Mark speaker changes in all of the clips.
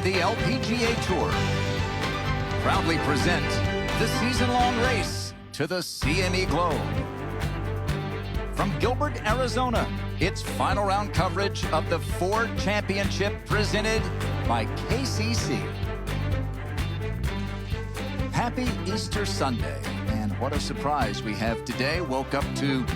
Speaker 1: the LPGA Tour proudly present the season-long race to the CME Globe. From Gilbert, Arizona, it's final round coverage of the Ford Championship presented by KCC. Happy Easter Sunday, and what a surprise we have today. Woke up to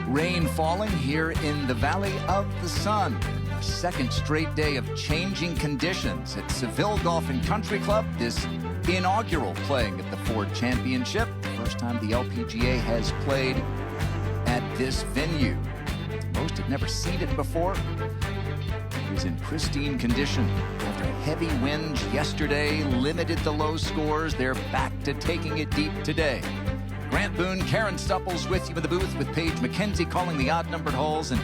Speaker 1: rain falling here in the Valley of the Sun. A second straight day of changing conditions at Seville Golf and Country Club. This inaugural playing at the Ford Championship. The first time the LPGA has played at this venue. Most had never seen it before. It was in pristine condition. After heavy winds yesterday limited the low scores, they're back to taking it deep today. Grant Boone, Karen Stupples with you in the booth with Paige McKenzie calling the odd-numbered holes, and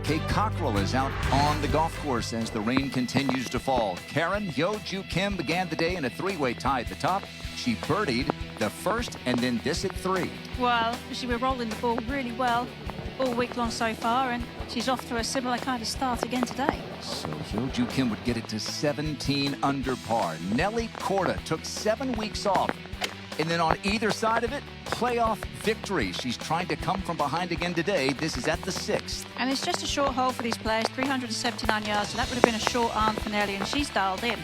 Speaker 1: Kay Cockrell is out on the golf course as the rain continues to fall. Karen, Yo-Ju Kim began the day in a three-way tie at the top. She birdied the first and then this at 3.
Speaker 2: Well, she was rolling the ball really well all week long so far, and she's off to a similar kind of start again today.
Speaker 1: So Yo-Ju Kim would get it to 17 under par. Nelly Korda took 7 weeks off. And then on either side of it, playoff victory. She's trying to come from behind again today. This is at the 6th.
Speaker 2: And it's just a short hole for these players, 379 yards, so that would have been a short iron for Nelly, and she's dialed in.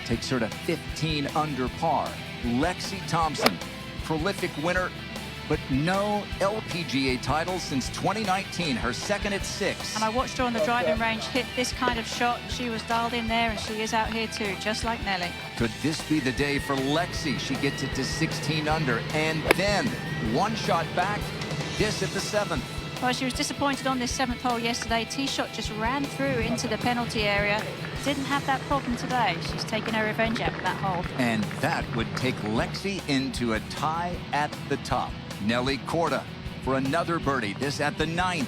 Speaker 1: Takes her to 15 under par. Lexi Thompson, prolific winner, but no LPGA title since 2019, her second at 6.
Speaker 2: And I watched her on the driving range hit this kind of shot. She was dialed in there, and she is out here too, just like Nelly.
Speaker 1: Could this be the day for Lexi? She gets it to 16 under, and then one shot back, this at the 7th.
Speaker 2: Well, she was disappointed on this 7th hole yesterday. Tee shot just ran through into the penalty area. Didn't have that problem today. She's taking her revenge after that hole.
Speaker 1: And that would take Lexi into a tie at the top. Nelly Korda for another birdie, this at the 9th.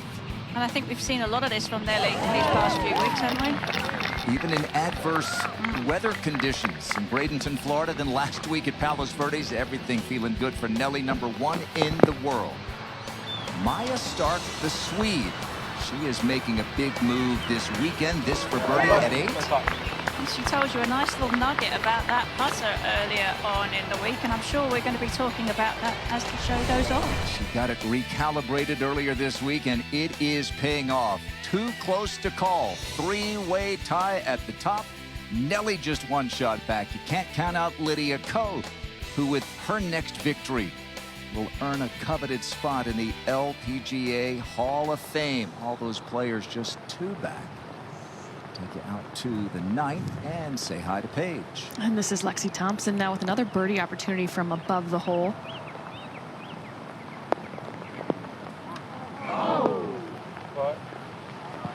Speaker 2: And I think we've seen a lot of this from Nelly in these past few weeks, haven't we?
Speaker 1: Even in adverse weather conditions in Bradenton, Florida, then last week at Palos Verdes, everything feeling good for Nelly, #1 in the world. Maya Stark, the Swede. She is making a big move this weekend. This for birdie at 8.
Speaker 2: And she told you a nice little nugget about that putter earlier on in the week, and I'm sure we're going to be talking about that as the show goes on.
Speaker 1: She got it recalibrated earlier this week, and it is paying off. Too close to call. 3-way tie at the top. Nelly just one shot back. You can't count out Lydia Ko, who with her next victory will earn a coveted spot in the LPGA Hall of Fame. All those players just 2 back. Take you out to the 9th and say hi to Paige.
Speaker 3: And this is Lexi Thompson now with another birdie opportunity from above the hole.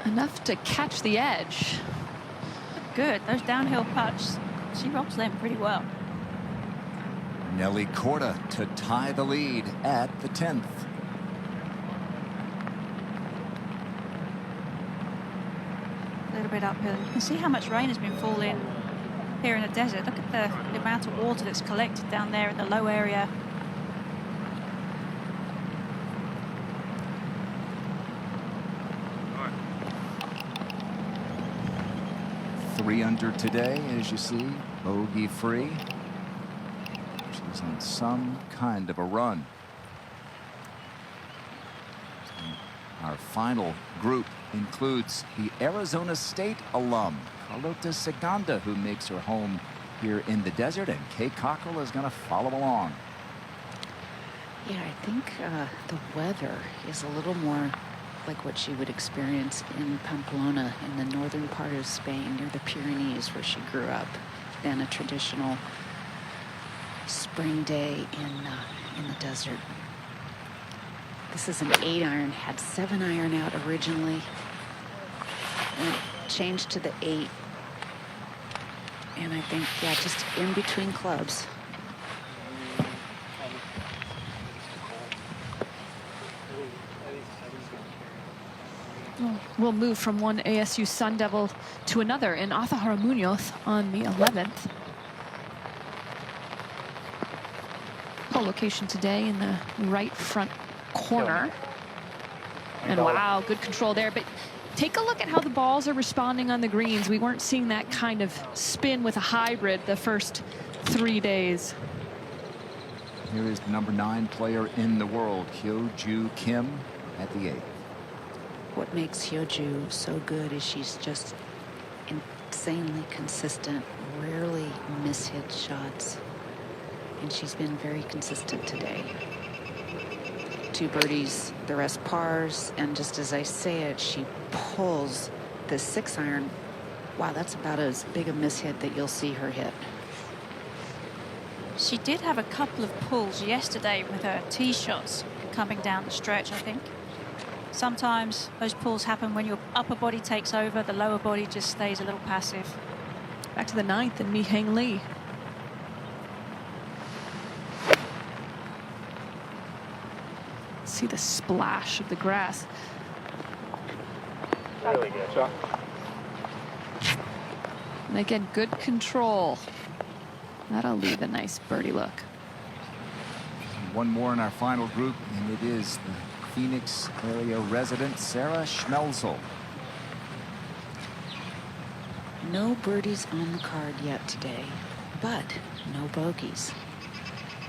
Speaker 3: Enough to catch the edge.
Speaker 2: Good. Those downhill putts, she rocks them pretty well.
Speaker 1: Nelly Korda to tie the lead at the 10th.
Speaker 2: A little bit uphill. You can see how much rain has been falling here in the desert. Look at the amount of water that's collected down there in the low area.
Speaker 1: Three under today, as you see, bogey free. She's on some kind of a run. Our final group includes the Arizona State alum, Carlota Segunda, who makes her home here in the desert, and Kay Cockrell is going to follow along.
Speaker 4: Yeah, I think the weather is a little more like what she would experience in Pamplona in the northern part of Spain near the Pyrenees where she grew up than a traditional spring day in the desert. This is an 8-iron, had 7-iron out originally, and changed to the 8. And I think, yeah, just in between clubs.
Speaker 3: We'll move from one ASU Sun Devil to another in Azahara Munoz on the 11th. Hole location today in the right front corner. And wow, good control there. But Take a look at how the balls are responding on the greens. We weren't seeing that kind of spin with a hybrid the first 3 days.
Speaker 1: Here is the number 9 player in the world, Hyo-Joo Kim, at the 8th.
Speaker 4: What makes Hyo-Joo so good is she's just insanely consistent, rarely mishit shots, and she's been very consistent today. 2 birdies, the rest pars, and just as I say it, she pulls the 6-iron. Wow, that's about as big a mishit that you'll see her hit.
Speaker 2: She did have a couple of pulls yesterday with her tee shots coming down the stretch, I think. Sometimes those pulls happen when your upper body takes over, the lower body just stays a little passive.
Speaker 3: Back to the 9th and Mi-Heng Lee. See the splash of the grass.
Speaker 5: Really good shot.
Speaker 3: And again, good control. That'll leave a nice birdie look.
Speaker 1: One more in our final group, and it is the Phoenix area resident, Sarah Schmelzel.
Speaker 4: No birdies on the card yet today, but no bogeys.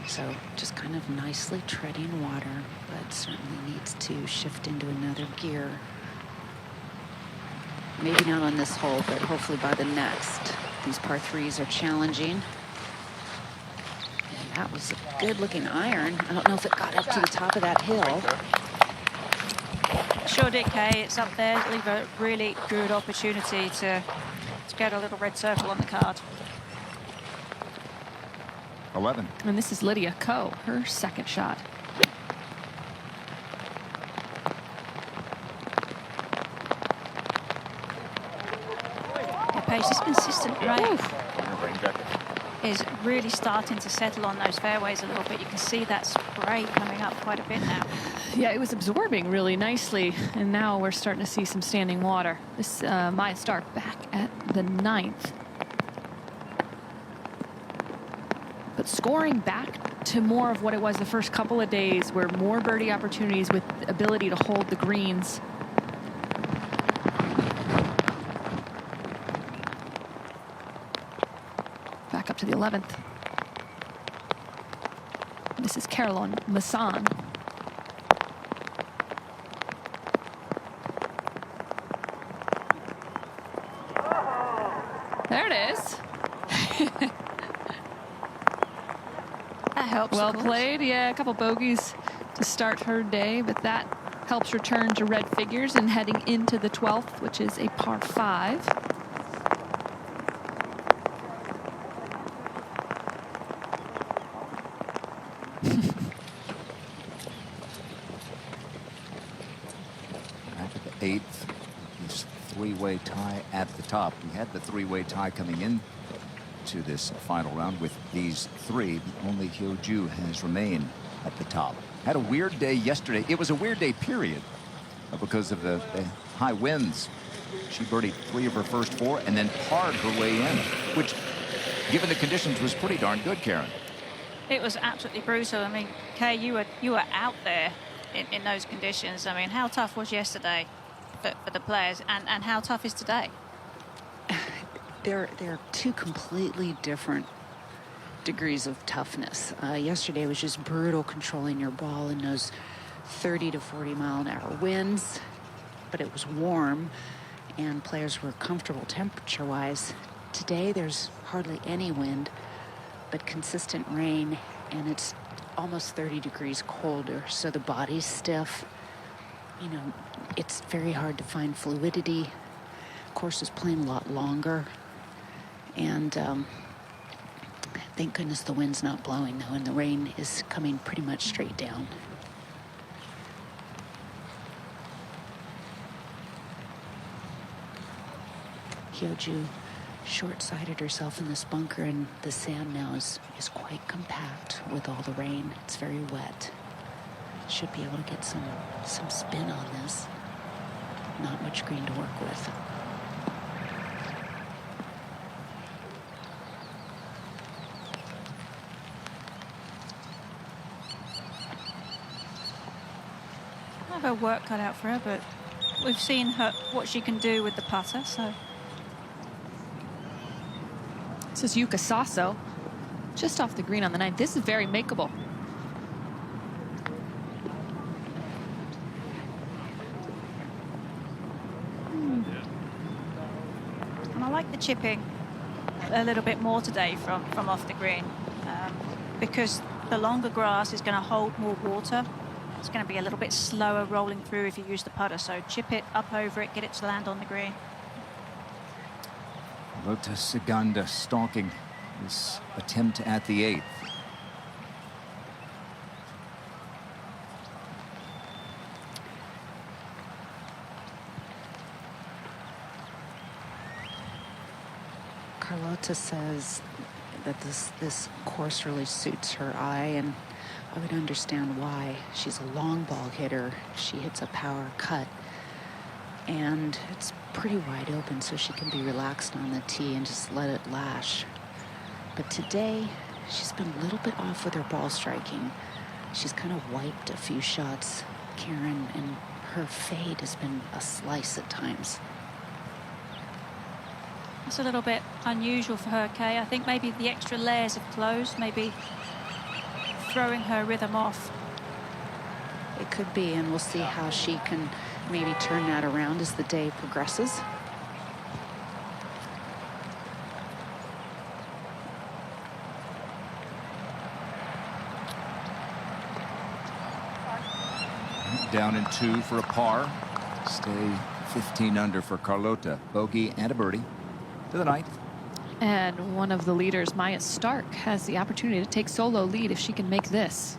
Speaker 4: So just kind of nicely treading water, but certainly needs to shift into another gear. Maybe not on this hole, but hopefully by the next. These par 3s are challenging. And that was a good looking iron. I don't know if it got up to the top of that hill.
Speaker 2: Sure did, Kay. It's up there. Leave a really good opportunity to get a little red circle on the card.
Speaker 1: 11.
Speaker 3: And this is Lydia Ko, her second shot.
Speaker 2: Yeah, Paige, this consistent rain is really starting to settle on those fairways a little bit. You can see that spray coming up quite a bit now.
Speaker 3: Yeah, it was absorbing really nicely, and now we're starting to see some standing water. This Maya Stark back at the 9th. But scoring back to more of what it was the first couple of days, where more birdie opportunities with the ability to hold the greens. Back up to the 11th. This is Caroline Masson. There it is.
Speaker 2: That helps.
Speaker 3: Well played. Yeah, a couple bogeys to start her day, but that helps return to red figures and heading into the 12th, which is a par 5.
Speaker 1: Back at the 8th, this 3-way tie at the top. We had the 3-way tie coming in to this final round with these 3. Only Hyo-Joo has remained at the top. Had a weird day yesterday. It was a weird day, period, because of the high winds. She birdied 3 of her first 4 and then parred her way in, which, given the conditions, was pretty darn good, Karen.
Speaker 2: It was absolutely brutal. I mean, Kay, you were out there in those conditions. I mean, how tough was yesterday for the players, and how tough is today?
Speaker 4: They're 2 completely different degrees of toughness. Yesterday was just brutal controlling your ball in those 30 to 40 mile an hour winds, but it was warm and players were comfortable temperature wise. Today there's hardly any wind, but consistent rain, and it's almost 30 degrees colder, so the body's stiff. You know, it's very hard to find fluidity. Course is playing a lot longer, and thank goodness the wind's not blowing though, and the rain is coming pretty much straight down. Hyo-Joo short-sighted herself in this bunker, and the sand now is quite compact with all the rain. It's very wet. Should be able to get some spin on this. Not much green to work with.
Speaker 2: I have her work cut out for her, but we've seen what she can do with the putter. So
Speaker 3: This is Yuka Sasso, just off the green on the 9th. This is very makeable.
Speaker 2: And I like the chipping a little bit more today from off the green, because the longer grass is going to hold more water. It's going to be a little bit slower rolling through if you use the putter. So chip it up over it, get it to land on the green.
Speaker 1: Carlota Ciganda stalking this attempt at the 8th.
Speaker 4: Carlota says that this course really suits her eye, and I would understand why. She's a long ball hitter. She hits a power cut, and it's pretty wide open, so she can be relaxed on the tee and just let it lash. But today, she's been a little bit off with her ball striking. She's kind of wiped a few shots, Karen, and her fade has been a slice at times.
Speaker 2: It's a little bit unusual for her, Kay. I think maybe the extra layers have closed, maybe throwing her rhythm off.
Speaker 4: It could be, and we'll see how she can maybe turn that around as the day progresses.
Speaker 1: Down in 2 for a par. Stay 15 under for Carlota. Bogey and a birdie to the 9th.
Speaker 3: And one of the leaders, Maya Stark, has the opportunity to take solo lead if she can make this.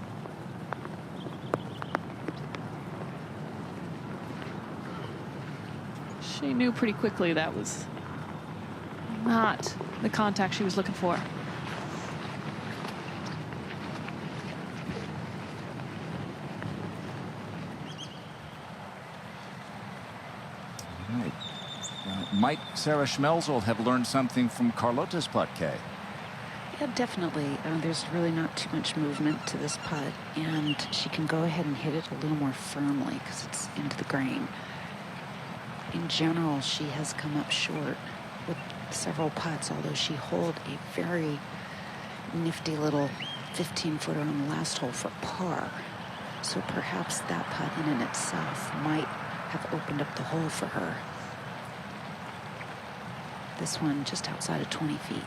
Speaker 3: She knew pretty quickly that was not the contact she was looking for.
Speaker 1: Right. Might Sarah Schmelzel have learned something from Carlota's putt, Kay?
Speaker 4: Yeah, definitely. There's really not too much movement to this putt, and she can go ahead and hit it a little more firmly because it's into the grain. In general, she has come up short with several putts, although she holed a very nifty little 15-footer on the last hole for par. So perhaps that putt in and itself might have opened up the hole for her. This one just outside of 20 feet.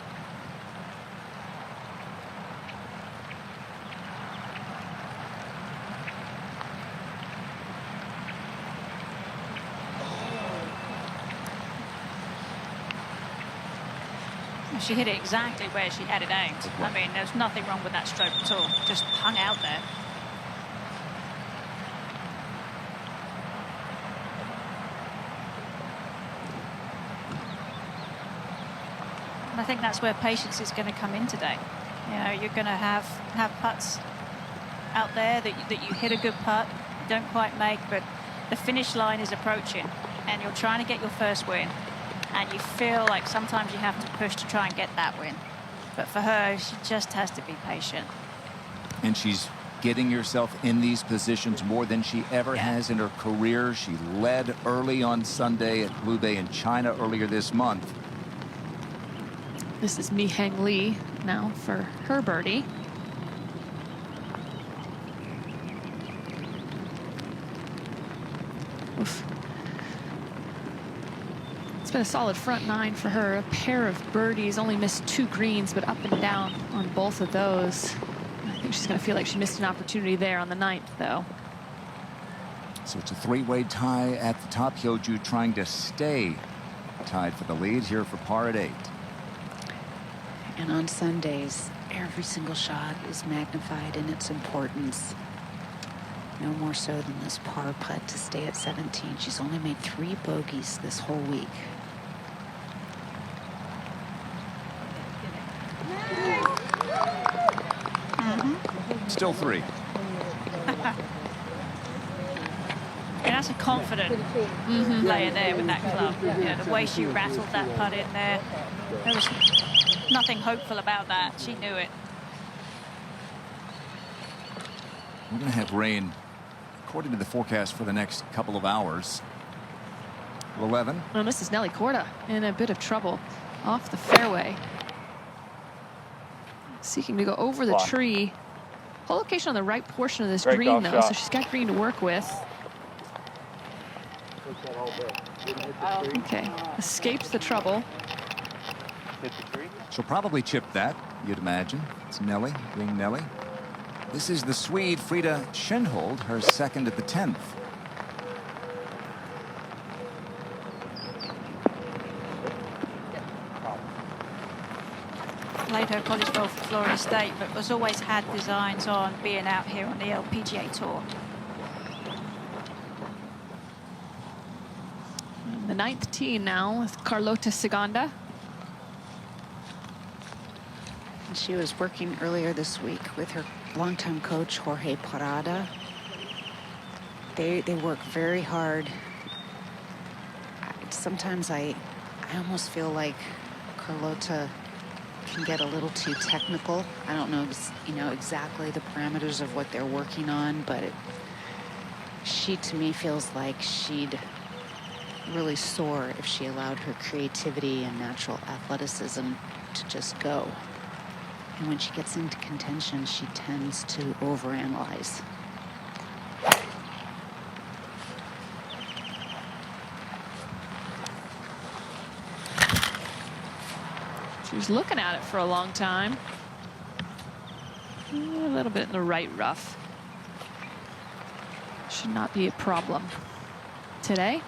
Speaker 2: She hit it exactly where she had it aimed. I mean, there's nothing wrong with that stroke at all. Just hung out there. And I think that's where patience is going to come in today. You know, you're going to have putts out there that you hit a good putt, don't quite make, but the finish line is approaching, and you're trying to get your first win. And you feel like sometimes you have to push to try and get that win. But for her, she just has to be patient.
Speaker 1: And she's getting herself in these positions more than she ever has in her career. She led early on Sunday at Blue Bay in China earlier this month.
Speaker 3: This is Mi-Heng Lee now for her birdie. Oof. It's been a solid front 9 for her. A pair of birdies, only missed 2 greens, but up and down on both of those. I think she's going to feel like she missed an opportunity there on the 9th, though.
Speaker 1: So it's a 3-way tie at the top. Hyoju trying to stay tied for the lead here for par at 8.
Speaker 4: And on Sundays, every single shot is magnified in its importance. No more so than this par putt to stay at 17. She's only made 3 bogeys this whole week.
Speaker 1: Still 3.
Speaker 2: And that's a confident player there with that club. You know, the way she rattled that putt in there was nothing hopeful about that. She knew it.
Speaker 1: We're going to have rain, according to the forecast, for the next couple of hours. 11.
Speaker 3: And this is Nelly Korda in a bit of trouble off the fairway. Seeking to go over the tree. Whole location on the right portion of this green, though, so she's got green to work with. Okay, escapes the trouble.
Speaker 1: She'll probably chip that, you'd imagine. It's Nelly, being Nelly. This is the Swede Frida Schenhold, her second at the 10th.
Speaker 2: Played her college golf at Florida State, but has always had designs on being out here on the LPGA Tour.
Speaker 3: The 9th tee now with Carlota Segunda.
Speaker 4: She was working earlier this week with her longtime coach, Jorge Parada. They work very hard. Sometimes I almost feel like Carlota can get a little too technical. I don't know, exactly the parameters of what they're working on, but she, to me, feels like she'd really soar if she allowed her creativity and natural athleticism to just go. And when she gets into contention, she tends to overanalyze.
Speaker 3: She was looking at it for a long time. A little bit in the right rough. Should not be a problem today.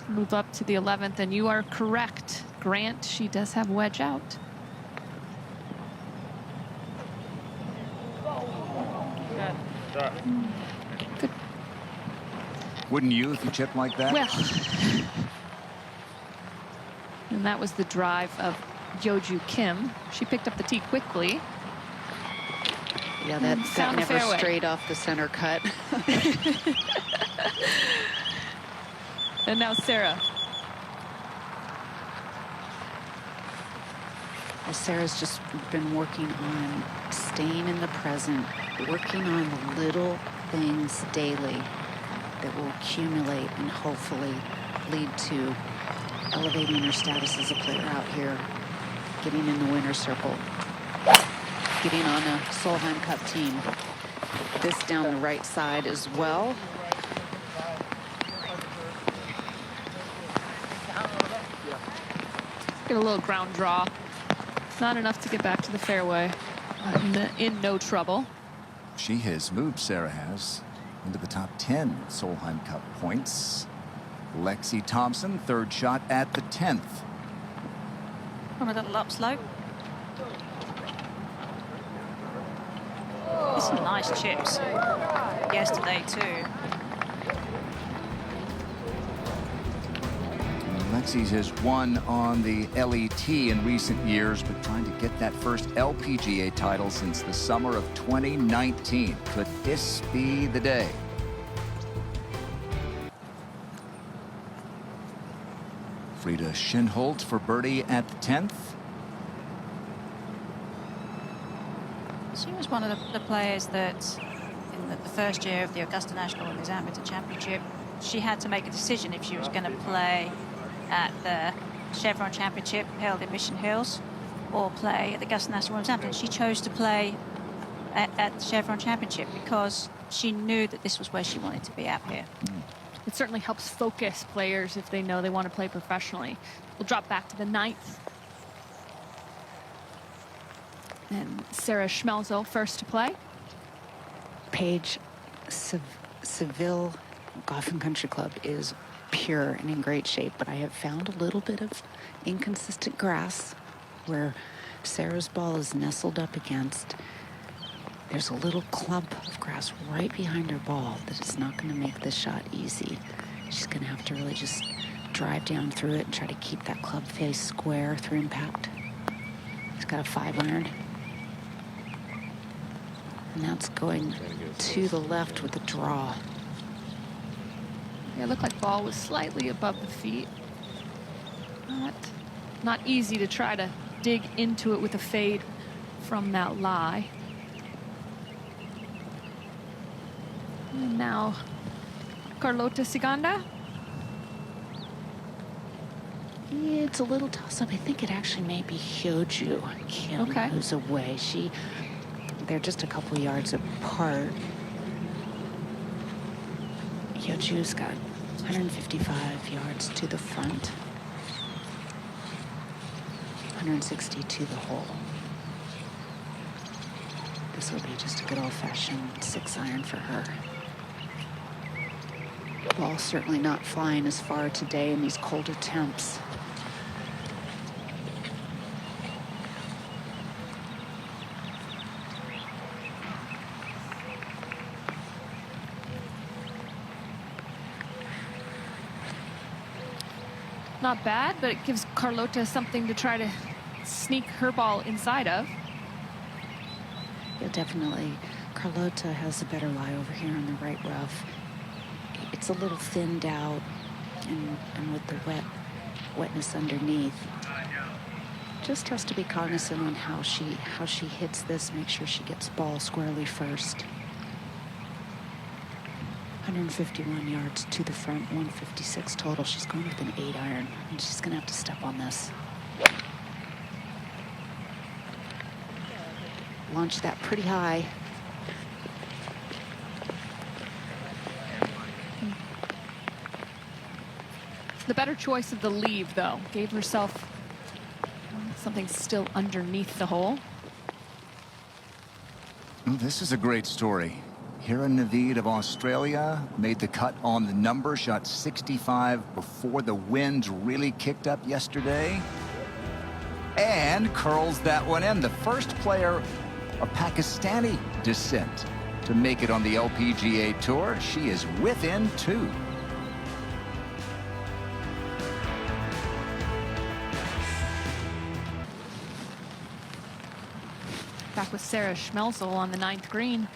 Speaker 3: Move up to the 11th, and you are correct, Grant. She does have wedge out. Good.
Speaker 1: Wouldn't you if you chipped like that?
Speaker 3: Well, and that was the drive of Yeoju Kim. She picked up the tee quickly.
Speaker 4: Yeah, that never
Speaker 3: fairway.
Speaker 4: straight off the center cut.
Speaker 3: And now Sarah.
Speaker 4: Well, Sarah's just been working on staying in the present, working on the little things daily that will accumulate and hopefully lead to elevating her status as a player out here, getting in the winner's circle, getting on a Solheim Cup team. This down the right side as well.
Speaker 3: Get a little ground draw. Not enough to get back to the fairway. In no trouble.
Speaker 1: She has moved, Sarah has, into the top 10 Solheim Cup points. Lexi Thompson, third shot at the 10th.
Speaker 2: From a little upslope. There's some nice chips yesterday too.
Speaker 1: Lexi has won on the LET in recent years, but trying to get that first LPGA title since the summer of 2019. Could this be the day? Frida Schenhold for birdie at the 10th.
Speaker 2: She was one of the players that in the first year of the Augusta National Women's Amateur Championship, she had to make a decision if she was going to play at the Chevron Championship held in Mission Hills or play at the Augusta National Women's Amateur. She chose to play at the Chevron Championship because she knew that this was where she wanted to be out here.
Speaker 3: It certainly helps focus players if they know they want to play professionally. We'll drop back to the 9th. And Sarah Schmelzel first to play.
Speaker 4: Paige, Seville Golf and Country Club is pure and in great shape, but I have found a little bit of inconsistent grass where Sarah's ball is nestled up against. There's a little clump of grass right behind her ball that is not going to make this shot easy. She's going to have to really just drive down through it and try to keep that club face square through impact. She's got a 5-iron. And that's going to the left with a draw.
Speaker 3: Yeah, it looked like ball was slightly above the feet. Not easy to try to dig into it with a fade from that lie. And now Carlota Ciganda?
Speaker 4: It's a little toss-up. I think it actually may be Hyoju Kim who's away. They're just a couple yards apart. Hyoju's got 155 yards to the front, 160 to the hole. This will be just a good old-fashioned 6-iron for her. Ball certainly not flying as far today in these colder temps.
Speaker 3: Not bad, but it gives Carlota something to try to sneak her ball inside of.
Speaker 4: Yeah, definitely. Carlota has a better lie over here on the right rough. It's a little thinned out, and with the wetness underneath, just has to be cognizant on how she hits this. Make sure she gets ball squarely first. 151 yards to the front, 156 total. She's going with an 8-iron, and she's going to have to step on this. Launch that pretty high.
Speaker 3: The better choice of the leave, though. Gave herself something still underneath the hole.
Speaker 1: Well, this is a great story. Kira Naveed of Australia made the cut on the number, shot 65 before the winds really kicked up yesterday. And curls that one in. The first player of Pakistani descent to make it on the LPGA Tour. She is within 2.
Speaker 3: Back with Sarah Schmelzel on the 9th green.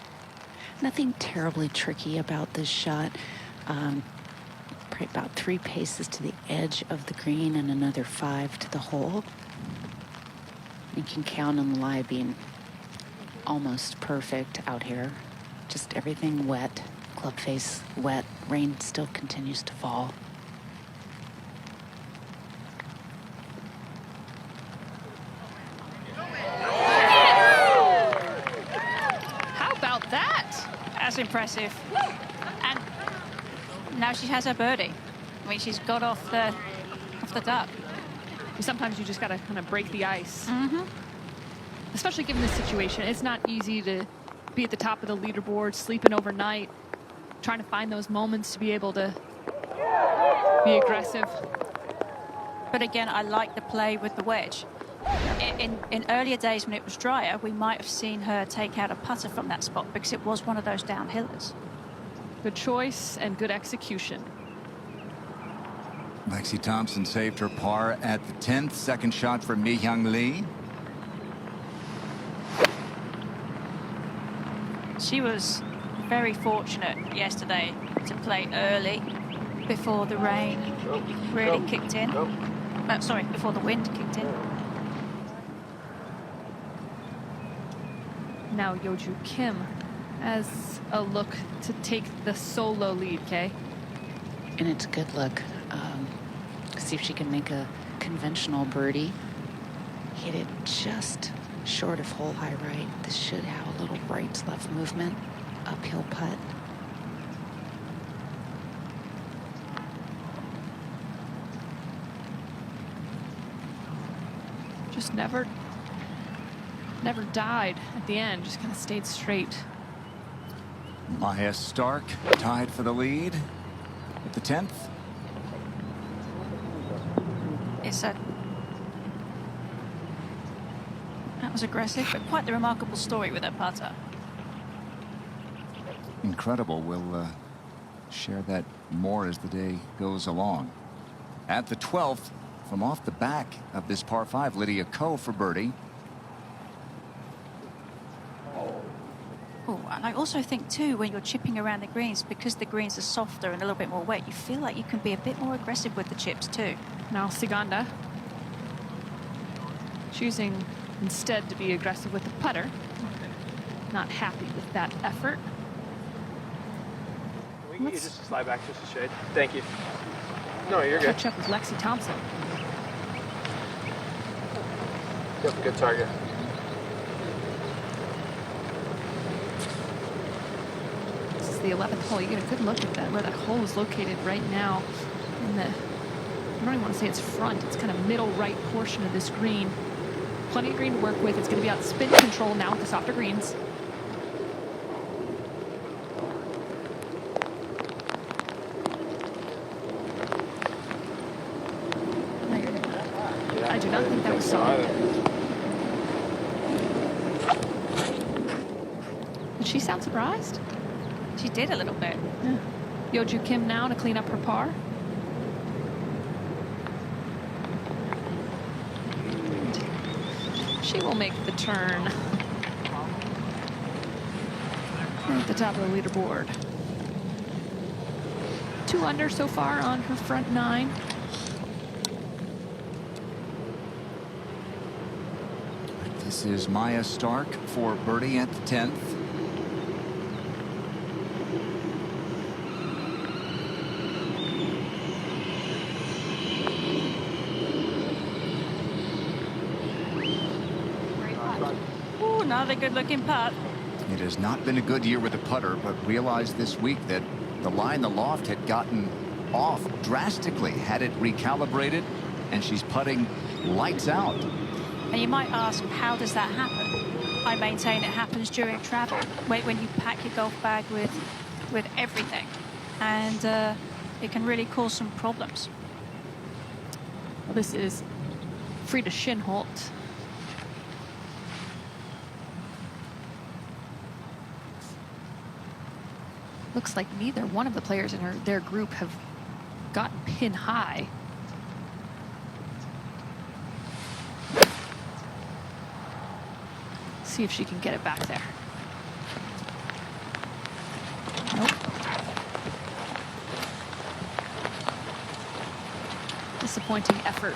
Speaker 4: Nothing terribly tricky about this shot. Probably about 3 paces to the edge of the green and another 5 to the hole. You can count on the lie being almost perfect out here. Just everything wet, club face wet. Rain still continues to fall.
Speaker 2: That's impressive. And now she has her birdie. I mean, she's got off the duck.
Speaker 3: Sometimes you just got to kind of break the ice. Especially given this situation. It's not easy to be at the top of the leaderboard, sleeping overnight, trying to find those moments to be able to be aggressive.
Speaker 2: But again, I like the play with the wedge. In earlier days when it was drier, we might have seen her take out a putter from that spot because it was one of those downhillers.
Speaker 3: Good choice and good execution.
Speaker 1: Lexi Thompson saved her par at the 10th. Second shot for Mi-Hyung Lee.
Speaker 2: She was very fortunate yesterday to play early before the rain really kicked in. Sorry, before the wind kicked in.
Speaker 3: Now Hyoju Kim has a look to take the solo lead, Kay.
Speaker 4: And it's a good look. See if she can make a conventional birdie. Hit it just short of hole high right. This should have a little right left movement. Uphill putt.
Speaker 3: Just never died at the end, just kind of stayed straight.
Speaker 1: Maya Stark tied for the lead at the 10th.
Speaker 2: That was aggressive, but quite the remarkable story with her putter.
Speaker 1: Incredible. We'll share that more as the day goes along. At the 12th, from off the back of this par 5, Lydia Ko for birdie.
Speaker 2: Oh, and I also think too, when you're chipping around the greens, because the greens are softer and a little bit more wet, you feel like you can be a bit more aggressive with the chips too.
Speaker 3: Now Ciganda choosing instead to be aggressive with the putter. Not happy with that effort.
Speaker 5: We can get you just to slide back just a shade. Thank you. No, you're good.
Speaker 3: Catch up with Lexi Thompson.
Speaker 5: Yep, good target.
Speaker 3: This is the 11th hole. You get a good look at that, where that hole is located right now in the, I don't even want to say it's front, it's kind of middle right portion of this green. Plenty of green to work with. It's going to be out spin control now with the softer greens. I do not think that was solid. Did she sound surprised?
Speaker 2: She did a little bit.
Speaker 3: Yeah. Yeoju Kim now to clean up her par. She will make the turn at the top of the leaderboard. 2 under so far on her front 9.
Speaker 1: This is Maya Stark for birdie at the 10th.
Speaker 2: Ooh, another good-looking putt.
Speaker 1: It has not been a good year with a putter, but realized this week that the lie in the loft had gotten off drastically, had it recalibrated, and she's putting lights out.
Speaker 2: And you might ask, how does that happen? I maintain it happens during travel, when you pack your golf bag with everything, and it can really cause some problems.
Speaker 3: Well, this is Frida Schinholt. Looks like neither one of the players in their group have gotten pin high. See if she can get it back there. Nope. Disappointing effort.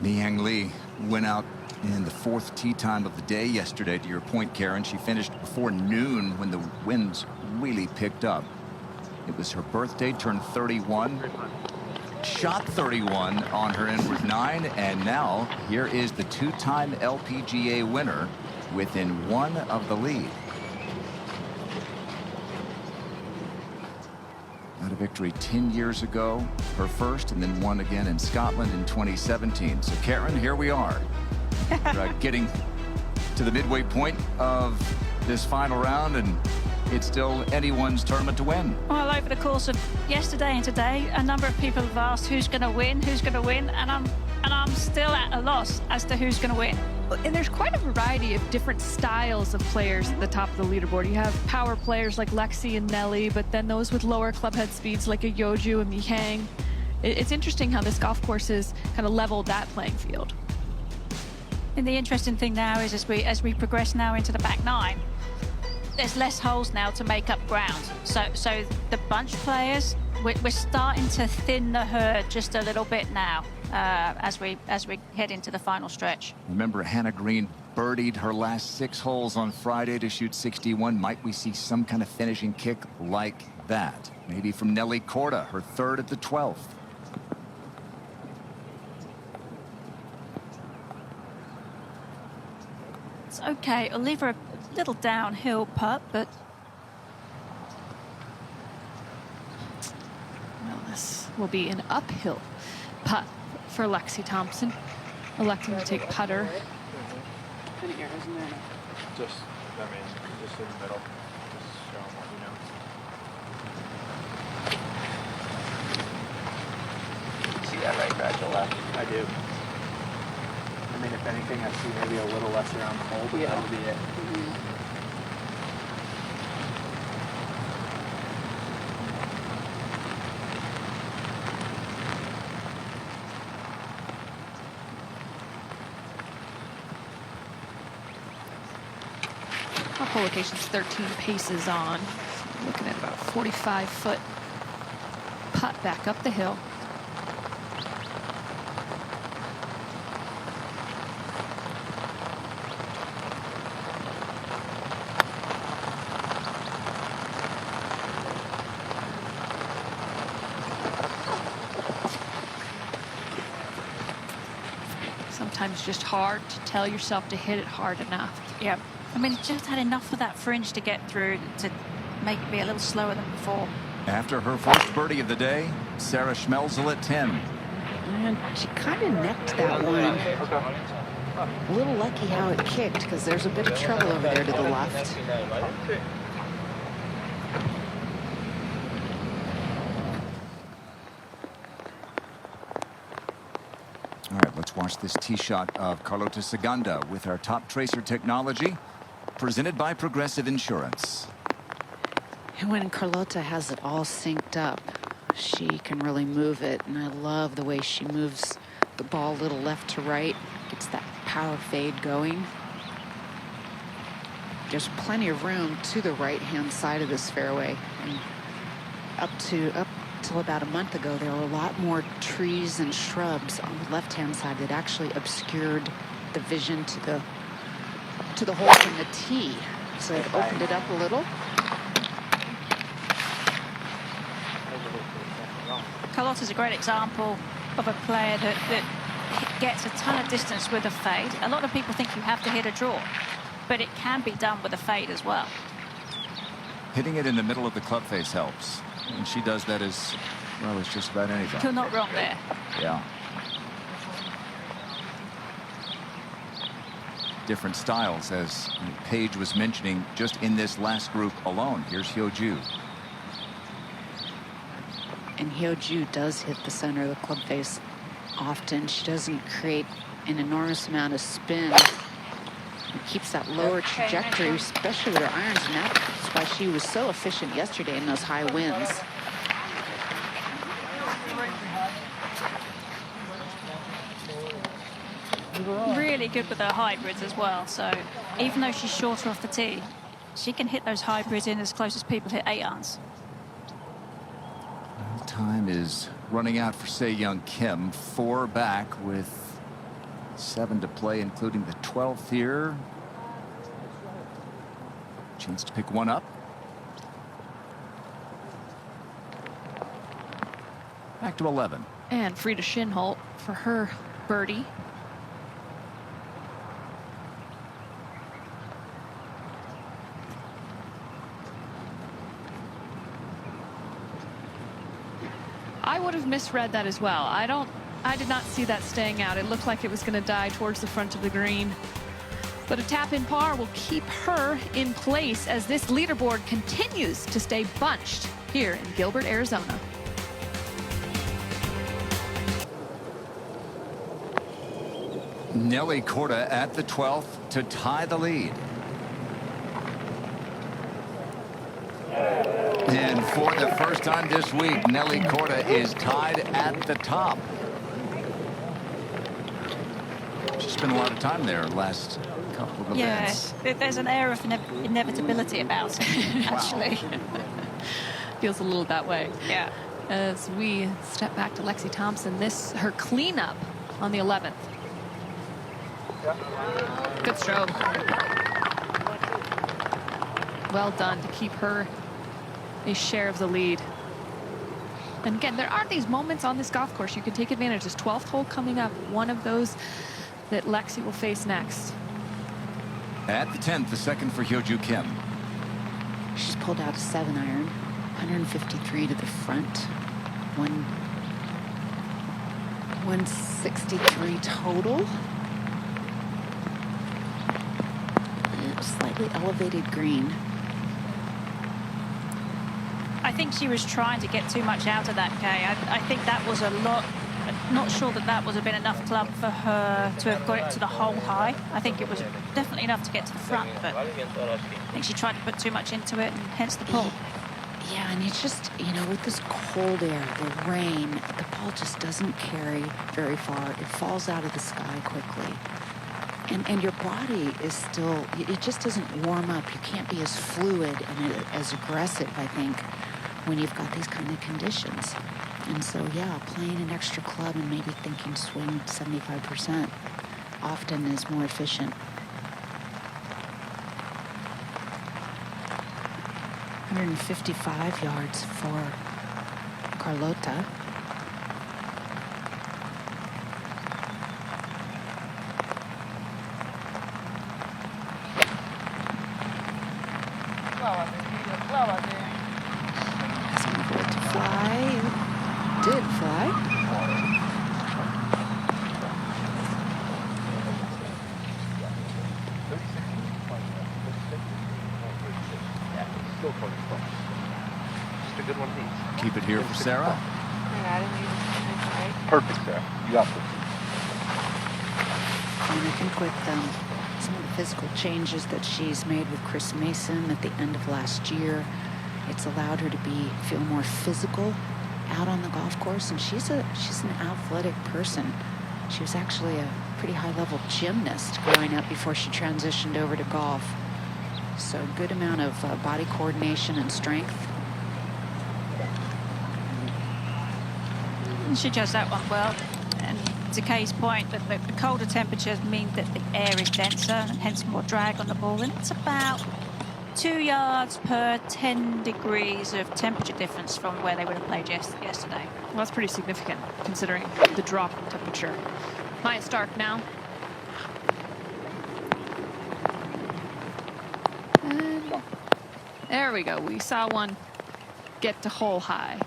Speaker 1: Niang Li went out in the 4th tee time of the day yesterday. To your point, Karen, she finished before noon when the winds really picked up. It was her birthday, turned 31. Shot 31 on her inward 9, and now here is the 2-time LPGA winner within 1 of the lead. Got a victory 10 years ago, her first, and then won again in Scotland in 2017. So Karen, here we are. Getting to the midway point of this final round, and it's still anyone's tournament to win.
Speaker 2: Well, over the course of yesterday and today, a number of people have asked who's going to win, and I'm still at a loss as to who's going to win.
Speaker 3: And there's quite a variety of different styles of players at the top of the leaderboard. You have power players like Lexi and Nelly, but then those with lower clubhead speeds like a Yeoju and Mihang. It's interesting how this golf course has kind of leveled that playing field.
Speaker 2: And the interesting thing now is as we progress now into the back 9, there's less holes now to make up ground. So the bunch players, we're starting to thin the herd just a little bit now as we head into the final stretch.
Speaker 1: Remember, Hannah Green birdied her last 6 holes on Friday to shoot 61. Might we see some kind of finishing kick like that? Maybe from Nelly Korda, her 3rd at the 12th.
Speaker 2: It's okay. I'll leave her a little downhill putt, but
Speaker 3: Well, this will be an uphill putt for Lexi Thompson, electing to take putter.
Speaker 5: Just in the middle. Just show them what you know.
Speaker 6: See that right back to left?
Speaker 5: I do. I mean, if anything, I see maybe a little less around the hole, but that would be it.
Speaker 3: Our hole location's 13 paces on. Looking at about a 45-foot putt back up the hill. sometimes just hard to tell yourself to hit it hard enough.
Speaker 2: Yeah. I mean, just had enough of that fringe to get through to make it be a little slower than before.
Speaker 1: After her first birdie of the day, Sarah Schmelzel at 10.
Speaker 4: And she kind of necked that one. A little lucky how it kicked, because there's a bit of trouble over there to the left.
Speaker 1: All right, let's watch this tee shot of Carlota Segunda with our top tracer technology, presented by Progressive Insurance.
Speaker 4: And when Carlota has it all synced up, she can really move it. And I love the way she moves the ball a little left to right, gets that power fade going. There's plenty of room to the right-hand side of this fairway. And up till about a month ago, there were a lot more trees and shrubs on the left-hand side that actually obscured the vision to the hole from the tee. So it opened it up a little.
Speaker 2: Carlotta's a great example of a player that gets a ton of distance with a fade. A lot of people think you have to hit a draw, but it can be done with a fade as well.
Speaker 1: Hitting it in the middle of the club face helps. And she does that as well as just about anything.
Speaker 2: You're not wrong there.
Speaker 1: Yeah. Different styles, as Paige was mentioning, just in this last group alone. Here's Hyo-Ju.
Speaker 4: And Hyo-Ju does hit the center of the club face often. She doesn't create an enormous amount of spin. It keeps that lower trajectory, especially with her irons, and that's why she was so efficient yesterday in those high winds.
Speaker 2: Really good with her hybrids as well. So even though she's shorter off the tee, she can hit those hybrids in as close as people hit 8 irons.
Speaker 1: Time is running out for Se-Young Kim. 4 back with 7 to play, including the 12th here. Chance to pick one up. Back to 11.
Speaker 3: And Frida Schinholt for her birdie. I would have misread that as well. I did not see that staying out. It looked like it was going to die towards the front of the green. But a tap in par will keep her in place as this leaderboard continues to stay bunched here in Gilbert, Arizona.
Speaker 1: Nelly Korda at the 12th to tie the lead. And for the first time this week, Nelly Korda is tied at the top. She spent a lot of time there last couple of events.
Speaker 2: Yes, there's an air of inevitability about it, actually.
Speaker 3: Feels a little that way.
Speaker 2: Yeah.
Speaker 3: As we step back to Lexi Thompson, her cleanup on the 11th. Good stroke. Well done to keep her a share of the lead. And again, there are these moments on this golf course you can take advantage. This 12th hole coming up, one of those that Lexi will face next.
Speaker 1: At the 10th, the second for Hyo-Ju Kim.
Speaker 4: She's pulled out a 7-iron, 153 to the front, 163 total. Slightly elevated green.
Speaker 2: I think she was trying to get too much out of that, Kay. I think that was a lot. Not sure that would have been enough club for her to have got it to the hole high. I think it was definitely enough to get to the front, but I think she tried to put too much into it, and hence the pull.
Speaker 4: Yeah, and it's just, you know, with this cold air, the rain, the ball just doesn't carry very far. It falls out of the sky quickly. And your body is still, it just doesn't warm up. You can't be as fluid and as aggressive, I think, when you've got these kind of conditions. And so, yeah, playing an extra club and maybe thinking swing 75% often is more efficient. 155 yards for Carlota. fly? It did fly.
Speaker 6: Just a good one of these.
Speaker 1: Keep it here for Sarah.
Speaker 6: Perfect, Sarah. You got this.
Speaker 4: And I think with some of the physical changes that she's made with Chris Mason at the end of last year, it's allowed her to feel more physical out on the golf course. And she's an athletic person. She was actually a pretty high-level gymnast growing up before she transitioned over to golf. So good amount of body coordination and strength.
Speaker 2: And she does that one well. And to Kay's point, that the colder temperatures mean that the air is denser and hence more drag on the ball. And it's about 2 yards per 10 degrees of temperature difference from where they would have played yesterday.
Speaker 3: Well, that's pretty significant considering the drop in temperature. Maya Stark now. And there we go. We saw one get to hole high.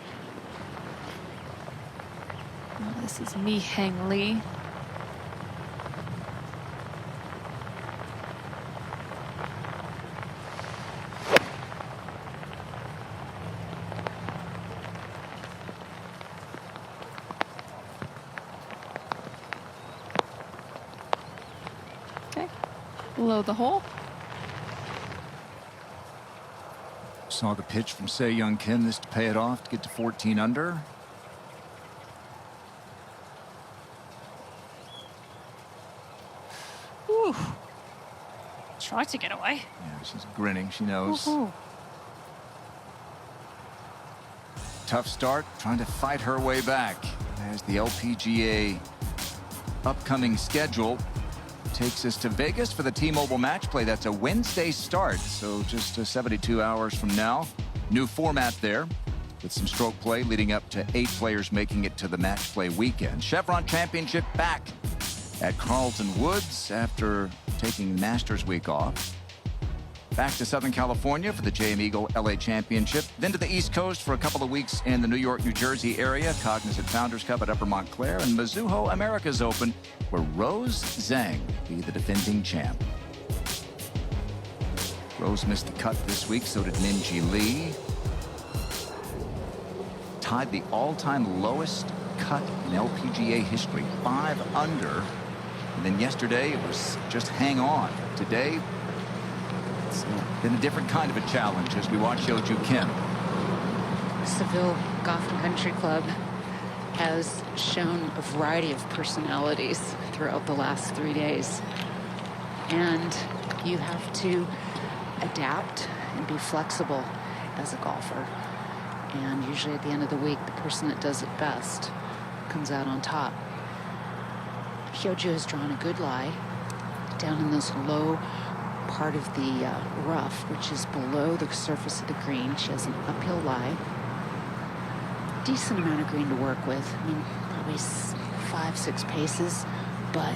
Speaker 3: Well, this is Mi Heng Lee. Okay, below the hole.
Speaker 1: Saw the pitch from Se Young Kim. This to pay it off to get to 14 under.
Speaker 2: Whew. Try to get away.
Speaker 1: Yeah, she's grinning. She knows.
Speaker 2: Woohoo.
Speaker 1: Tough start, trying to fight her way back. As the LPGA upcoming schedule takes us to Vegas for the T-Mobile match play. That's a Wednesday start, so just 72 hours from now. New format there with some stroke play leading up to 8 players making it to the match play weekend. Chevron Championship back at Carlton Woods after taking Masters week off. Back to Southern California for the JM Eagle LA Championship. Then to the East Coast for a couple of weeks in the New York, New Jersey area. Cognizant Founders Cup at Upper Montclair. And Mizuho America's Open, where Rose Zhang will be the defending champ. Rose missed the cut this week, so did Minjee Lee. Tied the all-time lowest cut in LPGA history, 5 under. And then yesterday, it was just hang on. Today, it's been a different kind of a challenge as we watch Yeoju Kim.
Speaker 4: Seville Golf and Country Club has shown a variety of personalities throughout the last 3 days. And you have to adapt and be flexible as a golfer. And usually at the end of the week, the person that does it best comes out on top. Yeoju has drawn a good lie down in this low part of the rough, which is below the surface of the green. She has an uphill lie. Decent amount of green to work with. I mean, probably 5-6 paces, but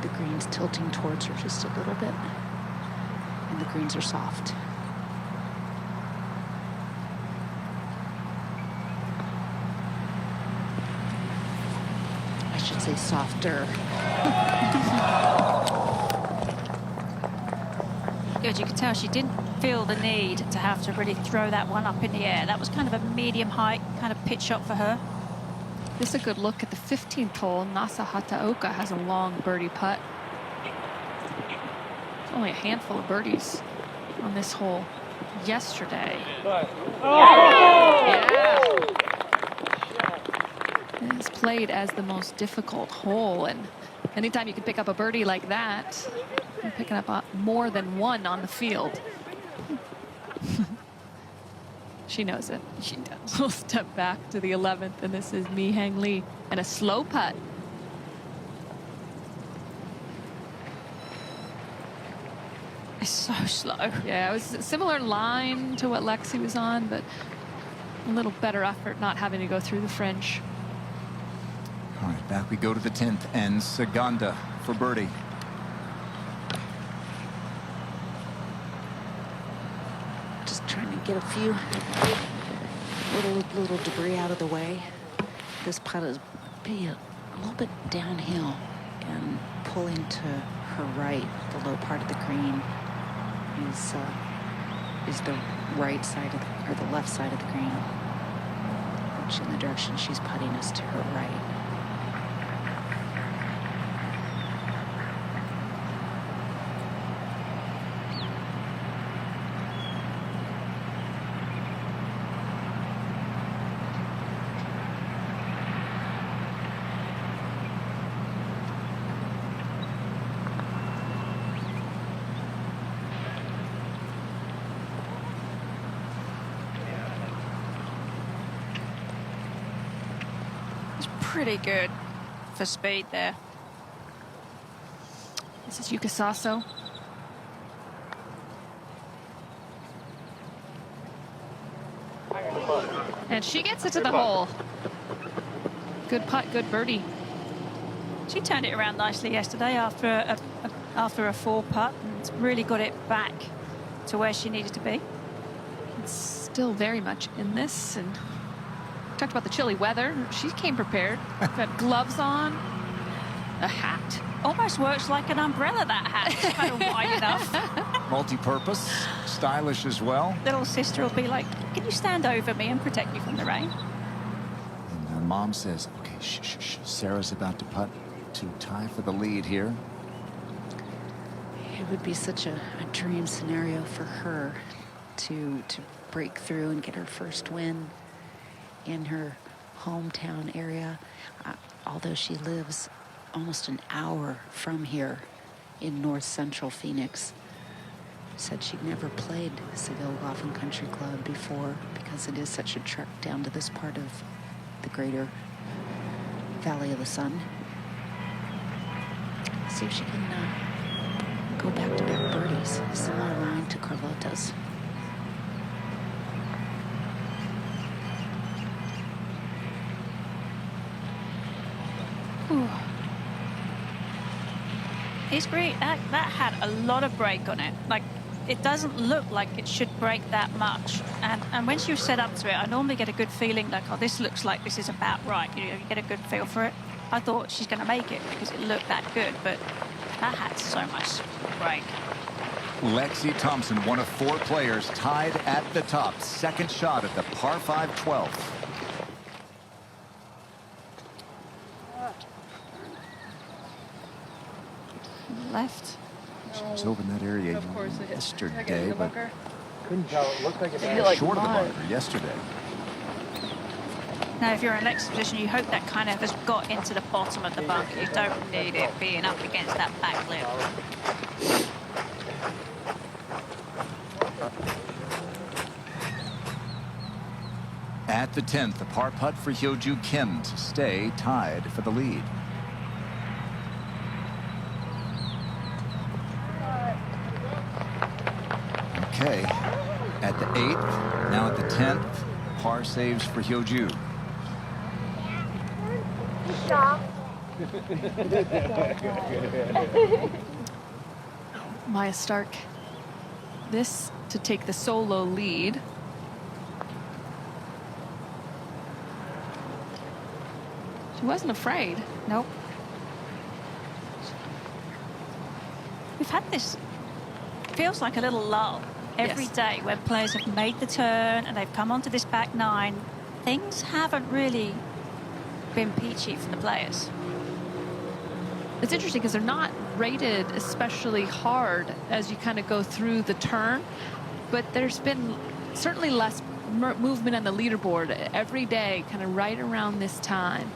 Speaker 4: the green's tilting towards her just a little bit, and the greens are soft. I should say softer.
Speaker 2: Good, you could tell she didn't feel the need to have to really throw that one up in the air. That was kind of a medium height kind of pitch shot for her.
Speaker 3: This is a good look at the 15th hole. Nasa Hataoka has a long birdie putt. There's only a handful of birdies on this hole yesterday. Yeah. It's played as the most difficult hole, and anytime you can pick up a birdie like that, you're picking up more than one on the field. She knows it. She does. We'll step back to the 11th, and this is Mi Heng Lee and a slow putt.
Speaker 2: It's so slow.
Speaker 3: Yeah, it was a similar line to what Lexi was on, but a little better effort not having to go through the fringe.
Speaker 1: All right, back we go to the 10th and Saganda for birdie.
Speaker 4: Just trying to get a few little little debris out of the way. This putt is be a little bit downhill and pulling to her right. The low part of the green is the right side of or the left side of the green, which in the direction she's putting is to her right.
Speaker 2: Pretty good for speed there.
Speaker 3: This is Yuka Sasso. And she gets it to the hole. Good putt, good birdie.
Speaker 2: She turned it around nicely yesterday after a 4 putt and really got it back to where she needed to be.
Speaker 3: It's still very much in this, and talked about the chilly weather. She came prepared. Got gloves on, a hat.
Speaker 2: Almost works like an umbrella, that hat. It's kind of wide enough.
Speaker 1: Multi-purpose, stylish as well.
Speaker 2: Little sister will be like, can you stand over me and protect me from the rain?
Speaker 1: And Mom says, okay, shh, shh, shh. Sarah's about to putt to tie for the lead here.
Speaker 4: It would be such a dream scenario for her to break through and get her first win in her hometown area, although she lives almost an hour from here in north central Phoenix. Said she'd never played Seville Golf and Country Club before because it is such a trek down to this part of the greater Valley of the Sun. See if she can go back-to-back birdies, similar line to Carlota's.
Speaker 2: Ooh. It's great. That had a lot of break on it. Like, it doesn't look like it should break that much. And when you set up to it, I normally get a good feeling like, oh, this looks like this is about right. You know, you get a good feel for it. I thought she's going to make it because it looked that good, but that had so much break.
Speaker 1: Lexi Thompson, one of 4 players tied at the top. Second shot at the par 5 12th.
Speaker 2: Left.
Speaker 1: She was over in that area yesterday, but
Speaker 5: Couldn't tell. It looked like it
Speaker 1: short of the bunker yesterday.
Speaker 2: Now, if you're in Lex's position, you hope that kind of has got into the bottom of the bunker. You don't need it being up against that back lip.
Speaker 1: At the 10th, a par putt for Hyo-Joo Kim to stay tied for the lead. Okay, at the 8th, now at the 10th, par saves for Hyo-Joo.
Speaker 3: Maya Stark, this to take the solo lead. She wasn't afraid.
Speaker 2: Nope. We've had this, feels like a little lull every day when players have made the turn and they've come onto this back 9. Things haven't really been peachy for the players.
Speaker 3: It's interesting because they're not rated especially hard as you kind of go through the turn, but there's been certainly less movement on the leaderboard every day, kind of right around this time.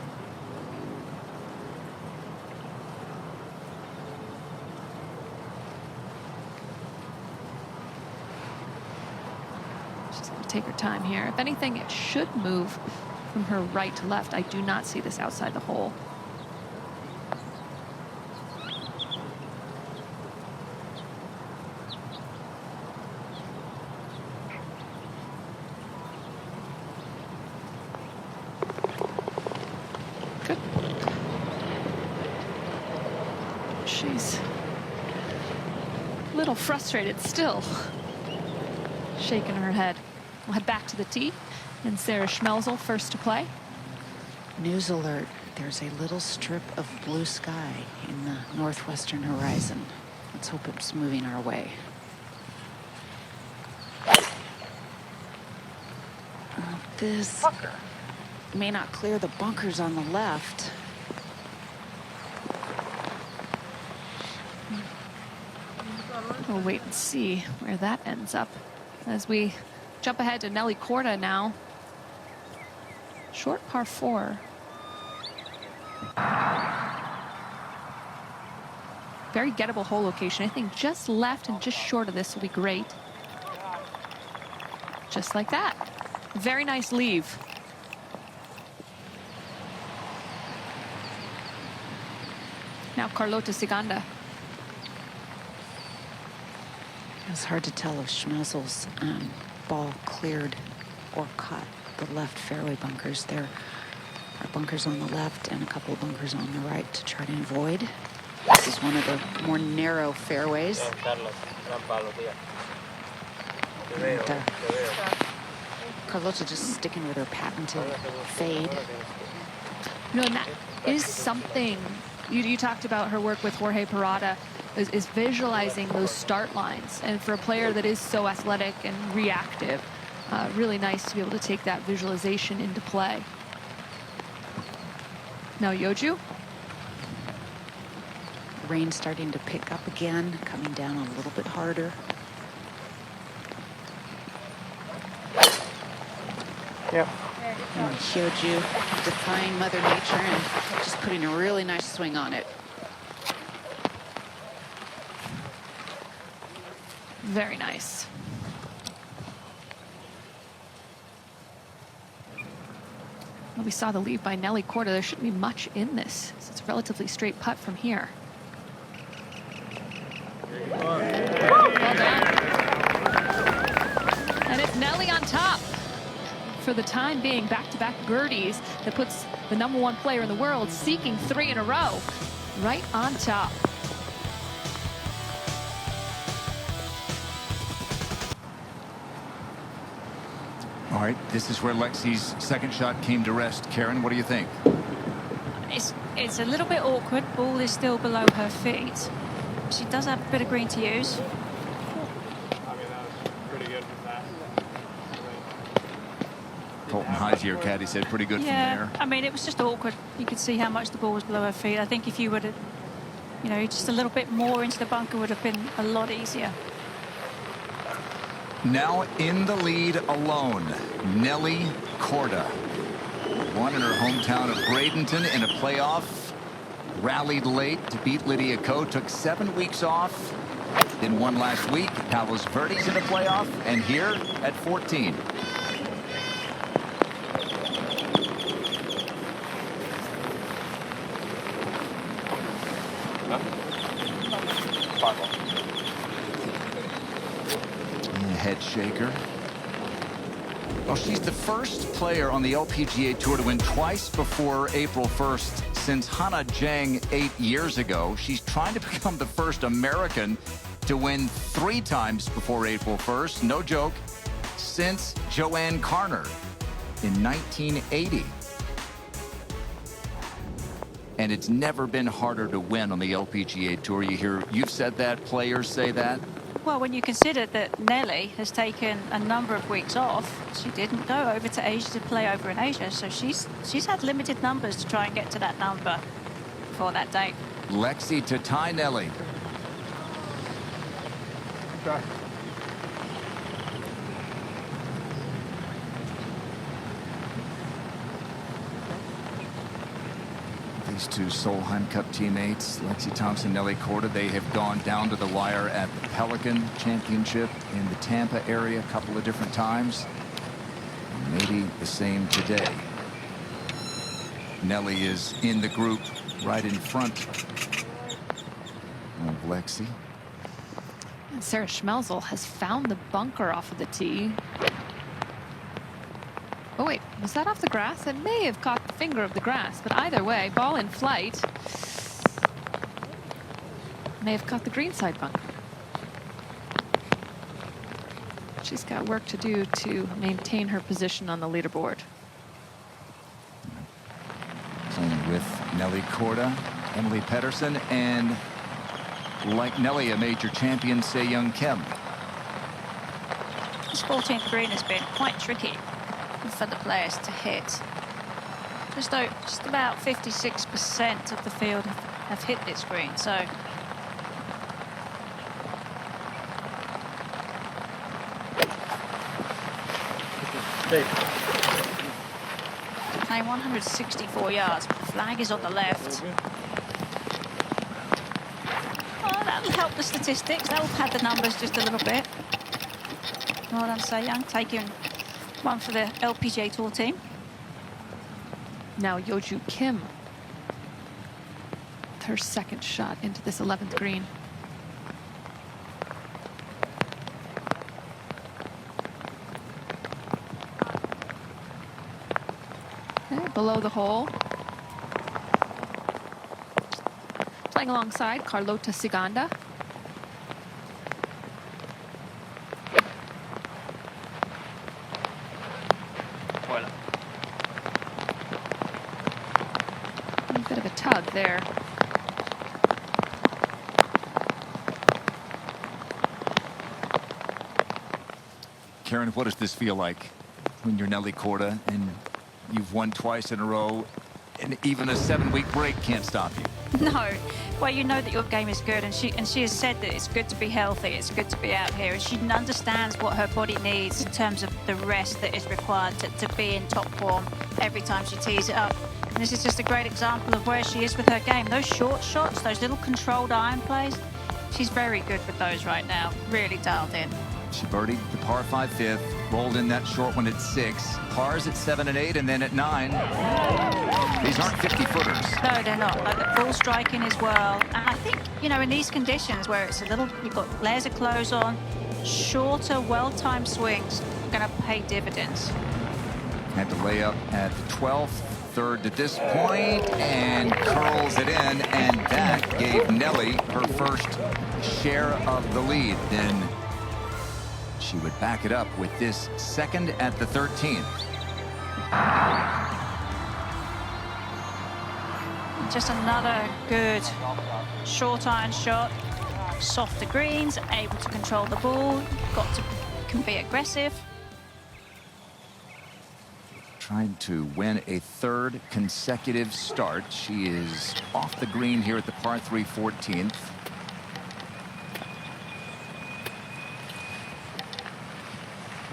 Speaker 3: She's going to take her time here. If anything, it should move from her right to left. I do not see this outside the hole. Good. She's a little frustrated still. Shaking her head. We'll head back to the tee And Sarah Schmelzel first to play.
Speaker 4: News alert. There's a little strip of blue sky in the northwestern horizon. Let's hope it's moving our way. This may not clear the bunkers on the left.
Speaker 3: We'll wait and see where that ends up as we jump ahead to Nelly Korda now. Short par 4. Very gettable hole location. I think just left and just short of this will be great. Just like that. Very nice leave. Now Carlota Ciganda.
Speaker 4: It's hard to tell if Schmelzel's ball cleared or caught the left fairway bunkers. There are bunkers on the left and a couple of bunkers on the right to try to avoid. This is one of the more narrow fairways. And, Carlota just sticking with her patented fade.
Speaker 3: You know, and that is something you talked about her work with Jorge Parada is visualizing those start lines. And for a player that is so athletic and reactive, really nice to be able to take that visualization into play. Now Yoju.
Speaker 4: Rain starting to pick up again, coming down a little bit harder.
Speaker 5: Yep.
Speaker 4: And Yoju defying Mother Nature and just putting a really nice swing on it.
Speaker 3: Very nice. Well, we saw the lead by Nelly Korda. There shouldn't be much in this. So it's a relatively straight putt from here. Well done. And it's Nelly on top. For the time being, back-to-back birdies that puts the #1 player in the world seeking 3 in a row right on top.
Speaker 1: All right, this is where Lexi's second shot came to rest. Karen, what do you think?
Speaker 2: It's a little bit awkward. Ball is still below her feet. She does have a bit of green to use.
Speaker 5: I mean, that was pretty good from that.
Speaker 1: Colton Heise, your caddy, said pretty good from there.
Speaker 2: I mean, it was just awkward. You could see how much the ball was below her feet. I think if you would have, you know, just a little bit more into the bunker would have been a lot easier.
Speaker 1: Now in the lead alone, Nelly Korda. Won in her hometown of Bradenton in a playoff. Rallied late to beat Lydia Ko. Took 7 weeks off. Then won last week. Palos Verdes in a playoff. And here at 14. Head shaker. Well, she's the first player on the LPGA Tour to win twice before April 1st since Hannah Zhang 8 years ago. She's trying to become the first American to win 3 times before April 1st. No joke. Since Joanne Carner in 1980. And it's never been harder to win on the LPGA Tour. You've said that, players say that.
Speaker 2: Well, when you consider that Nelly has taken a number of weeks off, she didn't go over to Asia to play over in Asia, so she's had limited numbers to try and get to that number for that date.
Speaker 1: Lexi to tie Nelly.
Speaker 5: Okay.
Speaker 2: These
Speaker 1: two Solheim Cup teammates, Lexi Thompson, Nelly Korda, they have gone down to the wire at the Pelican Championship in the Tampa area a couple of different times. Maybe the same today. Nelly is in the group right in front of Lexi.
Speaker 3: And Sarah Schmelzel has found the bunker off of the tee. Oh, wait, was that off the grass? It may have caught the finger of the grass, but either way, ball in flight. May have caught the greenside bunker. She's got work to do to maintain her position on the leaderboard.
Speaker 1: Playing with Nelly Korda, Emily Pedersen, and like Nelly, a major champion, Se-Young Kim.
Speaker 2: This 14th green has been quite tricky for the players to hit. Just about 56% of the field have hit this green, so playing 164 yards. Flag is on the left. Oh, that'll help the statistics. That'll pad the numbers just a little bit. Well done, Se-Young, taking one for the LPGA Tour team.
Speaker 3: Now Yeoju Kim. Her second shot into this 11th green. Okay, below the hole. Playing alongside Carlota Ciganda. A bit of a tug there.
Speaker 1: Karen, what does this feel like when you're Nelly Korda and you've won twice in a row, and even a 7-week break can't stop you?
Speaker 2: No, well, you know that your game is good, and she has said that it's good to be healthy, it's good to be out here, and she understands what her body needs in terms of the rest that is required to be in top form every time she tees it up. And this is just a great example of where she is with her game. Those short shots, those little controlled iron plays, she's very good with those right now, really dialed in.
Speaker 1: She birdied the par 5 fifth, rolled in that short one at 6, pars at 7 and 8, and then at 9. These aren't 50-footers.
Speaker 2: No, they're not. Like the full striking as well. And I think, you know, in these conditions where it's a little, you've got layers of clothes on, shorter, well-timed swings are going to pay dividends.
Speaker 1: Had to lay up at the 12th, third at this point, and curls it in, and that gave Nelly her first share of the lead. Then she would back it up with this second at the 13th.
Speaker 2: Just another good short iron shot. Softer greens, able to control the ball, can be aggressive.
Speaker 1: Trying to win a third consecutive start. She is off the green here at the par 3 14th.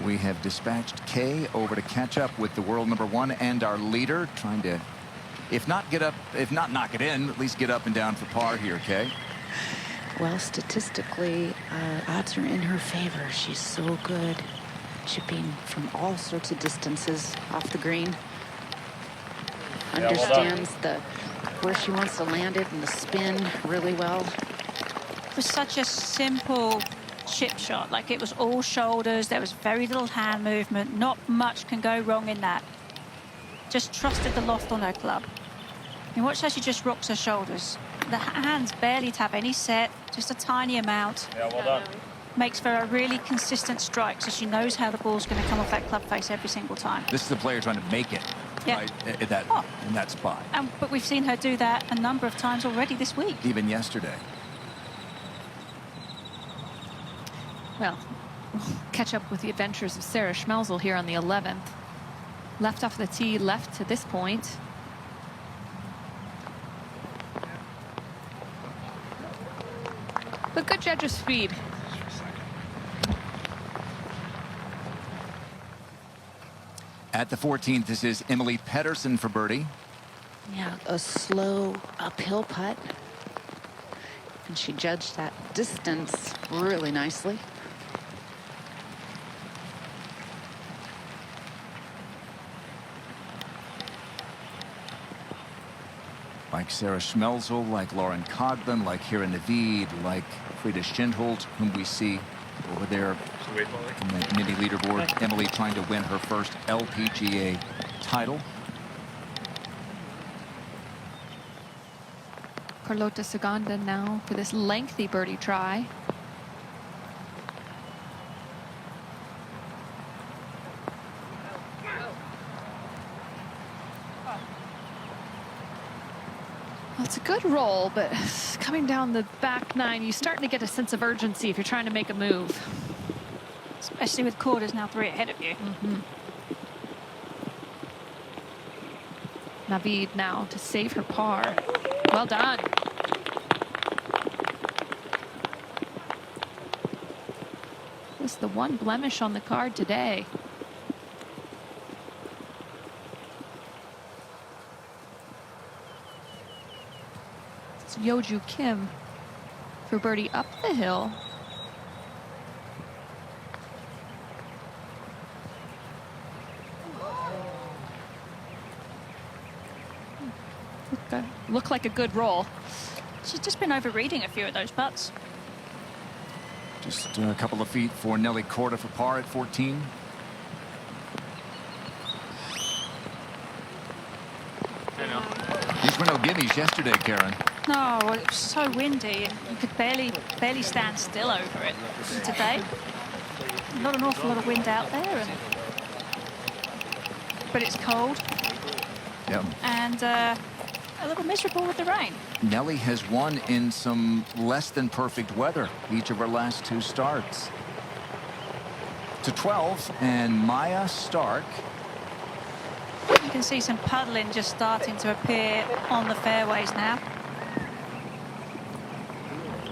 Speaker 1: We have dispatched Kay over to catch up with the world #1 and our leader, trying to, if not knock it in, at least get up and down for par here, Kay.
Speaker 4: Well, statistically, odds are in her favor. She's so good chipping from all sorts of distances off the green. Understands where she wants to land it and the spin really well.
Speaker 2: It was such a simple chip shot. Like, it was all shoulders. There was very little hand movement. Not much can go wrong in that. Just trusted the loft on her club. And watch how she just rocks her shoulders. The hands barely have any set, just a tiny amount.
Speaker 6: Yeah, well done.
Speaker 2: Makes for a really consistent strike, so she knows how the ball's going to come off that club face every single time.
Speaker 1: This is the player trying to make it,
Speaker 2: Yeah.
Speaker 1: right, in that spot.
Speaker 2: But we've seen her do that a number of times already this week.
Speaker 1: Even yesterday.
Speaker 3: Well, we'll catch up with the adventures of Sarah Schmelzel here on the 11th. Left off the tee, left to this point. But good judge of speed.
Speaker 1: At the 14th, this is Emily Pedersen for birdie.
Speaker 4: Yeah, a slow uphill putt. And she judged that distance really nicely.
Speaker 1: Like Sarah Schmelzel, like Lauren Coghlan, like Kira Navid, like Frida Schindholt, whom we see over there in the mini leaderboard. Emily trying to win her first LPGA title.
Speaker 3: Carlota Ciganda now for this lengthy birdie try. Well, it's a good roll, but coming down the back nine, you're starting to get a sense of urgency if you're trying to make a move.
Speaker 2: Especially with Korda's now 3 ahead of you.
Speaker 3: Naveed now to save her par. Well done. This is the one blemish on the card today. It's Yeoju Kim for birdie up the hill. Look like a good roll.
Speaker 2: She's just been overreading a few of those putts.
Speaker 1: Just a couple of feet for Nelly Korda for par at 14. These were no gimmies yesterday, Karen.
Speaker 2: No, it was so windy and you could barely stand still over it. And today, not an awful lot of wind out there, but it's cold.
Speaker 1: Yep.
Speaker 2: And a little miserable with the rain.
Speaker 1: Nelly has won in some less than perfect weather each of her last 2 starts. To 12, and Maya Stark.
Speaker 2: You can see some puddling just starting to appear on the fairways now.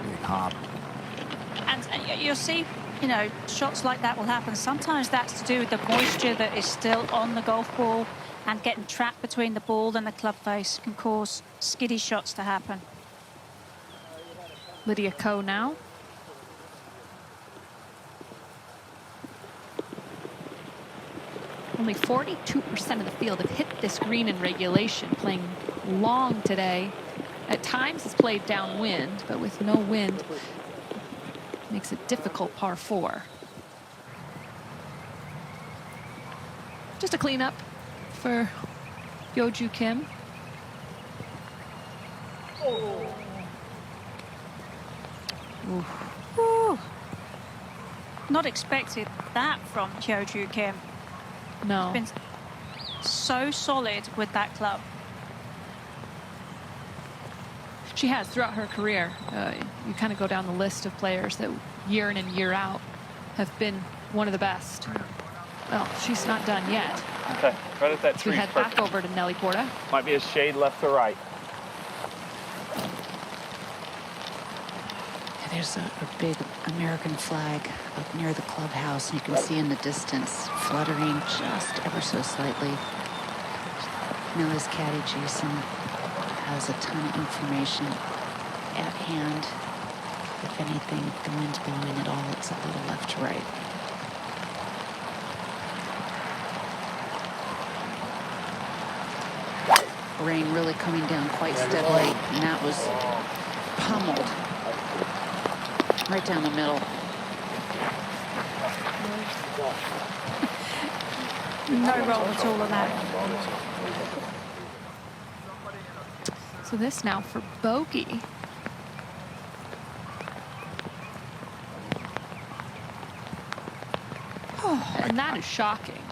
Speaker 1: Big hop.
Speaker 2: And you'll see, you know, shots like that will happen. Sometimes that's to do with the moisture that is still on the golf ball, and getting trapped between the ball and the club face can cause skiddy shots to happen.
Speaker 3: Lydia Ko now. Only 42% of the field have hit this green in regulation, playing long today. At times it's played downwind, but with no wind, makes it difficult par 4. Just a cleanup for Yeoju Kim.
Speaker 2: Ooh. Not expected that from Yeoju Kim.
Speaker 3: No.
Speaker 2: Been so solid with that club.
Speaker 3: She has throughout her career. You kind of go down the list of players that year in and year out have been one of the best. Well, she's not done yet.
Speaker 6: Okay, right at that
Speaker 3: We
Speaker 6: tree.
Speaker 3: head back over to Nelly Korda.
Speaker 6: Might be a shade left to right.
Speaker 4: There's a big American flag up near the clubhouse. You can see in the distance fluttering just ever so slightly. Nelly's caddy, Jason, has a ton of information at hand. If anything, the wind's blowing at all, it's a little left to right. Rain really coming down quite steadily, and that was pummeled right down the middle.
Speaker 2: No roll at all on that.
Speaker 3: So this now for bogey. And that is shocking.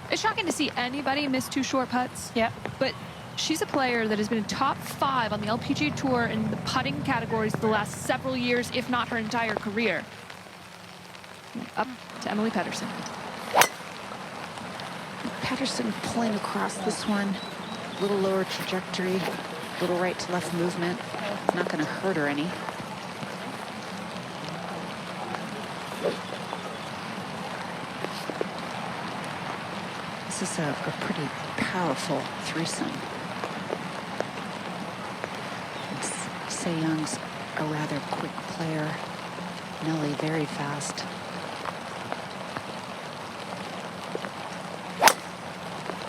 Speaker 3: It's shocking to see anybody miss 2 short putts.
Speaker 2: Yep.
Speaker 3: But she's a player that has been in top 5 on the LPGA Tour in the putting categories the last several years, if not her entire career. Up to Emily Pedersen.
Speaker 4: Pedersen pulling across this one. Little lower trajectory, little right to left movement. Not going to hurt her any. This is a pretty powerful threesome. Se Young's a rather quick player. Nelly very fast.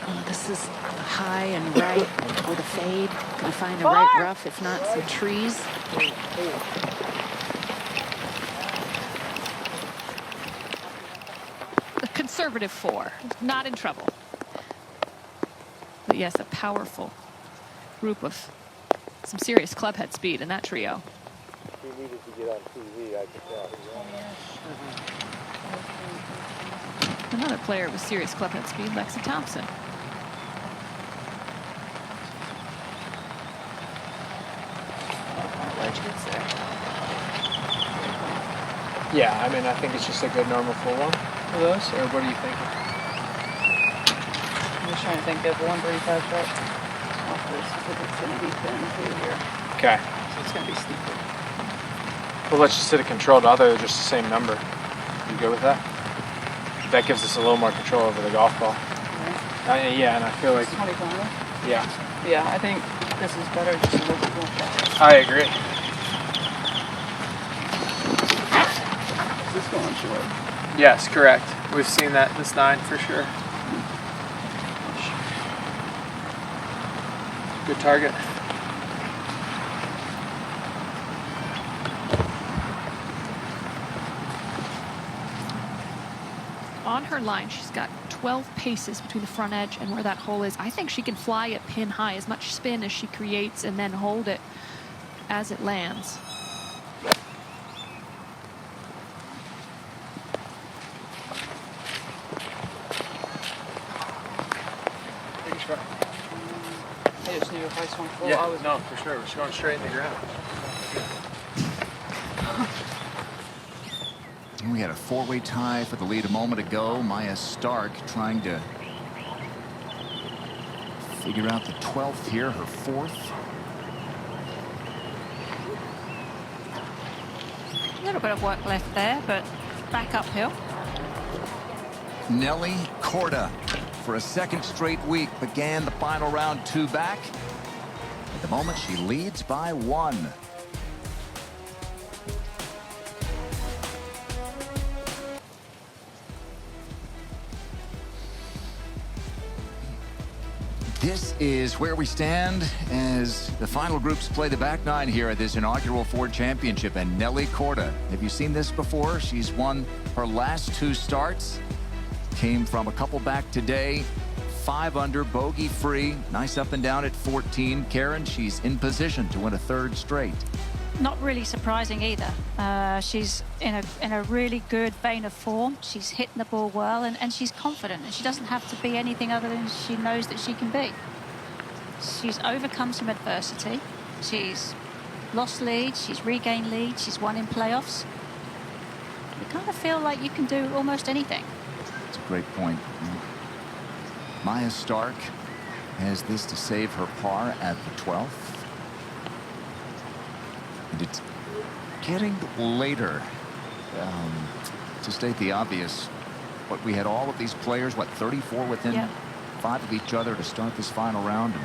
Speaker 4: Oh, this is high and right with a fade. Gonna find the right rough, if not some trees.
Speaker 3: A conservative 4, not in trouble. But yes, a powerful group of some serious clubhead speed in that trio.
Speaker 6: He needed to get on TV, I could tell.
Speaker 3: Another player with serious clubhead speed, Lexi Thompson. when she gets there.
Speaker 5: Yeah, I mean, I think it's just a good normal full one for those. Or what are you thinking?
Speaker 4: I'm just trying to think of 135 foot off this because it's going to be thin through here.
Speaker 5: Okay.
Speaker 4: So it's going to be steeper.
Speaker 5: Well, let's just hit a controlled other, just the same number. You go with that? That gives us a little more control over the golf ball.
Speaker 4: Right.
Speaker 5: Yeah, and I feel like
Speaker 4: 25.
Speaker 5: yeah,
Speaker 4: Yeah, I think this is better just a little bit more flat.
Speaker 5: I agree.
Speaker 4: Is this going short?
Speaker 5: Yes, correct. We've seen that this 9 for sure. Good target.
Speaker 3: On her line, she's got 12 paces between the front edge and where that hole is. I think she can fly it pin high, as much spin as she creates, and then hold it as it lands.
Speaker 4: I just knew if I swung full, I
Speaker 5: Yeah,
Speaker 4: was
Speaker 5: no, for sure. We're going straight in the ground.
Speaker 1: We had a 4-way tie for the lead a moment ago. Maya Stark trying to figure out the 12th here, her 4th.
Speaker 2: A little bit of work left there, but back uphill.
Speaker 1: Nelly Korda, for a second straight week, began the final round 2 back. At the moment, she leads by 1. This is where we stand as the final groups play the back 9 here at this inaugural Ford Championship. And Nelly Korda, have you seen this before? She's won her last 2 starts. Came from a couple back today. 5 under, bogey free. Nice up and down at 14. Karen, she's in position to win a 3rd straight.
Speaker 2: Not really surprising either. She's in a really good vein of form. She's hitting the ball well, and she's confident, and she doesn't have to be anything other than she knows that she can be. She's overcome some adversity. She's lost leads, she's regained leads, she's won in playoffs. You kind of feel like you can do almost anything.
Speaker 1: That's a great point. Maya Stark has this to save her par at the 12th. And it's getting later. To state the obvious, but we had all of these players, 34 within 5 of each other to start this final round. And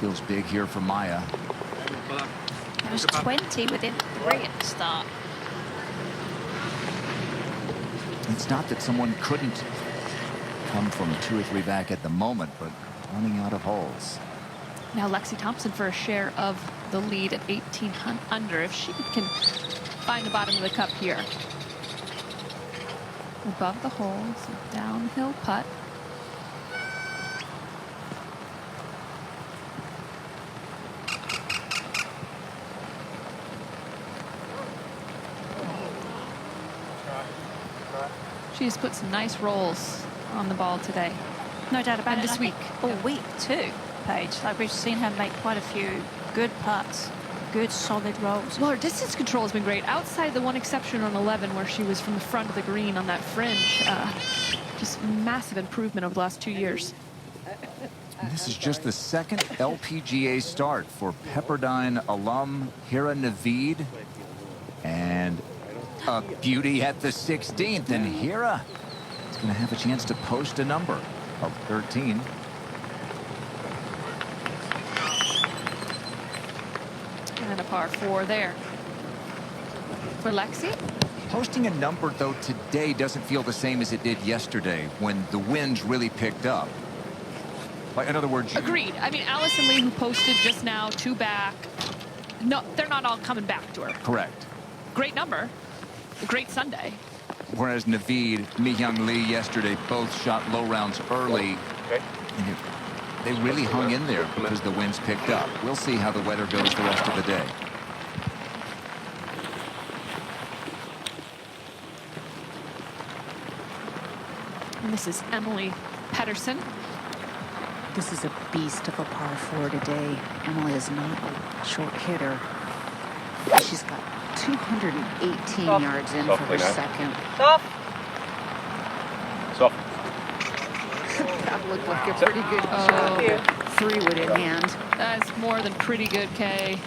Speaker 1: feels big here for Maya.
Speaker 2: There was 20 within 3 at the start.
Speaker 1: It's not that someone couldn't come from 2 or 3 back at the moment, but running out of holes.
Speaker 3: Now Lexi Thompson for a share of the lead at 18 under. If she can find the bottom of the cup here. Above the hole, so downhill putt. She's put some nice rolls on the ball today.
Speaker 2: No doubt about
Speaker 3: And
Speaker 2: it.
Speaker 3: this
Speaker 2: I think
Speaker 3: week.
Speaker 2: all week too, Paige. Like we've seen her make quite a few good putts, good solid rolls.
Speaker 3: Well, her distance control has been great. Outside the one exception on 11 where she was from the front of the green on that fringe. Just massive improvement over the last 2 years.
Speaker 1: And this is just the 2nd LPGA start for Pepperdine alum Hira Naveed. And a beauty at the 16th. And Hira is going to have a chance to post a number of 13.
Speaker 3: And a par 4 there. For Lexi?
Speaker 1: Posting a number, though, today doesn't feel the same as it did yesterday when the winds really picked up. Like, in other words...
Speaker 3: Agreed. I mean, Allison Lee, who posted just now, 2 back. No, they're not all coming back to her.
Speaker 1: Correct.
Speaker 3: Great number. A great Sunday.
Speaker 1: Whereas Naveed, Mi-Hyung Lee yesterday both shot low rounds early.
Speaker 6: Okay.
Speaker 1: And they really hung in there because the winds picked up. We'll see how the weather goes the rest of the day.
Speaker 3: And this is Emily Pedersen.
Speaker 4: This is a beast of a par 4 today. Emily is not a short hitter. She's got 218 yards in for her second.
Speaker 5: Soft.
Speaker 4: That looked like a pretty good shot. 3 wood in hand.
Speaker 3: That's more than pretty good, Kay.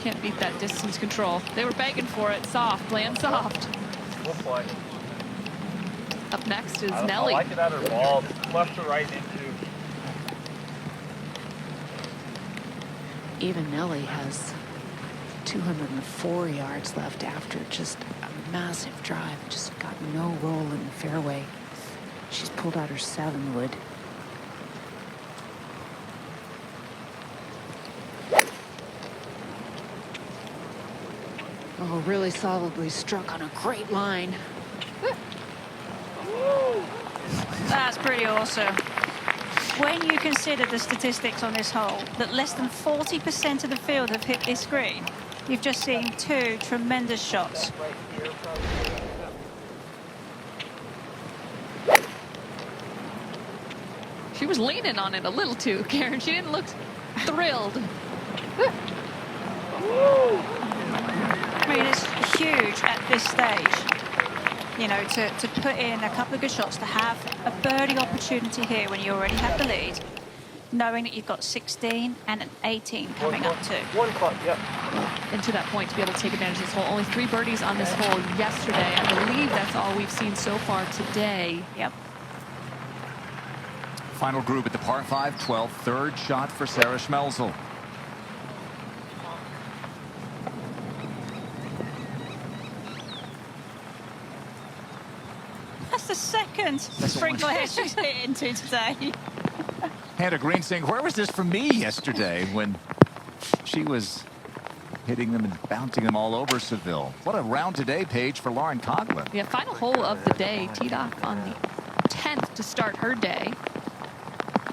Speaker 3: Can't beat that distance control. They were begging for it. Soft, land soft.
Speaker 6: We'll play.
Speaker 3: Up next is
Speaker 6: I
Speaker 3: Nelly.
Speaker 6: like it out of ball, left to right into.
Speaker 4: Even Nelly has 204 yards left after just a massive drive. Just got no roll in the fairway. She's pulled out her 7 wood. Oh, really solidly struck on a great line.
Speaker 2: That's pretty awesome. When you consider the statistics on this hole, that less than 40% of the field have hit this green, you've just seen 2 tremendous shots.
Speaker 3: She was leaning on it a little too, Karen. She didn't look thrilled.
Speaker 2: I mean, it's huge at this stage, you know, to put in a couple of good shots, to have a birdie opportunity here when you already have the lead, knowing that you've got 16 and an 18 coming up too.
Speaker 6: 1 club, yep.
Speaker 3: And to that point, to be able to take advantage of this hole. Only 3 birdies on this hole yesterday. I believe that's all we've seen so far today.
Speaker 2: Yep.
Speaker 1: Final group at the par 5, 12th, third shot for Sarah Schmelzel.
Speaker 2: That's the second sprinkler head she's hit into today.
Speaker 1: Hannah Green saying, where was this for me yesterday when she was hitting them and bouncing them all over Seville? What a round today, Paige, for Lauren Coughlin.
Speaker 3: Yeah, final hole of the day, teed off on the 10th to start her day,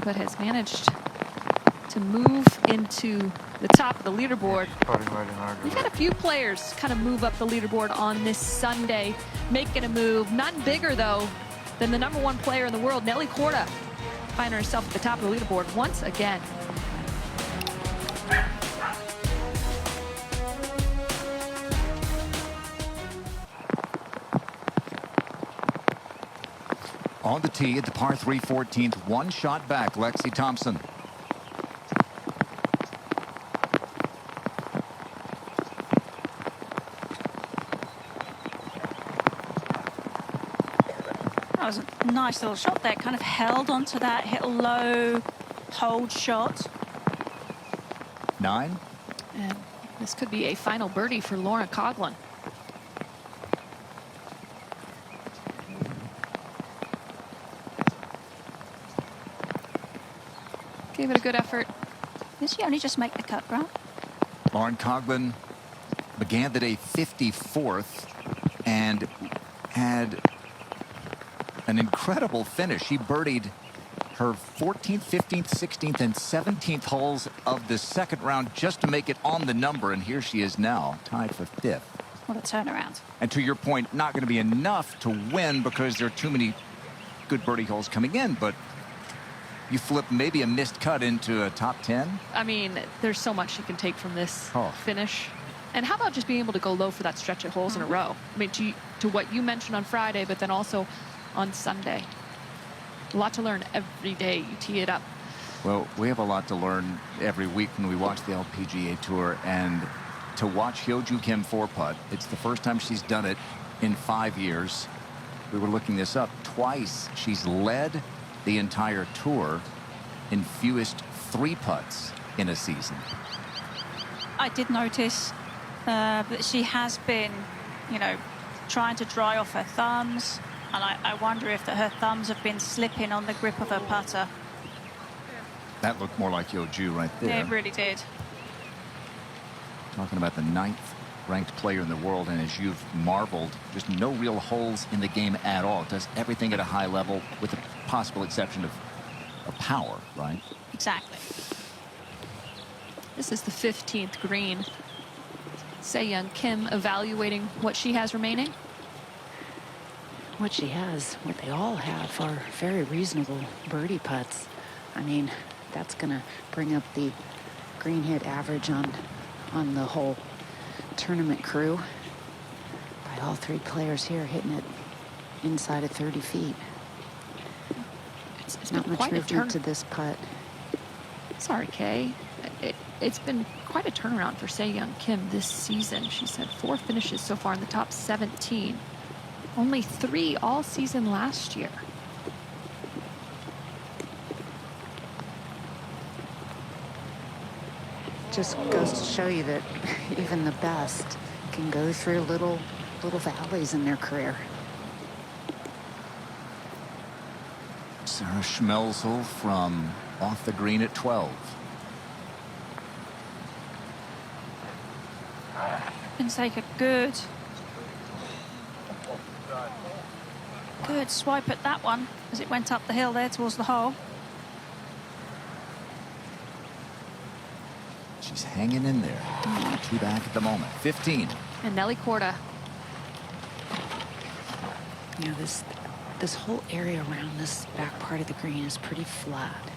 Speaker 3: but has managed to move into the top of the leaderboard. We've had a few players kind of move up the leaderboard on this Sunday, making a move. None bigger, though, than the #1 player in the world, Nelly Korda, finding herself at the top of the leaderboard once again.
Speaker 1: On the tee at the par 3, 14th, 1 shot back, Lexi Thompson.
Speaker 2: That was a nice little shot there. Kind of held onto that, hit a low hold shot.
Speaker 1: 9.
Speaker 3: And this could be a final birdie for Lauren Coughlin. Gave it a good effort.
Speaker 2: Did she only just make the cut, right?
Speaker 1: Lauren Coughlin began the day 54th and had an incredible finish. She birdied her 14th, 15th, 16th, and 17th holes of the second round just to make it on the number, and here she is now, tied for 5th.
Speaker 2: What a turnaround.
Speaker 1: And to your point, not going to be enough to win because there are too many good birdie holes coming in, but you flip maybe a missed cut into a top 10.
Speaker 3: I mean, there's so much you can take from this finish. And how about just being able to go low for that stretch of holes in a row? I mean, to what you mentioned on Friday, but then also on Sunday. A lot to learn every day you tee it up.
Speaker 1: Well, we have a lot to learn every week when we watch the LPGA Tour, and to watch Hyo-Joo Kim 4-putt, it's the first time she's done it in 5 years. We were looking this up. Twice she's led the entire tour in fewest 3 putts in a season.
Speaker 2: I did notice that she has been, you know, trying to dry off her thumbs, and I wonder if her thumbs have been slipping on the grip of her putter.
Speaker 1: That looked more like Hyo-Joo right there.
Speaker 2: Yeah, it really did.
Speaker 1: Talking about the 9th ranked player in the world, and as you've marveled, just no real holes in the game at all. It does everything at a high level with the possible exception of power, right?
Speaker 2: Exactly.
Speaker 3: This is the 15th green. Se-Young Kim evaluating what she has remaining.
Speaker 4: what she has, what they all have, are very reasonable birdie putts. I mean, that's going to bring up the green hit average on the whole tournament crew by all three players here hitting it inside of 30 feet.
Speaker 3: It's
Speaker 4: Not
Speaker 3: been
Speaker 4: much
Speaker 3: quite a
Speaker 4: movement to this putt.
Speaker 3: Sorry, Kay. It's been quite a turnaround for Se-Young Kim this season. She's had 4 finishes so far in the top 17. Only 3 all season last year.
Speaker 4: Just goes to show you that even the best can go through little valleys in their career.
Speaker 1: Sarah Schmelzel from off the green at 12.
Speaker 2: Can take a good swipe at that one as it went up the hill there towards the hole.
Speaker 1: She's hanging in there. 2 back at the moment. 15.
Speaker 3: And Nelly Korda.
Speaker 4: You know, this whole area around this back part of the green is pretty flat.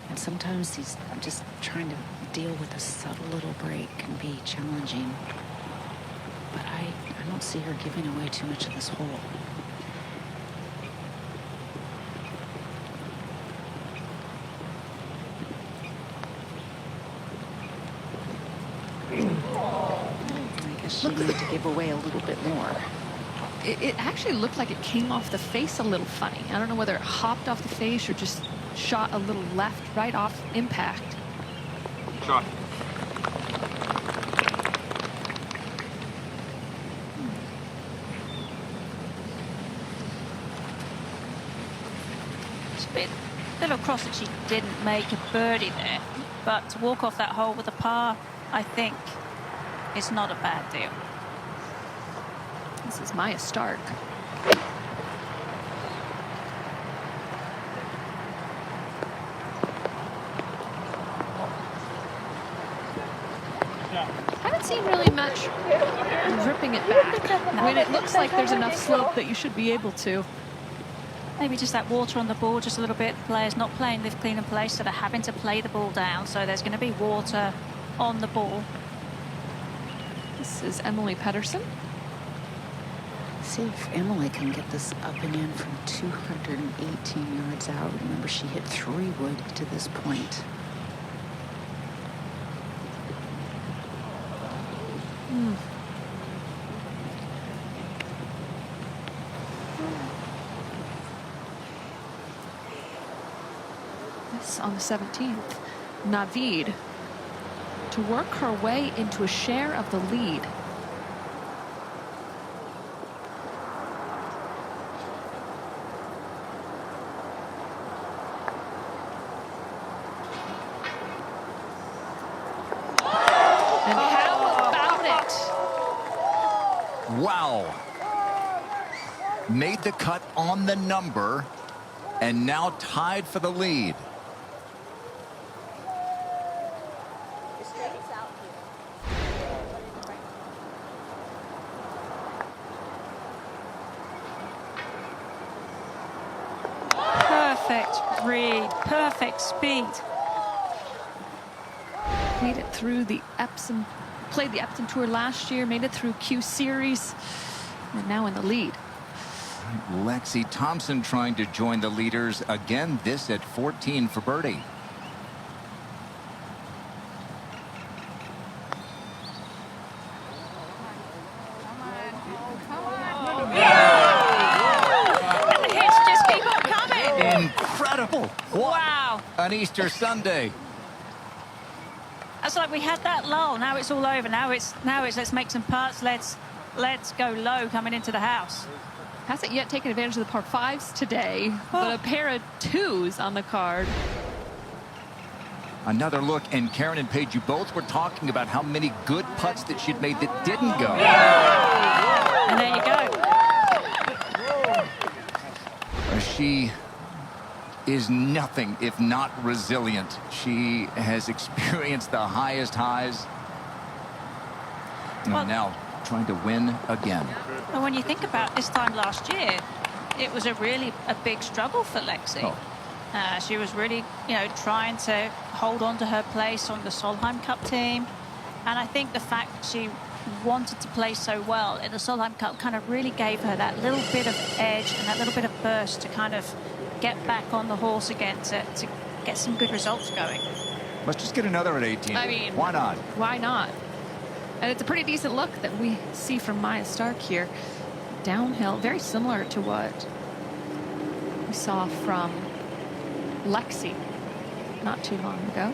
Speaker 4: And sometimes he's just trying to deal with a subtle little break can be challenging. But I don't see her giving away too much of this hole. I guess she needed to give away a little bit more.
Speaker 3: It actually looked like it came off the face a little funny. I don't know whether it hopped off the face or just shot a little left right off impact.
Speaker 5: Shot.
Speaker 2: It's a bit little cross that she didn't make a birdie there, but to walk off that hole with a par, I think, is not a bad deal.
Speaker 3: This is Maya Stark. Haven't seen really much ripping it back. I mean, it looks like there's enough slope that you should be able to.
Speaker 2: Maybe just that water on the ball just a little bit. The players not playing live clean and play, so they're having to play the ball down. So there's going to be water on the ball.
Speaker 3: This is Emily Pedersen.
Speaker 4: See if Emily can get this up and in from 218 yards out. Remember, she hit 3 wood to this point.
Speaker 3: This on the 17th. Naveed to work her way into a share of the lead. And how about it?
Speaker 1: Wow. Made the cut on the number and now tied for the lead.
Speaker 2: Perfect read, perfect speed.
Speaker 3: Made it through the Epsom, played the Epsom Tour last year, made it through Q Series, and now in the lead.
Speaker 1: Lexi Thompson trying to join the leaders again, this at 14 for birdie.
Speaker 2: And the hits just keep on coming.
Speaker 1: Incredible.
Speaker 2: Wow.
Speaker 1: An Easter Sunday.
Speaker 2: That's like we had that lull. Now it's all over. Now it's let's make some putts. Let's go low coming into the house.
Speaker 3: Hasn't yet taken advantage of the par 5s today, but a pair of 2s on the card.
Speaker 1: Another look, and Karen and Paige, you both were talking about how many good putts that she'd made that didn't go.
Speaker 2: And there you go.
Speaker 1: She is nothing if not resilient. She has experienced the highest highs. And
Speaker 2: Well,
Speaker 1: now trying to win again.
Speaker 2: Well, when you think about this time last year, it was a big struggle for Lexi.
Speaker 1: Oh.
Speaker 2: She was really, trying to hold on to her place on the Solheim Cup team. And I think the fact she wanted to play so well in the Solheim Cup kind of really gave her that little bit of edge and that little bit of burst to kind of get back on the horse again to get some good results going.
Speaker 1: Let's just get another at 18.
Speaker 3: I mean,
Speaker 1: why not?
Speaker 3: Why not? And it's a pretty decent look that we see from Maya Stark here. Downhill, very similar to what we saw from Lexi not too long ago.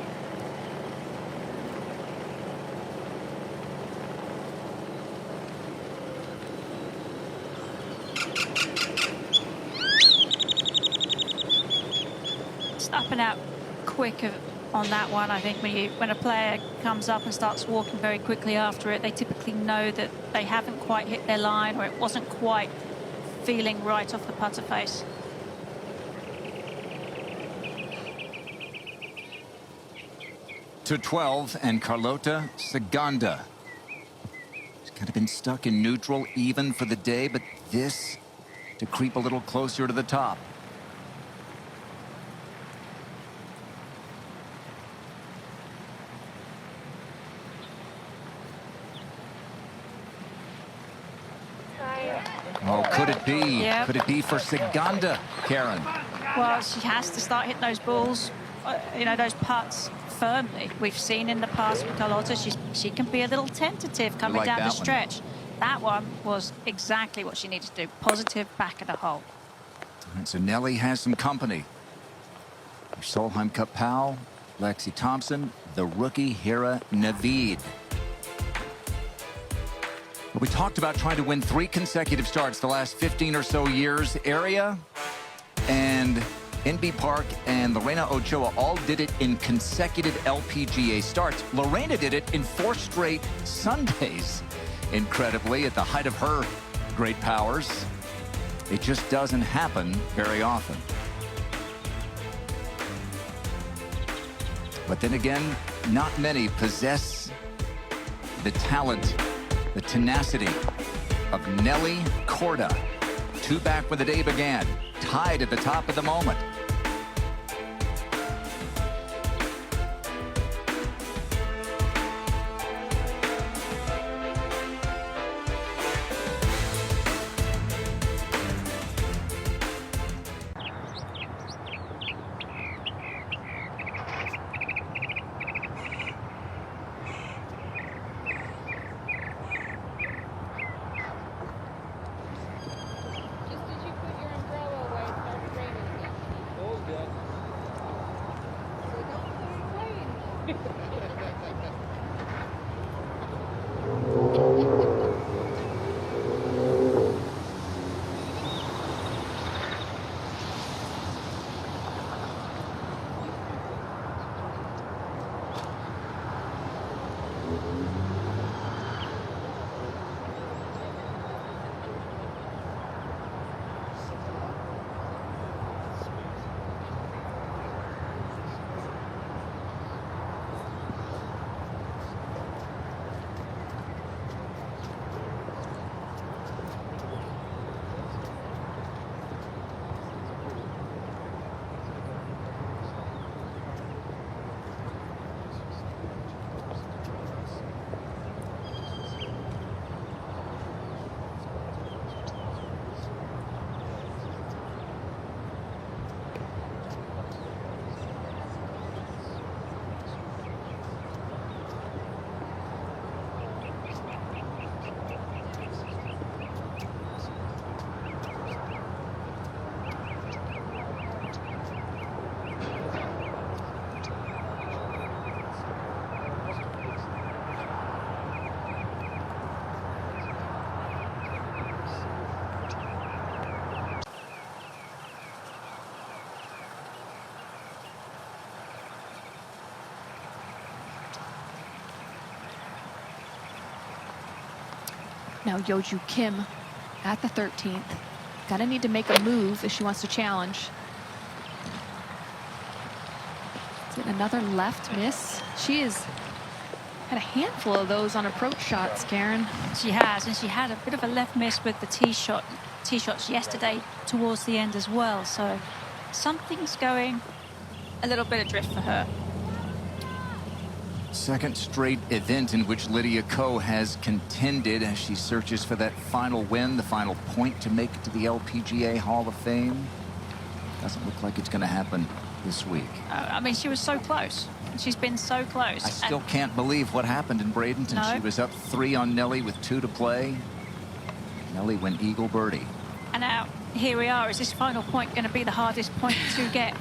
Speaker 2: It's up and out quick on that one. I think when a player comes up and starts walking very quickly after it, they typically know that they haven't quite hit their line, or it wasn't quite feeling right off the putter face.
Speaker 1: To 12, and Carlota Saganda. She's kind of been stuck in neutral even for the day, but this to creep a little closer to the top. Oh, could it be?
Speaker 2: Yep.
Speaker 1: Could it be for Saganda, Karen?
Speaker 2: Well, she has to start hitting those balls, those putts firmly. We've seen in the past with Carlota, she can be a little tentative coming
Speaker 1: like
Speaker 2: down the
Speaker 1: that one.
Speaker 2: stretch. That one was exactly what she needed to do. Positive back of the hole.
Speaker 1: All right, so Nelly has some company. Her Solheim Cup pal, Lexi Thompson, the rookie Hira Naveed. We talked about trying to win 3 consecutive starts the last 15 or so years. Area and NB Park and Lorena Ochoa all did it in consecutive LPGA starts. Lorena did it in 4 straight Sundays, incredibly, at the height of her great powers. It just doesn't happen very often. But then again, not many possess the talent, the tenacity of Nelly Korda. 2 back when the day began, tied at the top of the moment.
Speaker 3: Now Yeoju Kim at the 13th. Gonna need to make a move if she wants to challenge. Is it another left miss? She is Had a handful of those on approach shots, Karen.
Speaker 2: She has, and she had a bit of a left miss with the tee shots yesterday towards the end as well. So something's going a little bit adrift for her.
Speaker 1: Second straight event in which Lydia Ko has contended as she searches for that final win, the final point to make it to the LPGA Hall of Fame. Doesn't look like it's going to happen this week.
Speaker 2: I mean, she was so close. She's been so close.
Speaker 1: I still can't believe what happened in Bradenton.
Speaker 2: No.
Speaker 1: She was up 3 on Nelly with 2 to play. Nelly went eagle birdie.
Speaker 2: And now here we are. Is this final point going to be the hardest point to get?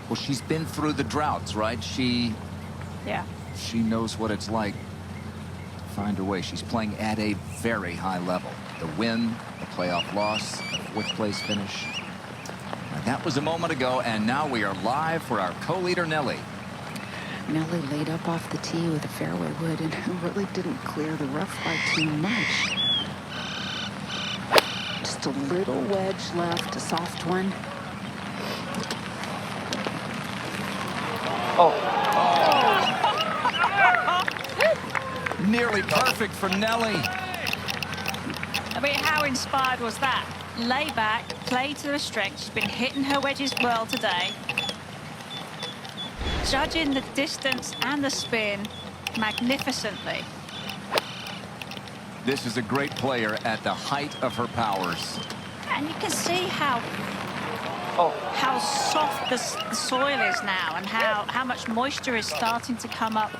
Speaker 1: Well, she's been through the droughts, right? She knows what it's like to find her way. She's playing at a very high level. The win, the playoff loss, the 4th place finish. Now, that was a moment ago, and now we are live for our co-leader, Nelly.
Speaker 4: Nelly laid up off the tee with a fairway wood and really didn't clear the rough by too much. Just a little wedge left, a soft one.
Speaker 1: Nearly perfect for Nelly.
Speaker 2: I mean, how inspired was that? Lay back, play to her strength. She's been hitting her wedges well today. Judging the distance and the spin magnificently.
Speaker 1: This is a great player at the height of her powers.
Speaker 2: And you can see how soft the soil is now, and how much moisture is starting to come up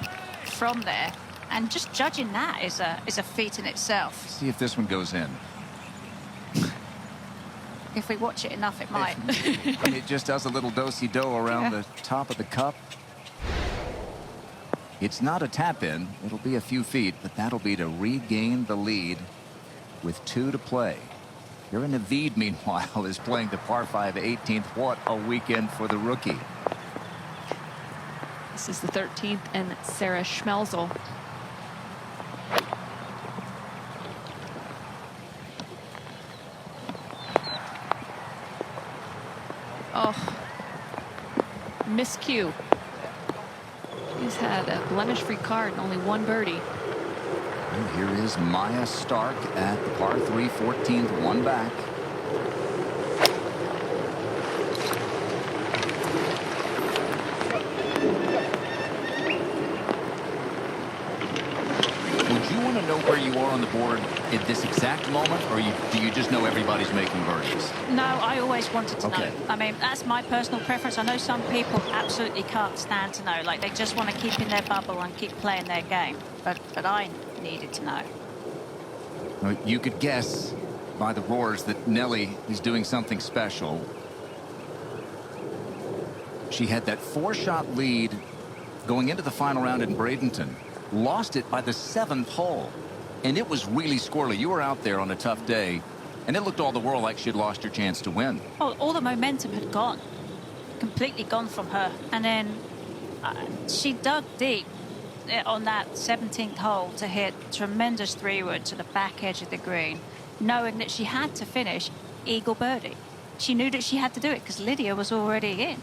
Speaker 2: from there. And just judging that is a feat in itself.
Speaker 1: See if this one goes in.
Speaker 2: If we watch it enough, it might.
Speaker 1: And it just does a little do-si-do around the top of the cup. It's not a tap-in. It'll be a few feet, but that'll be to regain the lead with 2 to play. Karen Navid, meanwhile, is playing the par 5 18th. What a weekend for the rookie.
Speaker 3: This is the 13th, and Sarah Schmelzel. Oh, miscue. He's had a blemish-free card and only 1 birdie.
Speaker 1: And here is Maya Stark at the par 3 14th, 1 back. Would you want to know where you are on the board at this exact moment, or do you just know everybody's making birdies?
Speaker 2: No, I always wanted to
Speaker 1: Okay.
Speaker 2: know. I mean, that's my personal preference. I know some people absolutely can't stand to know. Like, they just want to keep in their bubble and keep playing their game. But I needed to know.
Speaker 1: Now, you could guess by the roars that Nelly is doing something special. She had that 4-shot lead going into the final round in Bradenton. Lost it by the 7th hole. And it was really squirrely. You were out there on a tough day, and it looked all the world like she'd lost her chance to win.
Speaker 2: Oh, all the momentum had gone. Completely gone from her. And then she dug deep on that 17th hole to hit tremendous 3-wood to the back edge of the green, knowing that she had to finish eagle birdie. She knew that she had to do it because Lydia was already in.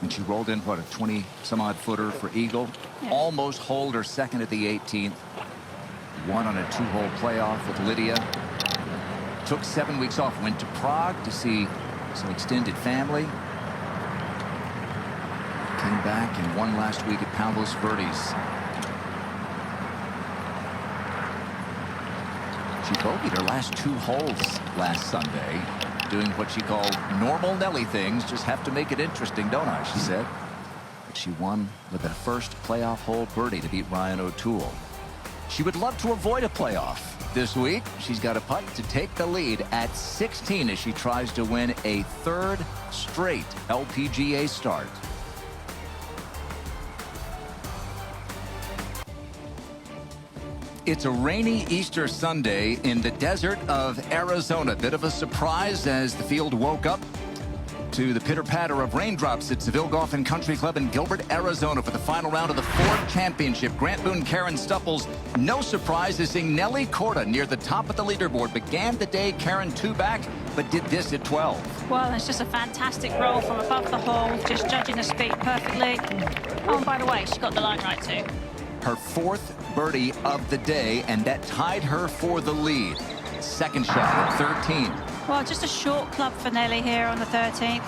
Speaker 1: And she rolled in, what, a 20-some-odd footer for eagle.
Speaker 2: Yeah.
Speaker 1: Almost holed her second at the 18th. Won on a 2-hole playoff with Lydia. Took 7 weeks off, went to Prague to see some extended family. Came back and won last week at Palos Verdes. She bogeyed her last 2 holes last Sunday, doing what she called normal Nelly things. Just have to make it interesting, don't I, she said. But she won with a first playoff hole birdie to beat Ryan O'Toole. She would love to avoid a playoff this week. She's got a putt to take the lead at 16 as she tries to win a 3rd straight LPGA start. It's a rainy Easter Sunday in the desert of Arizona. Bit of a surprise as the field woke up to the pitter-patter of raindrops at Seville Golf and Country Club in Gilbert, Arizona for the final round of the Ford Championship. Grant Boone, Karen Stupples, no surprise to seeing Nelly Korda near the top of the leaderboard. Began the day, Karen, 2 back, but did this at 12.
Speaker 2: Well, it's just a fantastic roll from above the hole, just judging the speed perfectly. Oh, and by the way, she got the line right too.
Speaker 1: her 4th birdie of the day, and that tied her for the lead. Second shot at 13.
Speaker 2: Well, just a short club for Nelly here on the 13th.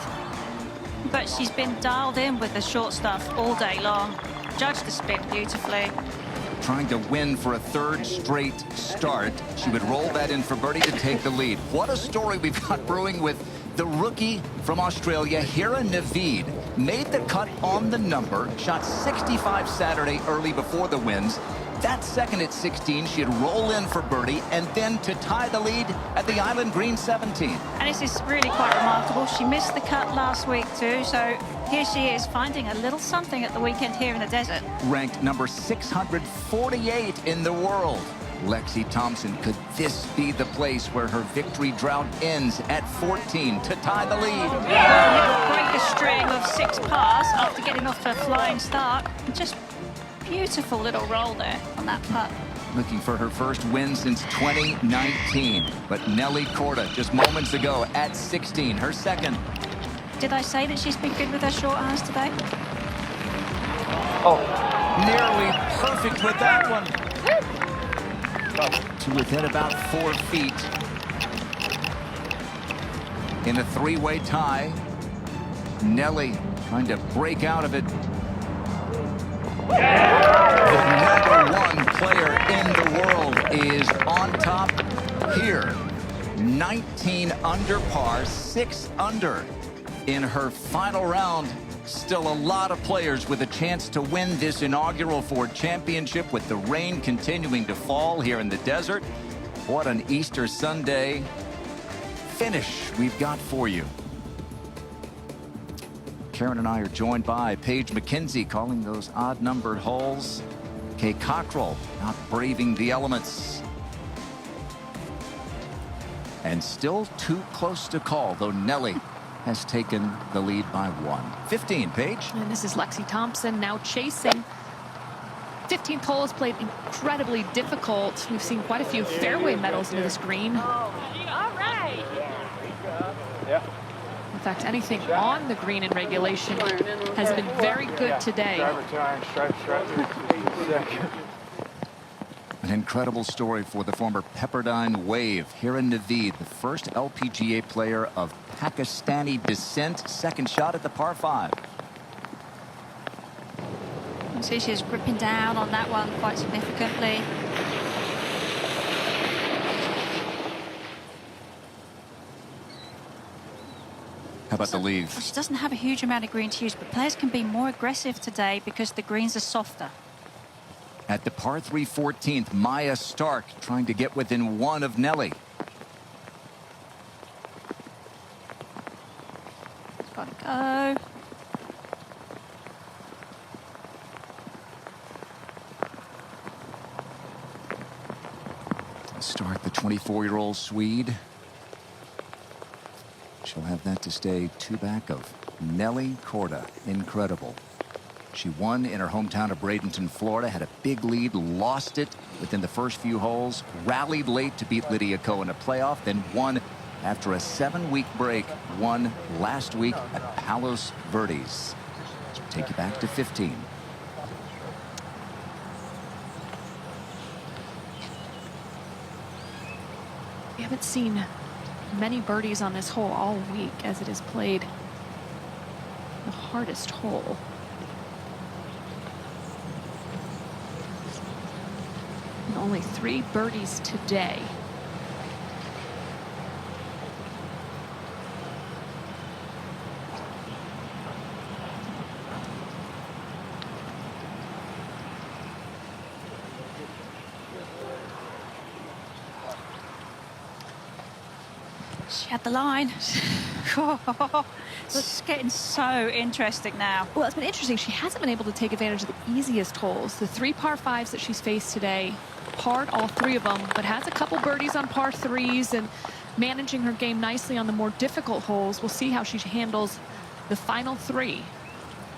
Speaker 2: But she's been dialed in with the short stuff all day long. Judged the spin beautifully.
Speaker 1: Trying to win for a 3rd straight start. She would roll that in for birdie to take the lead. What a story we've got brewing with the rookie from Australia, Hira Naveed. Made the cut on the number, shot 65 Saturday early before the winds. That second at 16, she'd roll in for birdie, and then to tie the lead at the Island Green 17.
Speaker 2: And this is really quite remarkable. She missed the cut last week too, so here she is finding a little something at the weekend here in the desert.
Speaker 1: Ranked number 648 in the world. Lexi Thompson, could this be the place where her victory drought ends at 14 to tie the lead?
Speaker 2: Well, break a string of 6 pars after getting off to a flying start. Just beautiful little roll there on that putt.
Speaker 1: Looking for her first win since 2019. But Nelly Korda just moments ago at 16, her second.
Speaker 2: Did I say that she's been good with her short irons today?
Speaker 1: Oh, nearly perfect with that one. To within about 4 feet. In a 3-way tie. Nelly trying to break out of it. The #1 player in the world is on top here. 19 under par, 6 under in her final round. Still a lot of players with a chance to win this inaugural Ford Championship, with the rain continuing to fall here in the desert. What an Easter Sunday finish we've got for you. Karen and I are joined by Paige McKenzie calling those odd-numbered holes. Kay Cockrell not braving the elements. And still too close to call, though Nelly has taken the lead by 1. 15, Paige.
Speaker 3: And this is Lexi Thompson now chasing. 15th hole is played incredibly difficult. We've seen quite a few fairway medals into this green.
Speaker 6: All right. Yeah.
Speaker 3: In fact, anything on the green in regulation has been very good today.
Speaker 5: Driver to iron, stripe.
Speaker 1: An incredible story for the former Pepperdine Wave. Hira Naveed, the first LPGA player of Pakistani descent. Second shot at the par 5.
Speaker 2: You see she's gripping down on that one quite significantly.
Speaker 1: How about the leave?
Speaker 2: She doesn't have a huge amount of green to use, but players can be more aggressive today because the greens are softer.
Speaker 1: At the par 3 14th, Maya Stark trying to get within 1 of Nelly.
Speaker 2: Gotta go.
Speaker 1: Stark, the 24-year-old Swede. She'll have that to stay 2 back of Nelly Korda. Incredible. She won in her hometown of Bradenton, Florida, had a big lead, lost it within the first few holes, rallied late to beat Lydia Ko in a playoff, then won after a 7-week break, won last week at Palos Verdes. Take you back to 15.
Speaker 3: We haven't seen many birdies on this hole all week, as it is played the hardest hole. And only 3 birdies today.
Speaker 2: She had the line. It's getting so interesting now.
Speaker 3: Well, it's been interesting. She hasn't been able to take advantage of the easiest holes. The 3 par 5s that she's faced today, parred all 3 of them, but has a couple birdies on par 3s and managing her game nicely on the more difficult holes. We'll see how she handles the final 3.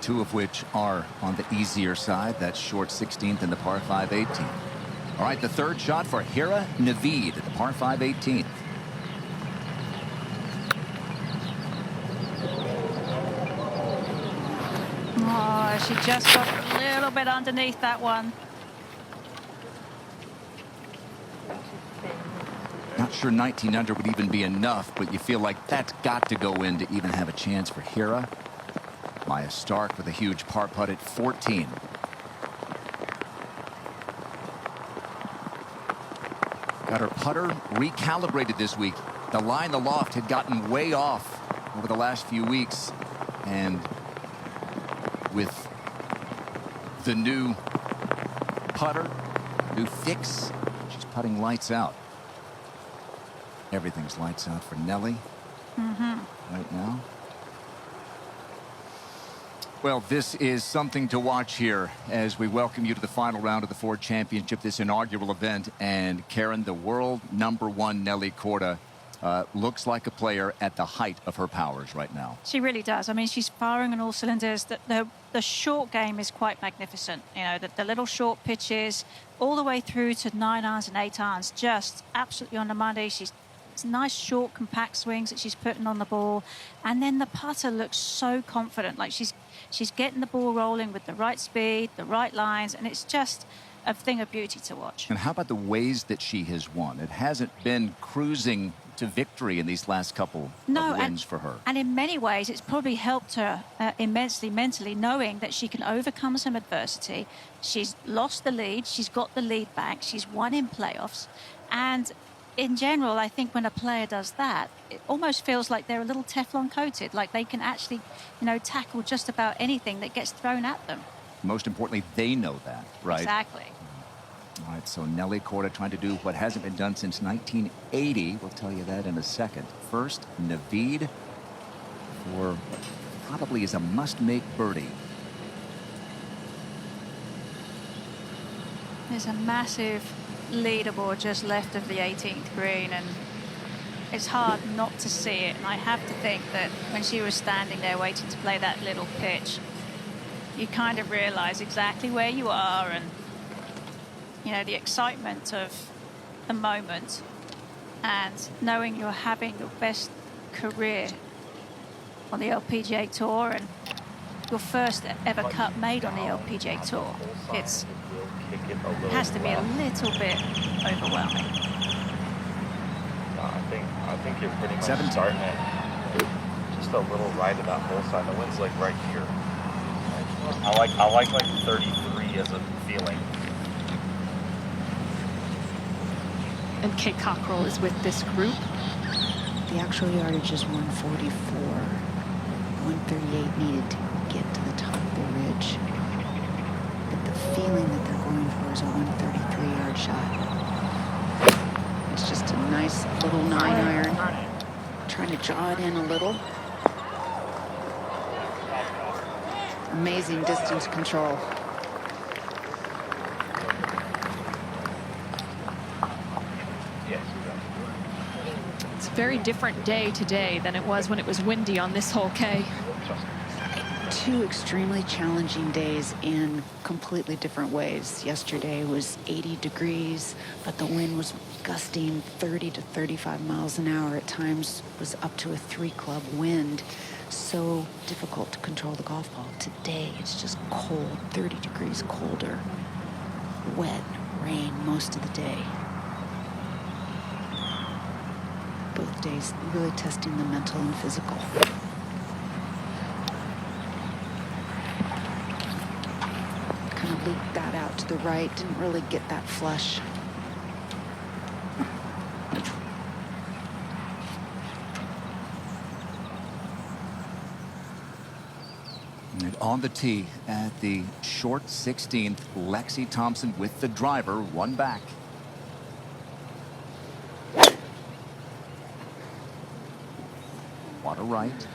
Speaker 1: 2 of which are on the easier side. That short 16th and the par 5 18th. All right, the 3rd shot for Hira Naveed at the par 5 18th.
Speaker 2: Oh, she just got a little bit underneath that one.
Speaker 1: Not sure 19 under would even be enough, but you feel like that's got to go in to even have a chance for Hira. Maya Stark with a huge par putt at 14. Got her putter recalibrated this week. The line, the loft had gotten way off over the last few weeks. And with the new putter, new fix, she's putting lights out. Everything's lights out for Nelly right now. Well, this is something to watch here as we welcome you to the final round of the Ford Championship, this inaugural event. And Karen, the world #1 Nelly Korda looks like a player at the height of her powers right now.
Speaker 2: She really does. I mean, she's firing on all cylinders. The short game is quite magnificent. You know, the little short pitches all the way through to 9 irons and 8 irons, just absolutely on the money. It's nice short compact swings that she's putting on the ball, and then the putter looks so confident, like she's getting the ball rolling with the right speed, the right lines, and it's just a thing of beauty to watch.
Speaker 1: And how about the ways that she has won? It hasn't been cruising to victory in these last couple of wins for her.
Speaker 2: And in many ways, it's probably helped her immensely mentally, knowing that she can overcome some adversity. She's lost the lead. She's got the lead back. She's won in playoffs. And in general, I think when a player does that, it almost feels like they're a little Teflon coated, like they can actually, tackle just about anything that gets thrown at them.
Speaker 1: Most importantly, they know that, right?
Speaker 2: Exactly.
Speaker 1: All right, so Nelly Korda trying to do what hasn't been done since 1980. We'll tell you that in a second. First, Naveed for probably is a must-make birdie.
Speaker 2: There's a massive leaderboard just left of the 18th green, and it's hard not to see it. And I have to think that when she was standing there waiting to play that little pitch, you kind of realize exactly where you are, and the excitement of the moment, and knowing you're having your best career on the LPGA Tour and your first ever cut made on the LPGA Tour. It has to be a little bit overwhelming.
Speaker 7: I think you're pretty much starting it just a little right of that hole side. The wind's like right here. I like 33 as a feeling.
Speaker 3: And Kate Cockrell is with this group.
Speaker 4: The actual yardage is 144. 138 needed to get to the top of the ridge. But the feeling that they're going for is a 133-yard shot. It's just a nice little 9-iron. Trying to draw it in a little. Amazing distance control.
Speaker 3: It's a very different day today than it was when it was windy on this hole, Kay.
Speaker 4: Two extremely challenging days in completely different ways. Yesterday was 80 degrees, but the wind was gusting 30 to 35 miles an hour. At times was up to a 3-club wind. So difficult to control the golf ball. Today it's just cold, 30 degrees colder. Wet, rain most of the day. Both days really testing the mental and physical. Kind of leaked that out to the right, didn't really get that flush.
Speaker 1: And on the tee at the short 16th, Lexi Thompson with the driver, one back. Water right.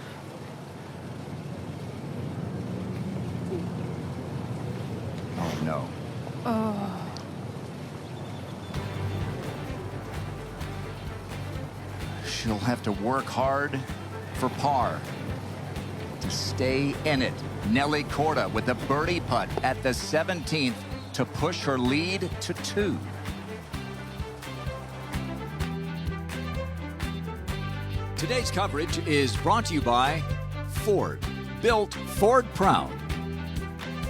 Speaker 1: Oh, no.
Speaker 2: Oh.
Speaker 1: She'll have to work hard for par to stay in it. Nelly Korda with a birdie putt at the 17th to push her lead to 2. Today's coverage is brought to you by Ford, built Ford proud.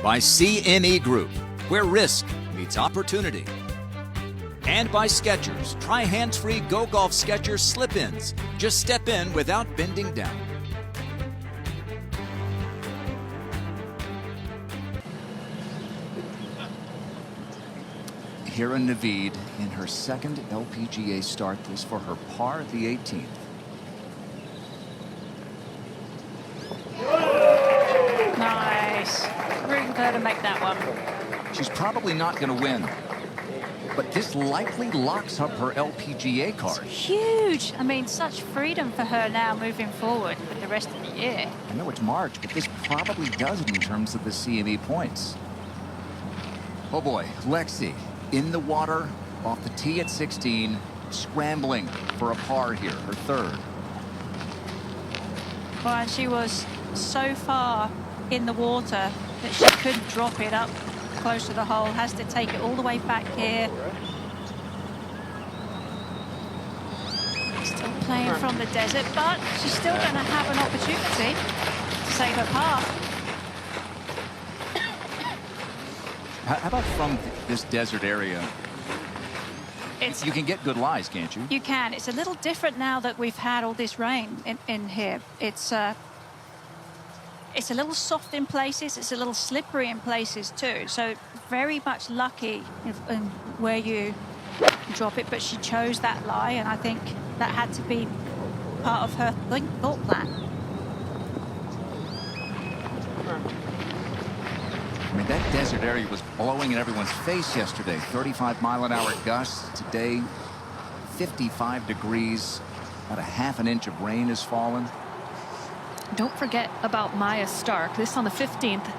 Speaker 1: By CME Group, where risk meets opportunity. And by Skechers. Try hands-free Go Golf Skechers slip-ins. Just step in without bending down. Hira Naveed in her second LPGA start. This for her par, the 18th.
Speaker 2: Nice. Rooting for her to make that one.
Speaker 1: She's probably not going to win, but this likely locks up her LPGA card.
Speaker 2: Huge. I mean, such freedom for her now moving forward with the rest of the year.
Speaker 1: I know it's March, but this probably does it in terms of the CME points. Oh boy, Lexi in the water off the tee at 16, scrambling for a par here, her third.
Speaker 2: Well, and she was so far in the water that she couldn't drop it up close to the hole, has to take it all the way back here. Still playing from the desert, but she's still going to have an opportunity to save her par.
Speaker 1: How about from this desert area? You can get good lies, can't you?
Speaker 2: You can. It's a little different now that we've had all this rain in here. It's a little soft in places. It's a little slippery in places too. So very much lucky in where you drop it. But she chose that lie, and I think that had to be part of her thought plan.
Speaker 1: I mean, that desert area was blowing in everyone's face yesterday. 35-mile-an-hour gusts. Today, 55 degrees. About a half an inch of rain has fallen.
Speaker 3: Don't forget about Maya Stark. This on the 15th.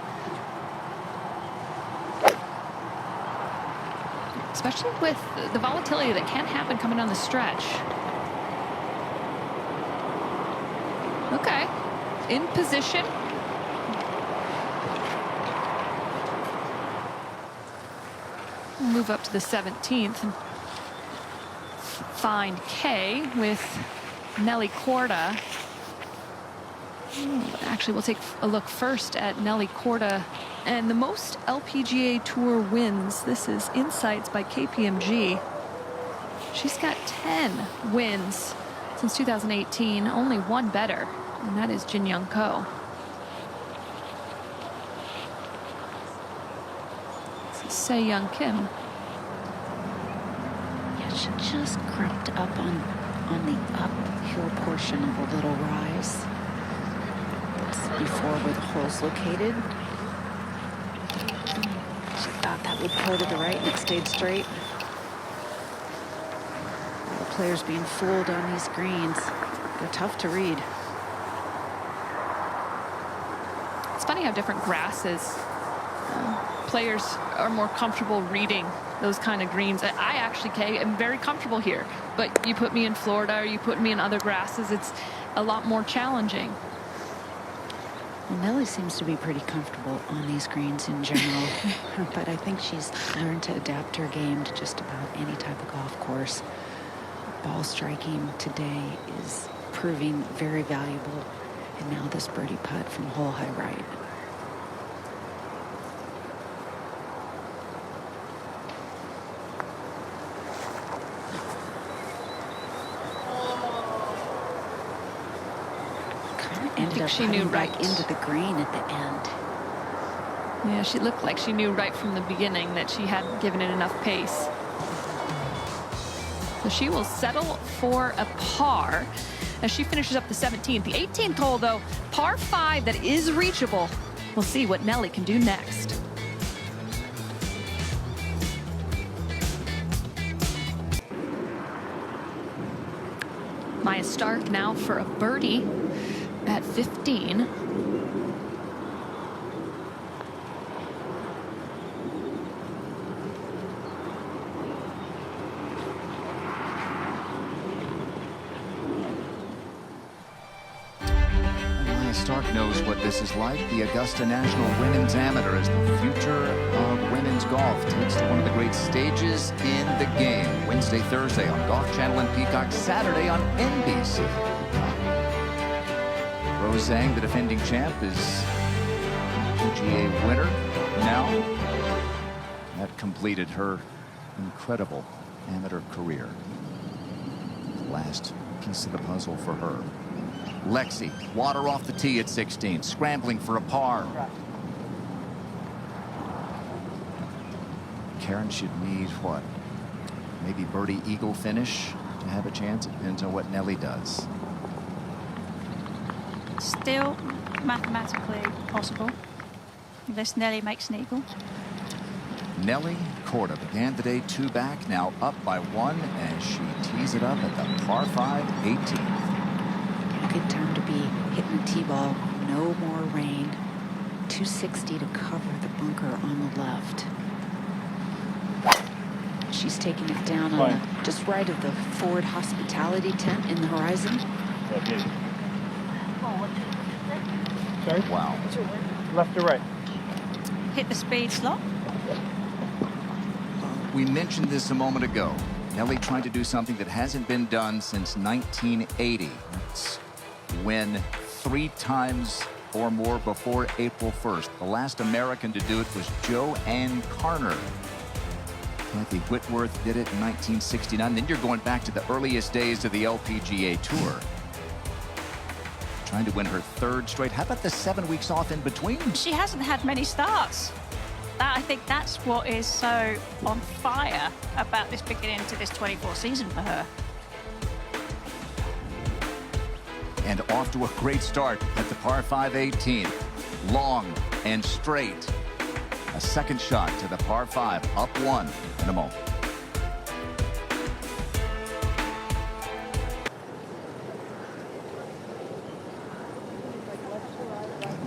Speaker 3: Especially with the volatility that can happen coming down the stretch. Okay. In position. We'll move up to the 17th and find Kay with Nelly Korda. Actually, we'll take a look first at Nelly Korda and the most LPGA Tour wins. This is Insights by KPMG. She's got 10 wins since 2018, only one better, and that is Jin Young Ko. This is Se Young Kim.
Speaker 4: Yeah, she just crept up on the uphill portion of a little rise. Before where the hole's located. She thought that would pull to the right and it stayed straight. The players being fooled on these greens. They're tough to read.
Speaker 3: It's funny how different grasses, players are more comfortable reading those kind of greens. I actually, Kay, am very comfortable here, but you put me in Florida or you put me in other grasses, it's a lot more challenging.
Speaker 4: Well, Nelly seems to be pretty comfortable on these greens in general, but I think she's learned to adapt her game to just about any type of golf course. Ball striking today is proving very valuable, and now this birdie putt from hole high right. Ended up
Speaker 3: she knew
Speaker 4: back
Speaker 3: right
Speaker 4: into the green at the end.
Speaker 3: Yeah, she looked like she knew right from the beginning that she hadn't given it enough pace. So she will settle for a par as she finishes up the 17th. The 18th hole, though, par 5 that is reachable. We'll see what Nelly can do next. Maya Stark now for a birdie at 15.
Speaker 1: Maya Stark knows what this is like. The Augusta National Women's Amateur is the future of women's golf. Takes to one of the great stages in the game. Wednesday, Thursday on Golf Channel and Peacock. Saturday on NBC. Rose Zhang, the defending champ, is PGA winner now. That completed her incredible amateur career. Last piece of the puzzle for her. Lexi, water off the tee at 16, scrambling for a par. Karen should need what? Maybe birdie eagle finish to have a chance. It depends on what Nelly does.
Speaker 2: Still mathematically possible, unless Nelly makes an eagle.
Speaker 1: Nelly Korda began the day 2 back, now up by 1 as she tees it up at the par 5 18th.
Speaker 4: A good time to be hitting the tee ball. No more rain. 260 to cover the bunker on the left. She's taking it down on the, just right of the Ford hospitality tent in the horizon.
Speaker 5: Sorry?
Speaker 1: Wow.
Speaker 5: Left or right?
Speaker 2: Hit the speed slot.
Speaker 1: We mentioned this a moment ago. Nelly trying to do something that hasn't been done since 1980. It's win 3 times or more before April 1st. The last American to do it was Joanne Carner. Kathy Whitworth did it in 1969. Then you're going back to the earliest days of the LPGA Tour. Trying to win her 3rd straight. How about the 7 weeks off in between?
Speaker 2: She hasn't had many starts. I think that's what is so on fire about this beginning to this 24 season for her.
Speaker 1: And off to a great start at the par 5 18th. Long and straight. A second shot to the par 5, up 1 in a moment.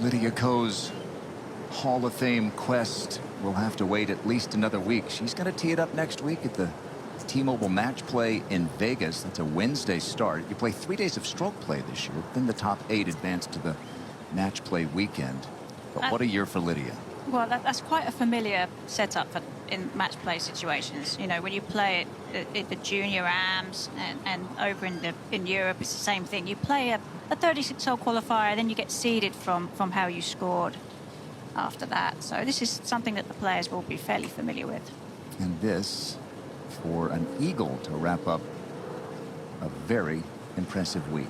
Speaker 1: Lydia Ko's Hall of Fame quest will have to wait at least another week. She's going to tee it up next week at the T-Mobile Match Play in Vegas. That's a Wednesday start. You play 3 days of stroke play this year. Then the top 8 advance to the Match Play weekend. But what a year for Lydia.
Speaker 2: Well, that's quite a familiar setup for in match play situations. You know, when you play it at the junior AMs and over in Europe, it's the same thing. You play a 36-hole qualifier, then you get seeded from how you scored after that. So this is something that the players will be fairly familiar with.
Speaker 1: And this for an eagle to wrap up a very impressive week.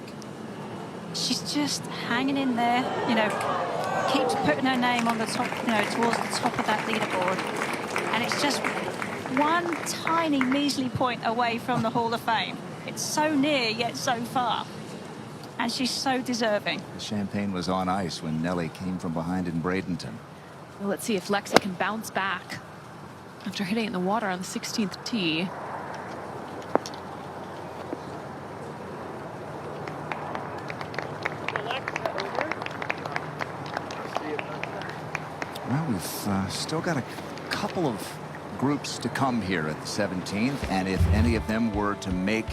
Speaker 2: She's just hanging in there, you know, keeps putting her name on the top, you know, towards the top of that leaderboard. And it's just one tiny measly point away from the Hall of Fame. It's so near yet so far. And she's so deserving.
Speaker 1: The champagne was on ice when Nelly came from behind in Bradenton.
Speaker 3: Well, let's see if Lexi can bounce back after hitting it in the water on the 16th tee.
Speaker 1: Well, we've still got a couple of groups to come here at the 17th, and if any of them were to make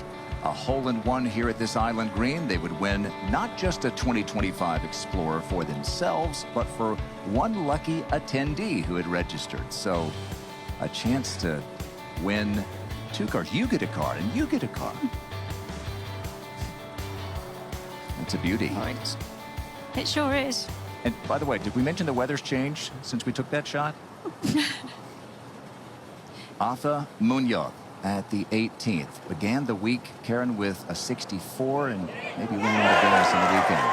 Speaker 1: a hole-in-one here at this island green, they would win not just a 2025 Explorer for themselves, but for one lucky attendee who had registered. So a chance to win 2 cars. You get a car and you get a car. That's a beauty.
Speaker 2: It sure is.
Speaker 1: And by the way, did we mention the weather's changed since we took that shot? Afa Munoz at the 18th. Began the week, Karen, with a 64 and maybe winning the Vegas on the weekend.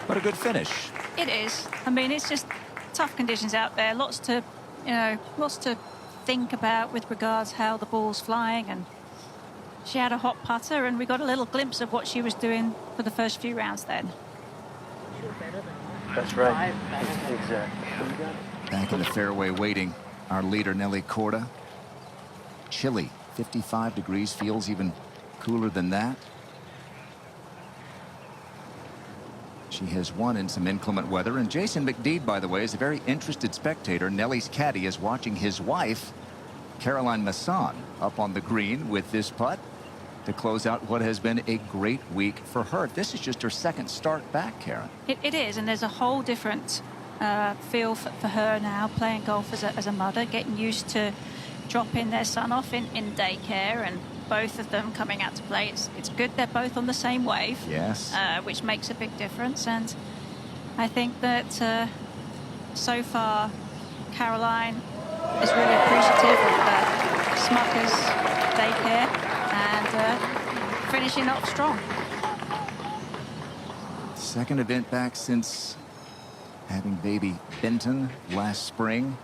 Speaker 1: What a good finish.
Speaker 2: It is. I mean, it's just tough conditions out there. Lots to, you know, lots to think about with regards how the ball's flying. And she had a hot putter, and we got a little glimpse of what she was doing for the first few rounds then.
Speaker 5: That's right. Exactly.
Speaker 1: Back in the fairway waiting, our leader, Nelly Korda. Chilly, 55 degrees, feels even cooler than that. She has won in some inclement weather, and Jason McDeed, by the way, is a very interested spectator. Nelly's caddy is watching his wife, Caroline Masson, up on the green with this putt to close out what has been a great week for her. This is just her second start back, Karen.
Speaker 2: It is, and there's a whole different feel for her now, playing golf as a mother, getting used to dropping their son off in daycare, and both of them coming out to play. It's good they're both on the same wave.
Speaker 1: Yes.
Speaker 2: Which makes a big difference. And I think that so far, Caroline is really appreciative of Smucker's daycare and finishing off strong.
Speaker 1: Second event back since having baby Benton last spring.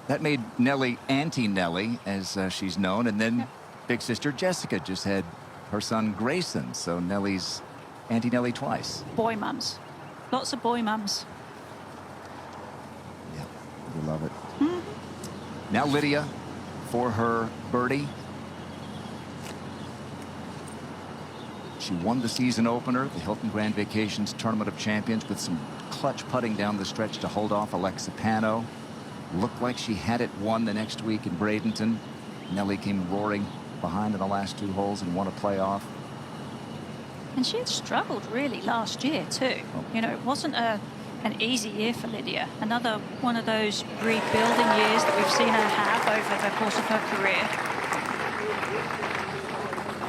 Speaker 1: That made Nelly Auntie Nelly, as she's known, and then big sister Jessica just had her son Grayson, so Nelly's Auntie Nelly twice.
Speaker 2: Boy mums. Lots of boy mums.
Speaker 1: Yep, we love it. Now Lydia for her birdie. She won the season opener, the Hilton Grand Vacations Tournament of Champions, with some clutch putting down the stretch to hold off Alexa Pano. Looked like she had it won the next week in Bradenton. Nelly came roaring behind in the last 2 holes and won a playoff.
Speaker 2: And she had struggled really last year too. You know, it wasn't an easy year for Lydia. Another one of those rebuilding years that we've seen her have over the course of her career.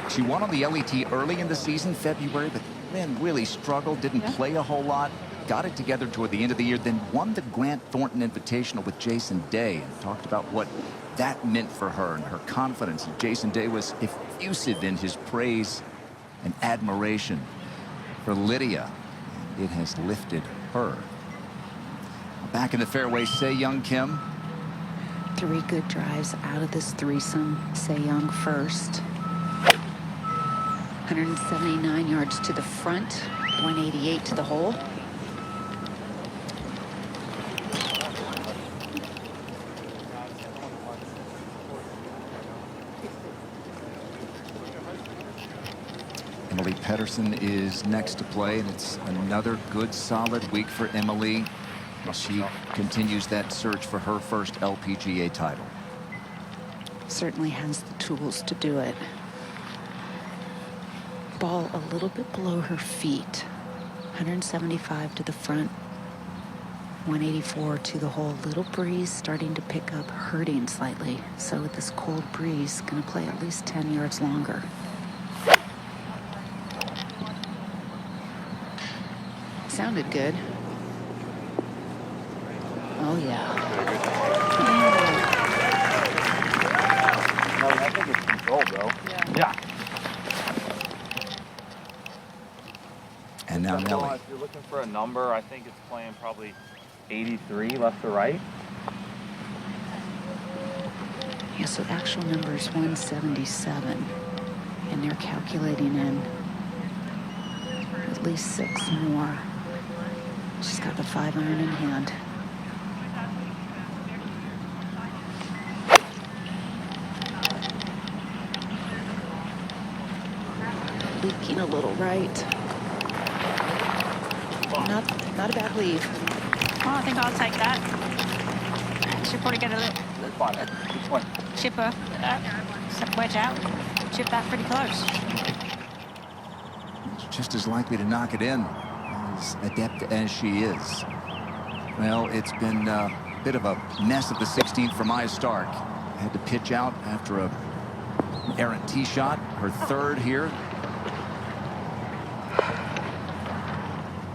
Speaker 1: She won on the LET early in the season, February, but then really struggled, didn't play a whole lot. Got it together toward the end of the year, then won the Grant Thornton Invitational with Jason Day and talked about what that meant for her and her confidence. And Jason Day was effusive in his praise and admiration for Lydia. It has lifted her. Back in the fairway, Se Young Kim.
Speaker 4: 3 good drives out of this threesome. Se Young first. 179 yards to the front, 188 to the hole.
Speaker 1: Emily Pedersen is next to play, and it's another good, solid week for Emily as she continues that search for her first LPGA title.
Speaker 4: Certainly has the tools to do it. Ball a little bit below her feet. 175 to the front, 184 to the hole. Little breeze starting to pick up, hurting slightly. So with this cold breeze, going to play at least 10 yards longer. Sounded good. Oh yeah.
Speaker 7: No, I think it's controlled, though. Yeah.
Speaker 1: And now Nelly.
Speaker 7: If you're looking for a number, I think it's playing probably 83 left to right.
Speaker 4: Yeah, so actual number is 177. And they're calculating in at least 6 more. She's got the 5-iron in hand. Leaking a little right. Not a bad leave.
Speaker 2: Oh, I think I'll take that. She'll probably get a little chipper, wedge out, chip that pretty close.
Speaker 1: Just as likely to knock it in, as adept as she is. Well, it's been a bit of a mess at the 16th for Maya Stark. Had to pitch out after a errant tee shot, her third here.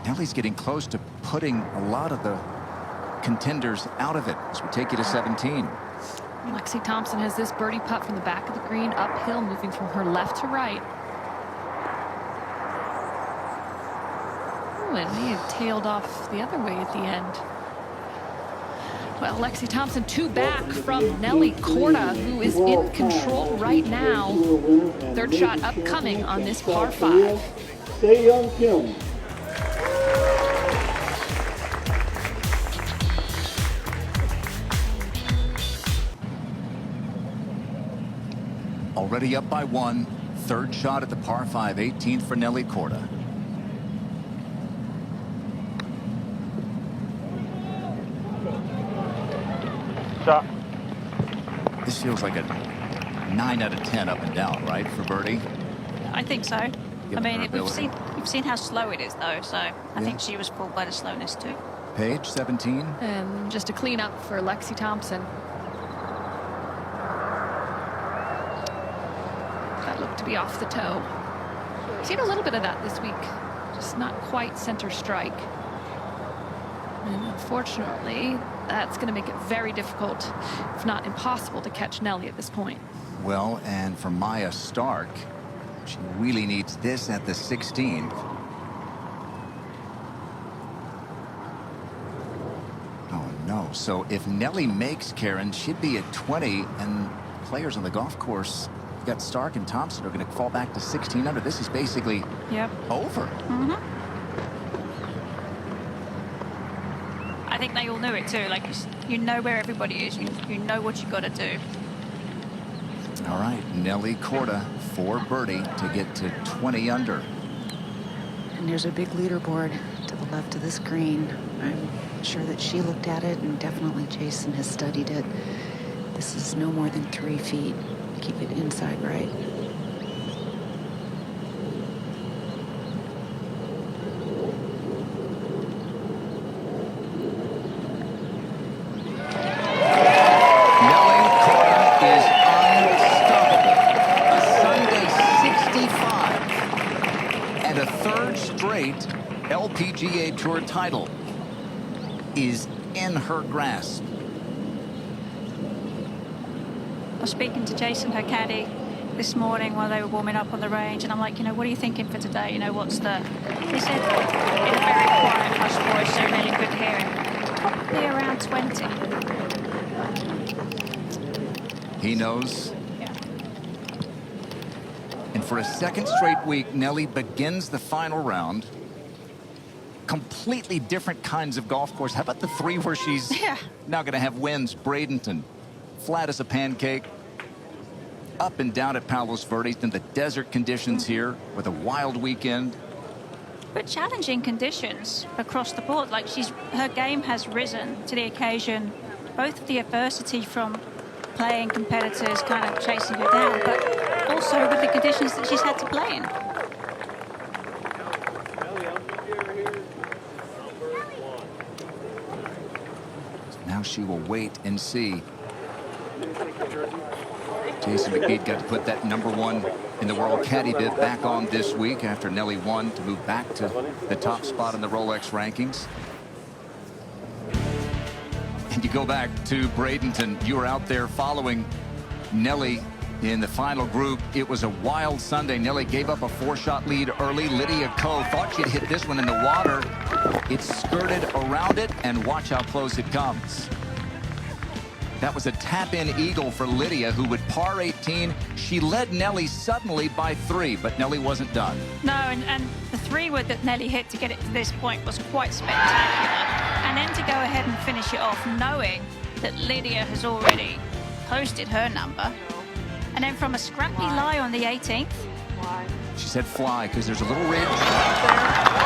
Speaker 1: Nelly's getting close to putting a lot of the contenders out of it as we take you to 17.
Speaker 3: Lexi Thompson has this birdie putt from the back of the green, uphill, moving from her left to right. Ooh, and he tailed off the other way at the end. Well, Lexi Thompson 2 back from Nelly Korda, who is in control right now. Third shot upcoming on this par 5.
Speaker 8: Se Young Kim.
Speaker 1: Already up by 1. Third shot at the par 5, 18th for Nelly Korda.
Speaker 7: Shot.
Speaker 1: This feels like a 9 out of 10 up and down, right, for birdie?
Speaker 2: I think so. I
Speaker 1: Given her
Speaker 2: mean,
Speaker 1: ability.
Speaker 2: we've seen how slow it is, though, so I think she was fooled by the slowness, too.
Speaker 1: Page, 17.
Speaker 3: And just a clean up for Lexi Thompson. That looked to be off the toe. Seen a little bit of that this week. Just not quite center strike. And unfortunately, That's going to make it very difficult, if not impossible, to catch Nelly at this point.
Speaker 1: Well, and for Maya Stark, she really needs this at the 16th. Oh, no. So if Nelly makes, Karen, she'd be at 20, and players on the golf course, you've got Stark and Thompson, are going to fall back to 16 under. This is basically over.
Speaker 2: I think they all knew it too. Like, you know where everybody is. You know what you've got to do.
Speaker 1: All right, Nelly Korda for birdie to get to 20 under.
Speaker 4: And there's a big leaderboard to the left of this green. I'm sure that she looked at it, and definitely Jason has studied it. This is no more than 3 feet. Keep it inside right.
Speaker 1: LPGA Tour title is in her grasp.
Speaker 2: I was speaking to Jason, her caddy, this morning while they were warming up on the range, and I'm like, what are you thinking for today? What's the... He said, in a very quiet, hushed voice, so really good hearing, probably around 20.
Speaker 1: He knows. And for a second straight week, Nelly begins the final round. Completely different kinds of golf course. How about the 3 where she's now going to have winds? Bradenton, flat as a pancake. Up and down at Palos Verdes, and the desert conditions here with a wild weekend.
Speaker 2: But challenging conditions across the board. Like, her game has risen to the occasion. Both of the adversity from playing competitors kind of chasing her down, but also with the conditions that she's had to play in.
Speaker 1: Now she will wait and see. Jason McGee got to put that #1 in the world caddy bib back on this week after Nelly won to move back to the top spot in the Rolex rankings. And you go back to Bradenton. You were out there following Nelly in the final group. It was a wild Sunday. Nelly gave up a 4-shot lead early. Lydia Ko thought she'd hit this one in the water. It skirted around it, and watch how close it comes. That was a tap-in eagle for Lydia, who would par 18. She led Nelly suddenly by 3, but Nelly wasn't done.
Speaker 2: No, and the 3-wood that Nelly hit to get it to this point was quite spectacular. And then to go ahead and finish it off, knowing that Lydia has already posted her number. And then from a scrappy lie on the 18th.
Speaker 1: She said fly, because there's a little ridge there.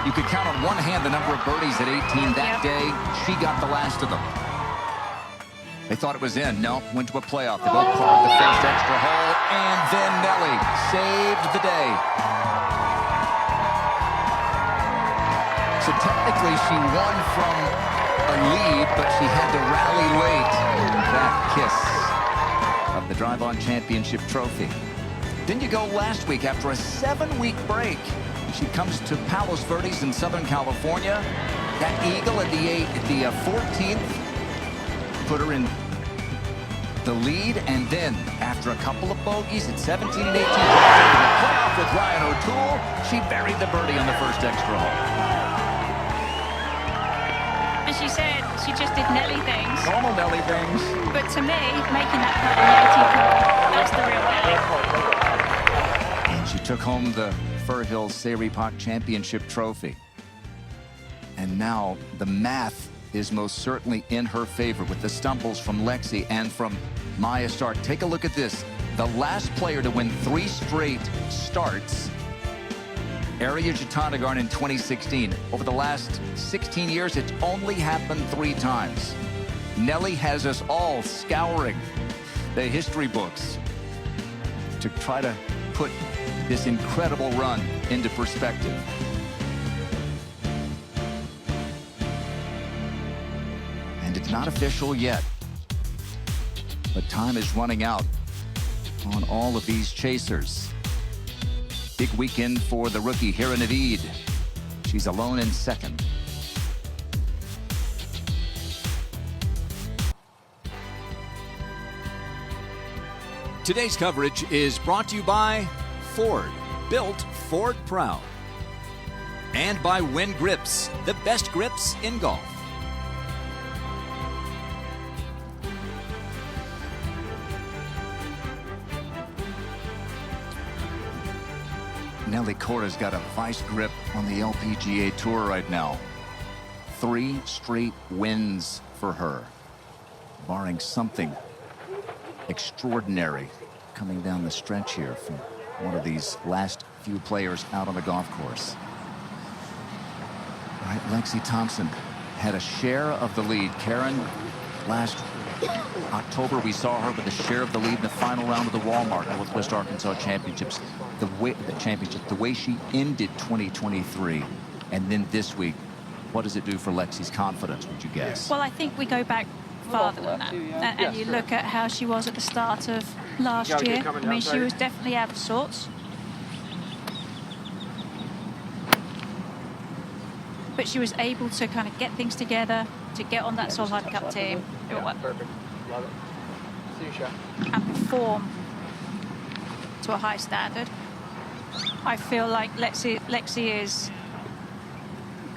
Speaker 1: You could count on one hand the number of birdies at 18 that day. She got the last of them. They thought it was in. No, went to a playoff. They both parred the first extra hole, and then Nelly saved the day. So technically she won from a lead, but she had to rally late. That kiss of the Drive On Championship trophy. Then you go last week after a 7-week break. She comes to Palos Verdes in Southern California. That eagle at the 14th put her in the lead, and then after a couple of bogeys at 17 and 18, the playoff with Ryan O'Toole, she buried the birdie on the first extra hole.
Speaker 2: And she said she just did Nelly things.
Speaker 1: Normal Nelly things.
Speaker 2: But to me, making that putt in the 18th hole, that's the real Nelly.
Speaker 1: And she took home the Fir Hills Sayri Pak Championship trophy. And now the math is most certainly in her favor with the stumbles from Lexi and from Maya Stark. Take a look at this. The last player to win 3 straight starts, Arya Jatanagarn in 2016. Over the last 16 years, it's only happened 3 times. Nelly has us all scouring the history books to try to put this incredible run into perspective. And it's not official yet, but time is running out on all of these chasers. Big weekend for the rookie Hira Naveed. She's alone in second. Today's coverage is brought to you by Ford, built Ford proud. And by Win Grips, the best grips in golf. Nelly Korda's got a vice grip on the LPGA Tour right now. 3 straight wins for her, barring something extraordinary coming down the stretch here from one of these last few players out on the golf course. All right, Lexi Thompson had a share of the lead. Karen, last October we saw her with a share of the lead in the final round of the Walmart Northwest Arkansas Championships. The way she ended 2023, and then this week, what does it do for Lexi's confidence, would you guess?
Speaker 2: Well, I think we go back farther than that. And you look at how she was at the start of last year. I mean, she was definitely out of sorts. But she was able to kind of get things together, to get on that Solheim Cup team.
Speaker 5: Perfect. Love it. See you, Shaq.
Speaker 2: And perform to a high standard. I feel like Lexi is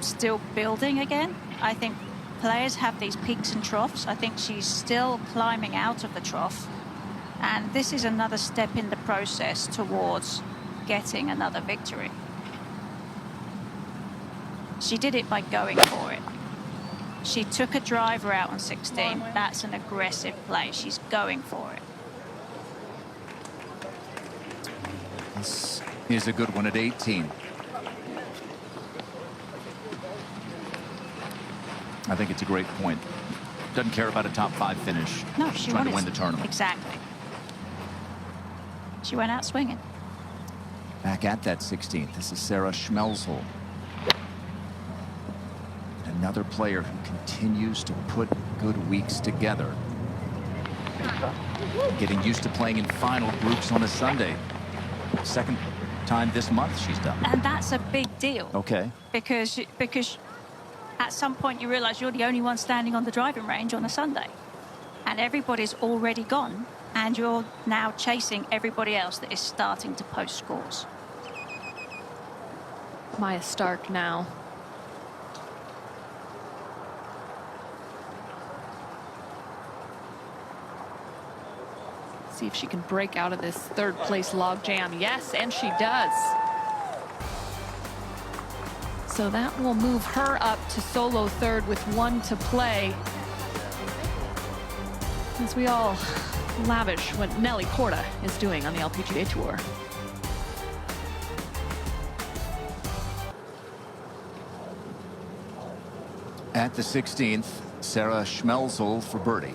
Speaker 2: still building again. I think players have these peaks and troughs. I think she's still climbing out of the trough. And this is another step in the process towards getting another victory. She did it by going for it. She took a driver out on 16. That's an aggressive play. She's going for it.
Speaker 1: This is a good one at 18. I think it's a great point. Doesn't care about a top 5 finish.
Speaker 2: No, she
Speaker 1: trying
Speaker 2: wanted
Speaker 1: to win the tournament.
Speaker 2: Exactly. She went out swinging.
Speaker 1: Back at that 16th, this is Sarah Schmelzel. Another player who continues to put good weeks together. Getting used to playing in final groups on a Sunday. Second time this month she's done.
Speaker 2: And that's a big deal.
Speaker 1: Okay.
Speaker 2: Because at some point you realize you're the only one standing on the driving range on a Sunday. And everybody's already gone. And you're now chasing everybody else that is starting to post scores.
Speaker 3: Maya Stark now. See if she can break out of this third place log jam. Yes, and she does. So that will move her up to solo third with 1 to play. As we all lavish what Nelly Korda is doing on the LPGA Tour.
Speaker 1: At the 16th, Sarah Schmelzel for birdie.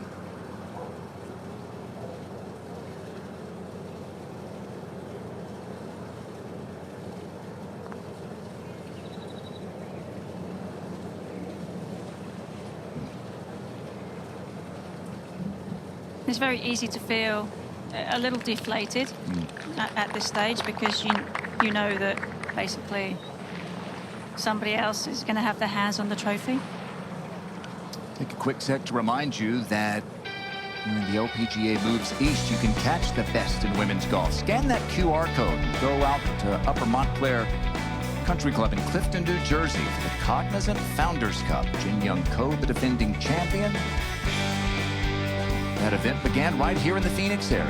Speaker 2: It's very easy to feel a little deflated at this stage because you know that basically somebody else is going to have their hands on the trophy.
Speaker 1: Take a quick sec to remind you that when the LPGA moves east, you can catch the best in women's golf. Scan that QR code and go out to Upper Montclair Country Club in Clifton, New Jersey for the Cognizant Founders Cup. Jin Young Ko, the defending champion. That event began right here in the Phoenix area.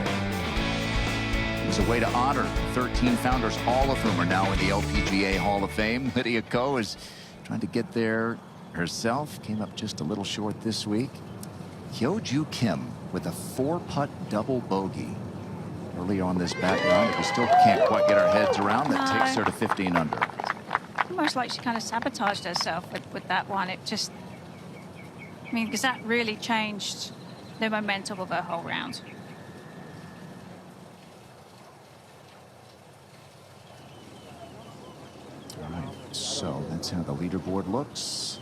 Speaker 1: It was a way to honor 13 founders, all of whom are now in the LPGA Hall of Fame. Lydia Ko is trying to get there herself. Came up just a little short this week. Hyo-Joo Kim with a 4-putt double bogey earlier on this back nine. We still can't quite get our heads around. That takes her to 15 under.
Speaker 2: Almost like she kind of sabotaged herself with that one. It just, I mean, because that really changed the momentum of her whole round.
Speaker 1: All right, so that's how the leaderboard looks.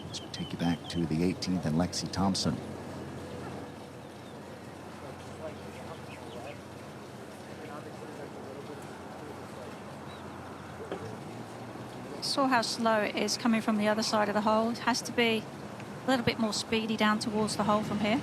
Speaker 1: Let's take you back to the 18th and Lexi Thompson.
Speaker 2: Saw how slow it is coming from the other side of the hole. It has to be a little bit more speedy down towards the hole from here.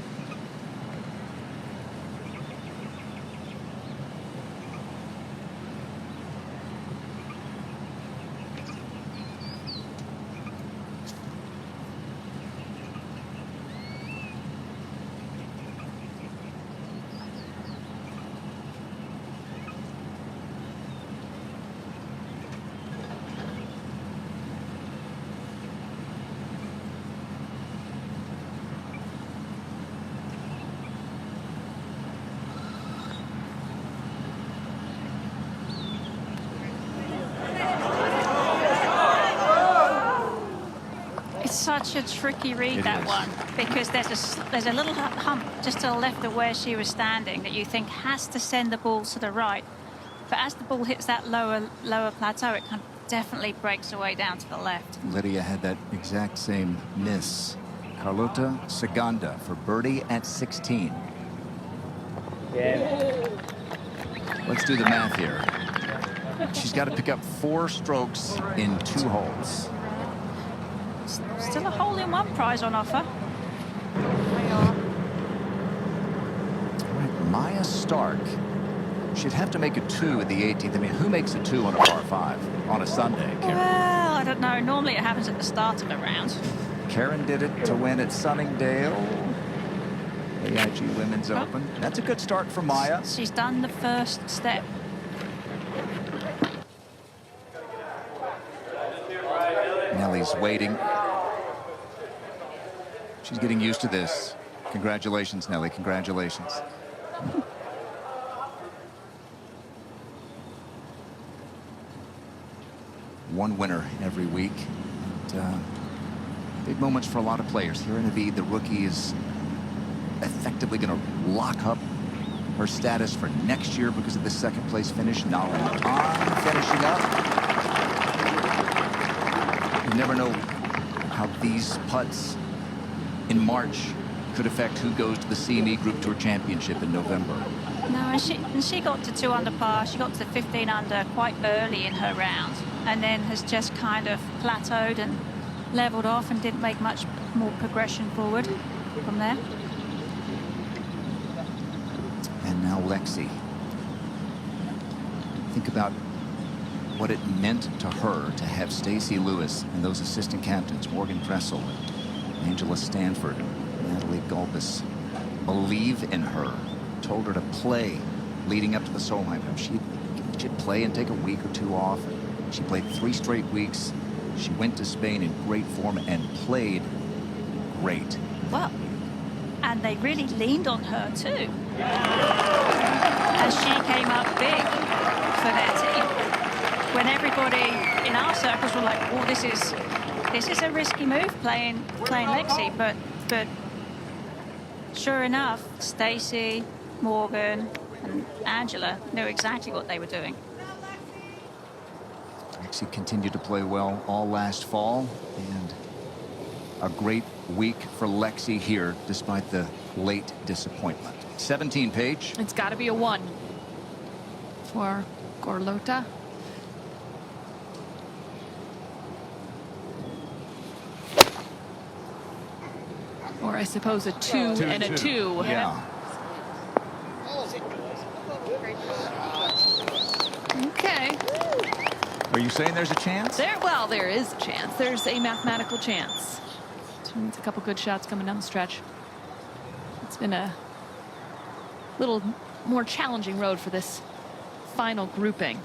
Speaker 2: Such a tricky read, that one, because there's a little hump just to the left of where she was standing that you think has to send the ball to the right, but as the ball hits that lower plateau, it kind of definitely breaks away down to the left.
Speaker 1: Lydia had that exact same miss. Carlota Saganda for birdie at 16.
Speaker 6: Yeah.
Speaker 1: Let's do the math here. She's got to pick up 4 strokes in 2 holes.
Speaker 2: Still a hole-in-one prize on offer.
Speaker 1: All right, Maya Stark. She'd have to make a 2 at the 18th. I mean, who makes a 2 on a par 5 on a Sunday, Karen?
Speaker 2: Well, I don't know. Normally it happens at the start of the round.
Speaker 1: Karen did it to win at Sunningdale. AIG Women's Open. That's a good start for Maya.
Speaker 2: She's done the first step.
Speaker 1: Nelly's waiting. She's getting used to this. Congratulations, Nelly. Congratulations. One winner every week. And, big moments for a lot of players. Here in Navid, the rookie is effectively going to lock up her status for next year because of the second place finish. Now on finishing up. You never know how these putts in March could affect who goes to the CME Group Tour Championship in November.
Speaker 2: No, and she got to 2 under par. She got to 15 under quite early in her round, and then has just kind of plateaued and leveled off and didn't make much more progression forward from there.
Speaker 1: And now Lexi. Think about what it meant to her to have Stacey Lewis and those assistant captains, Morgan Kressel, Angela Stanford, Natalie Gulbis, believe in her, told her to play leading up to the Solheim. She'd play and take a week or 2 off. She played 3 straight weeks. She went to Spain in great form and played great.
Speaker 2: Well, and they really leaned on her too. As she came up big for their team. When everybody in our circles were like, oh, this is a risky move playing Lexi, but sure enough, Stacey, Morgan, and Angela knew exactly what they were doing.
Speaker 1: Lexi continued to play well all last fall, and a great week for Lexi here, despite the late disappointment. 17, Paige.
Speaker 3: It's got to be a 1 for Carlota. Or I suppose a 2 and a 2.
Speaker 1: Yeah.
Speaker 3: Okay.
Speaker 1: Are you saying there's a chance?
Speaker 3: Well, there is a chance. There's a mathematical chance. It's a couple good shots coming down the stretch. It's been a little more challenging road for this final grouping.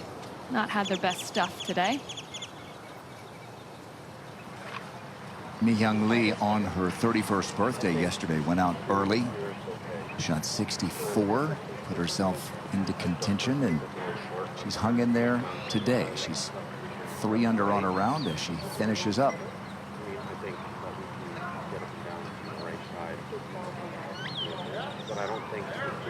Speaker 3: Not had their best stuff today.
Speaker 1: Mi-Young Lee on her 31st birthday yesterday went out early, shot 64, put herself into contention, and she's hung in there today. She's 3 under on her round as she finishes up.
Speaker 7: But I don't think 204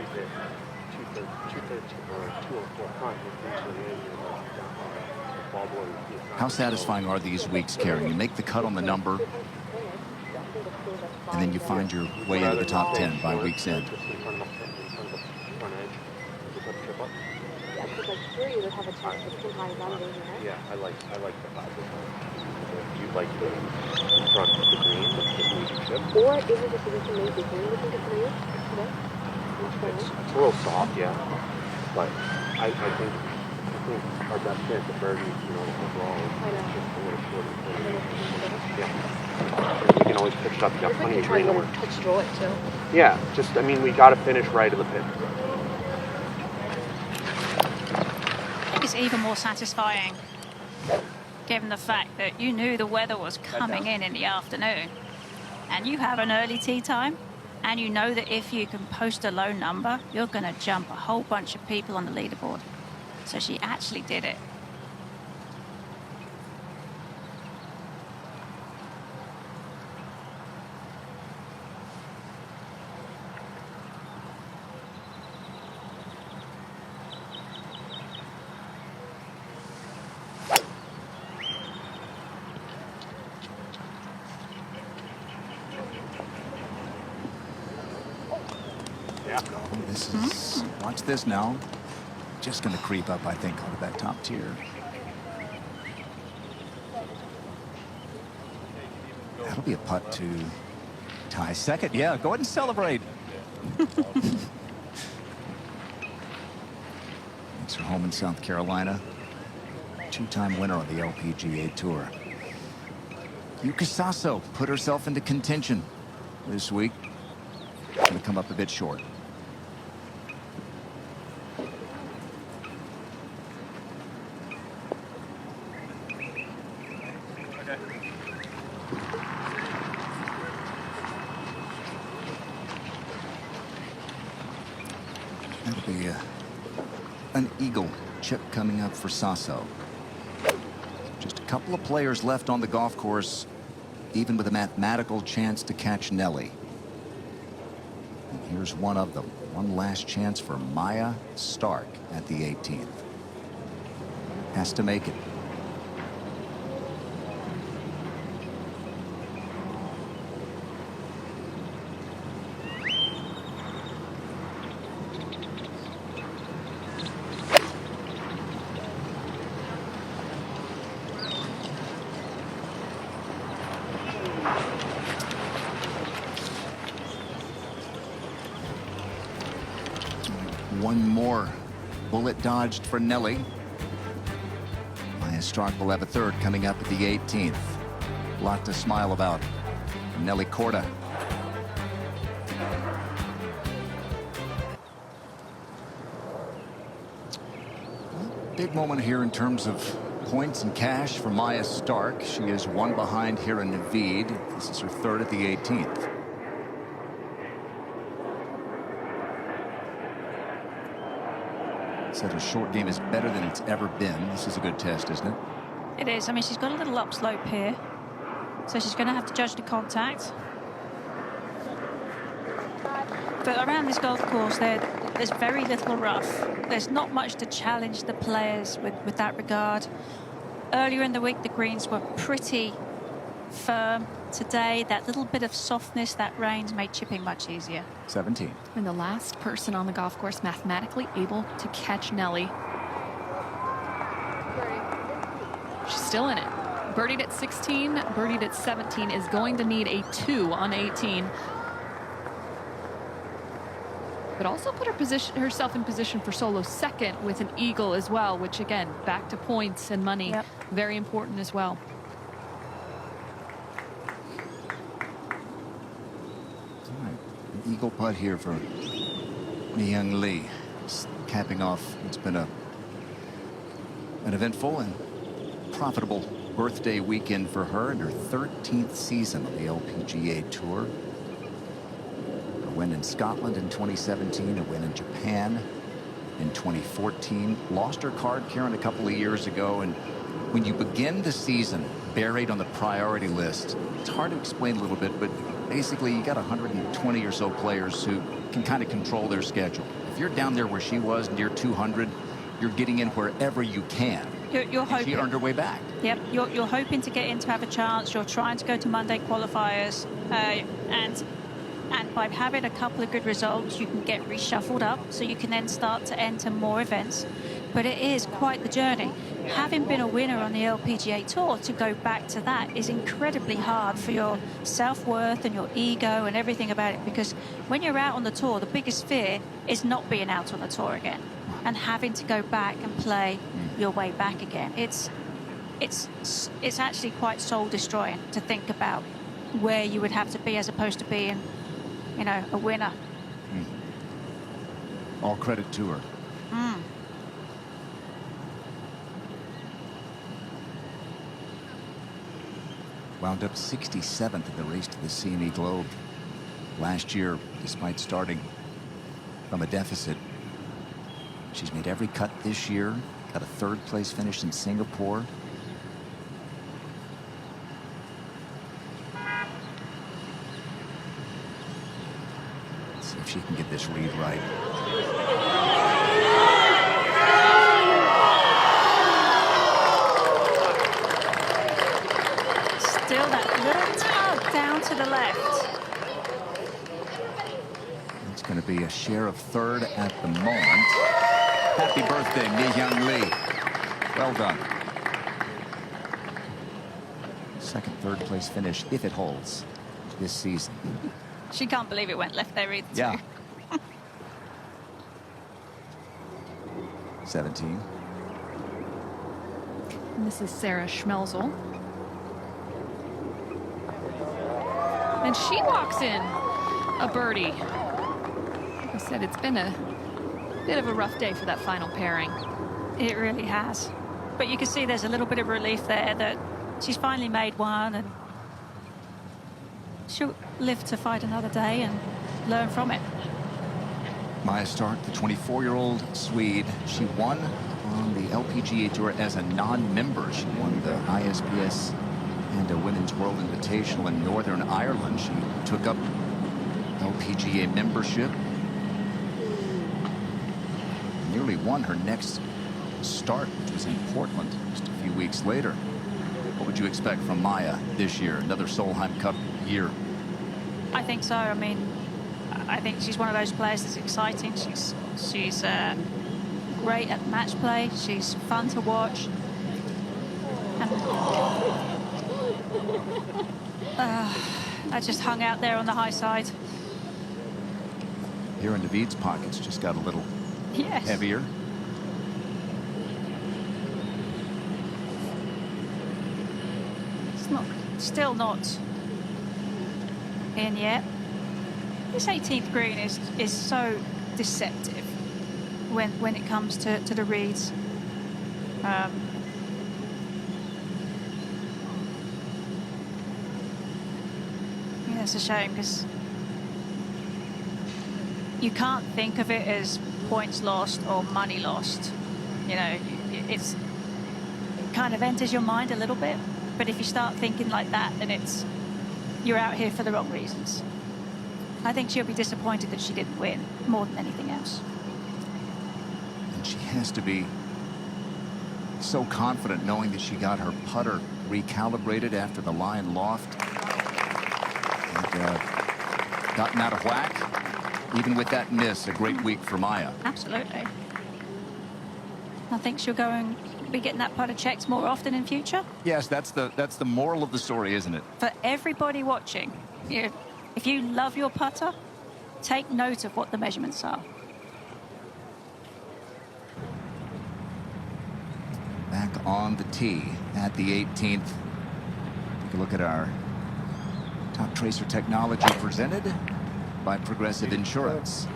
Speaker 1: How satisfying are these weeks, Karen? You make the cut on the number, and then you find your way into the top 10 by week's end.
Speaker 9: here, you would have a chance of sometimes landing here.
Speaker 7: Yeah, I like the 5 If you like the front of the green, just leave the chip.
Speaker 9: Or even just position maybe green, you think it's real today?
Speaker 7: It's a little soft, yeah. But I think our best chance of birdie, overall is
Speaker 9: I know.
Speaker 7: just a little shorter.
Speaker 9: A little shorter.
Speaker 7: Yeah. We can always pitch it up. You got
Speaker 9: We
Speaker 7: plenty
Speaker 9: can
Speaker 7: of
Speaker 9: try
Speaker 7: green
Speaker 9: to
Speaker 7: to work.
Speaker 9: touch draw it too.
Speaker 7: Yeah, we got to finish right of the pin.
Speaker 2: I think it's even more satisfying given the fact that you knew the weather was coming in the afternoon and you have an early tee time and you know that if you can post a low number, you're going to jump a whole bunch of people on the leaderboard. So she actually did it.
Speaker 1: This is, watch this now. Just going to creep up, I think, onto that top tier. That'll be a putt to tie second. Yeah, go ahead and celebrate. It's her home in South Carolina. 2-time winner on the LPGA Tour. Yuka Sasso put herself into contention this week. Going to come up a bit short. That'll be an eagle chip coming up for Sasso. Just a couple of players left on the golf course, even with a mathematical chance to catch Nelly. And here's one of them. One last chance for Maya Stark at the 18th. Has to make it. One more bullet dodged for Nelly. Maya Stark will have a third coming up at the 18th. A lot to smile about from Nelly Korda. Big moment here in terms of points and cash for Maya Stark. She is one behind here in Naveed. This is her third at the 18th. Said her short game is better than it's ever been. This is a good test, isn't it?
Speaker 2: It is. I mean, she's got a little upslope here, so she's going to have to judge the contact. But around this golf course, there's very little rough. There's not much to challenge the players with that regard. Earlier in the week, the greens were pretty firm. Today, that little bit of softness, that rain's made chipping much easier.
Speaker 1: 17.
Speaker 3: And the last person on the golf course mathematically able to catch Nelly. She's still in it. Birdied at 16, birdied at 17, is going to need a 2 on 18. But also put herself in position for solo second with an eagle as well, which again, back to points and money. Yep. Very important as well.
Speaker 1: Eagle putt here for Mi-Young Lee. Just capping off, it's been an eventful and profitable birthday weekend for her in her 13th season on the LPGA Tour. A win in Scotland in 2017, a win in Japan in 2014. Lost her card, Karen, a couple of years ago, and when you begin the season buried on the priority list, it's hard to explain a little bit, but basically you got 120 or so players who can kind of control their schedule. If you're down there where she was, near 200, you're getting in wherever you can.
Speaker 2: You're hoping.
Speaker 1: She earned her way back.
Speaker 2: Yep, you're hoping to get in to have a chance. You're trying to go to Monday qualifiers, and by having a couple of good results, you can get reshuffled up, so you can then start to enter more events. but it is quite the journey. Having been a winner on the LPGA Tour, to go back to that is incredibly hard for your self-worth and your ego and everything about it, because when you're out on the tour, the biggest fear is not being out on the tour again and having to go back and play your way back again. It's actually quite soul-destroying to think about where you would have to be as opposed to being, you know, a winner.
Speaker 1: All credit to her. Wound up 67th in the race to the CME Globe. Last year, despite starting from a deficit, she's made every cut this year. Got a 3rd place finish in Singapore. Let's see if she can get this read right.
Speaker 2: Still that little tug down to the left.
Speaker 1: It's going to be a share of 3rd at the moment. Happy birthday, Mi-Hyun Lee. Well done. 2nd, 3rd place finish, if it holds, this season.
Speaker 2: She can't believe it went left there either.
Speaker 1: Yeah. 17.
Speaker 3: And this is Sarah Schmelzel. And she walks in a birdie. Like I said, it's been a bit of a rough day for that final pairing.
Speaker 2: It really has. But you can see there's a little bit of relief there that she's finally made one, and she'll live to fight another day and learn from it.
Speaker 1: Maya Stark, the 24-year-old Swede, she won on the LPGA Tour as a non-member. She won the ISPS and a Women's World Invitational in Northern Ireland. She took up LPGA membership. Nearly won her next start, which was in Portland just a few weeks later. What would you expect from Maya this year? Another Solheim Cup year?
Speaker 2: I think so. I mean, I think she's one of those players that's exciting. She's great at match play. She's fun to watch. And I just hung out there on the high side.
Speaker 1: Here in David's pockets just got a little heavier.
Speaker 2: It's still not in yet. This 18th green is so deceptive when it comes to the reads. Yeah, it's a shame because you can't think of it as points lost or money lost. You know, it kind of enters your mind a little bit, but if you start thinking like that, then you're out here for the wrong reasons. I think she'll be disappointed that she didn't win more than anything else.
Speaker 1: And she has to be so confident knowing that she got her putter recalibrated after the line loft. And gotten out of whack. Even with that miss, a great week for Maya.
Speaker 2: Absolutely. I think she'll go and be getting that putter checked more often in future.
Speaker 1: Yes, that's the moral of the story, isn't it?
Speaker 2: For everybody watching, if you love your putter, take note of what the measurements are.
Speaker 1: Back on the tee at the 18th. Take a look at our top tracer technology presented by Progressive Insurance.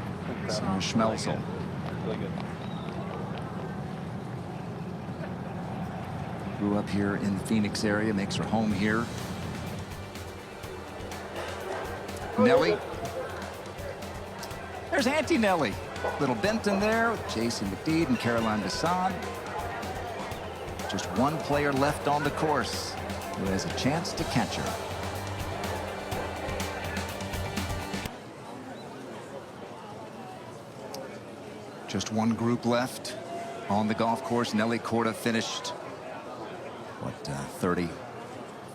Speaker 1: Sarah Schmelzel.
Speaker 7: Really good.
Speaker 1: Grew up here in the Phoenix area, makes her home here. Nelly. There's Auntie Nelly. Little Benton there with Jason McDeed and Caroline Desson. Just one player left on the course who has a chance to catch her. Just one group left on the golf course. Nelly Korda finished, 30,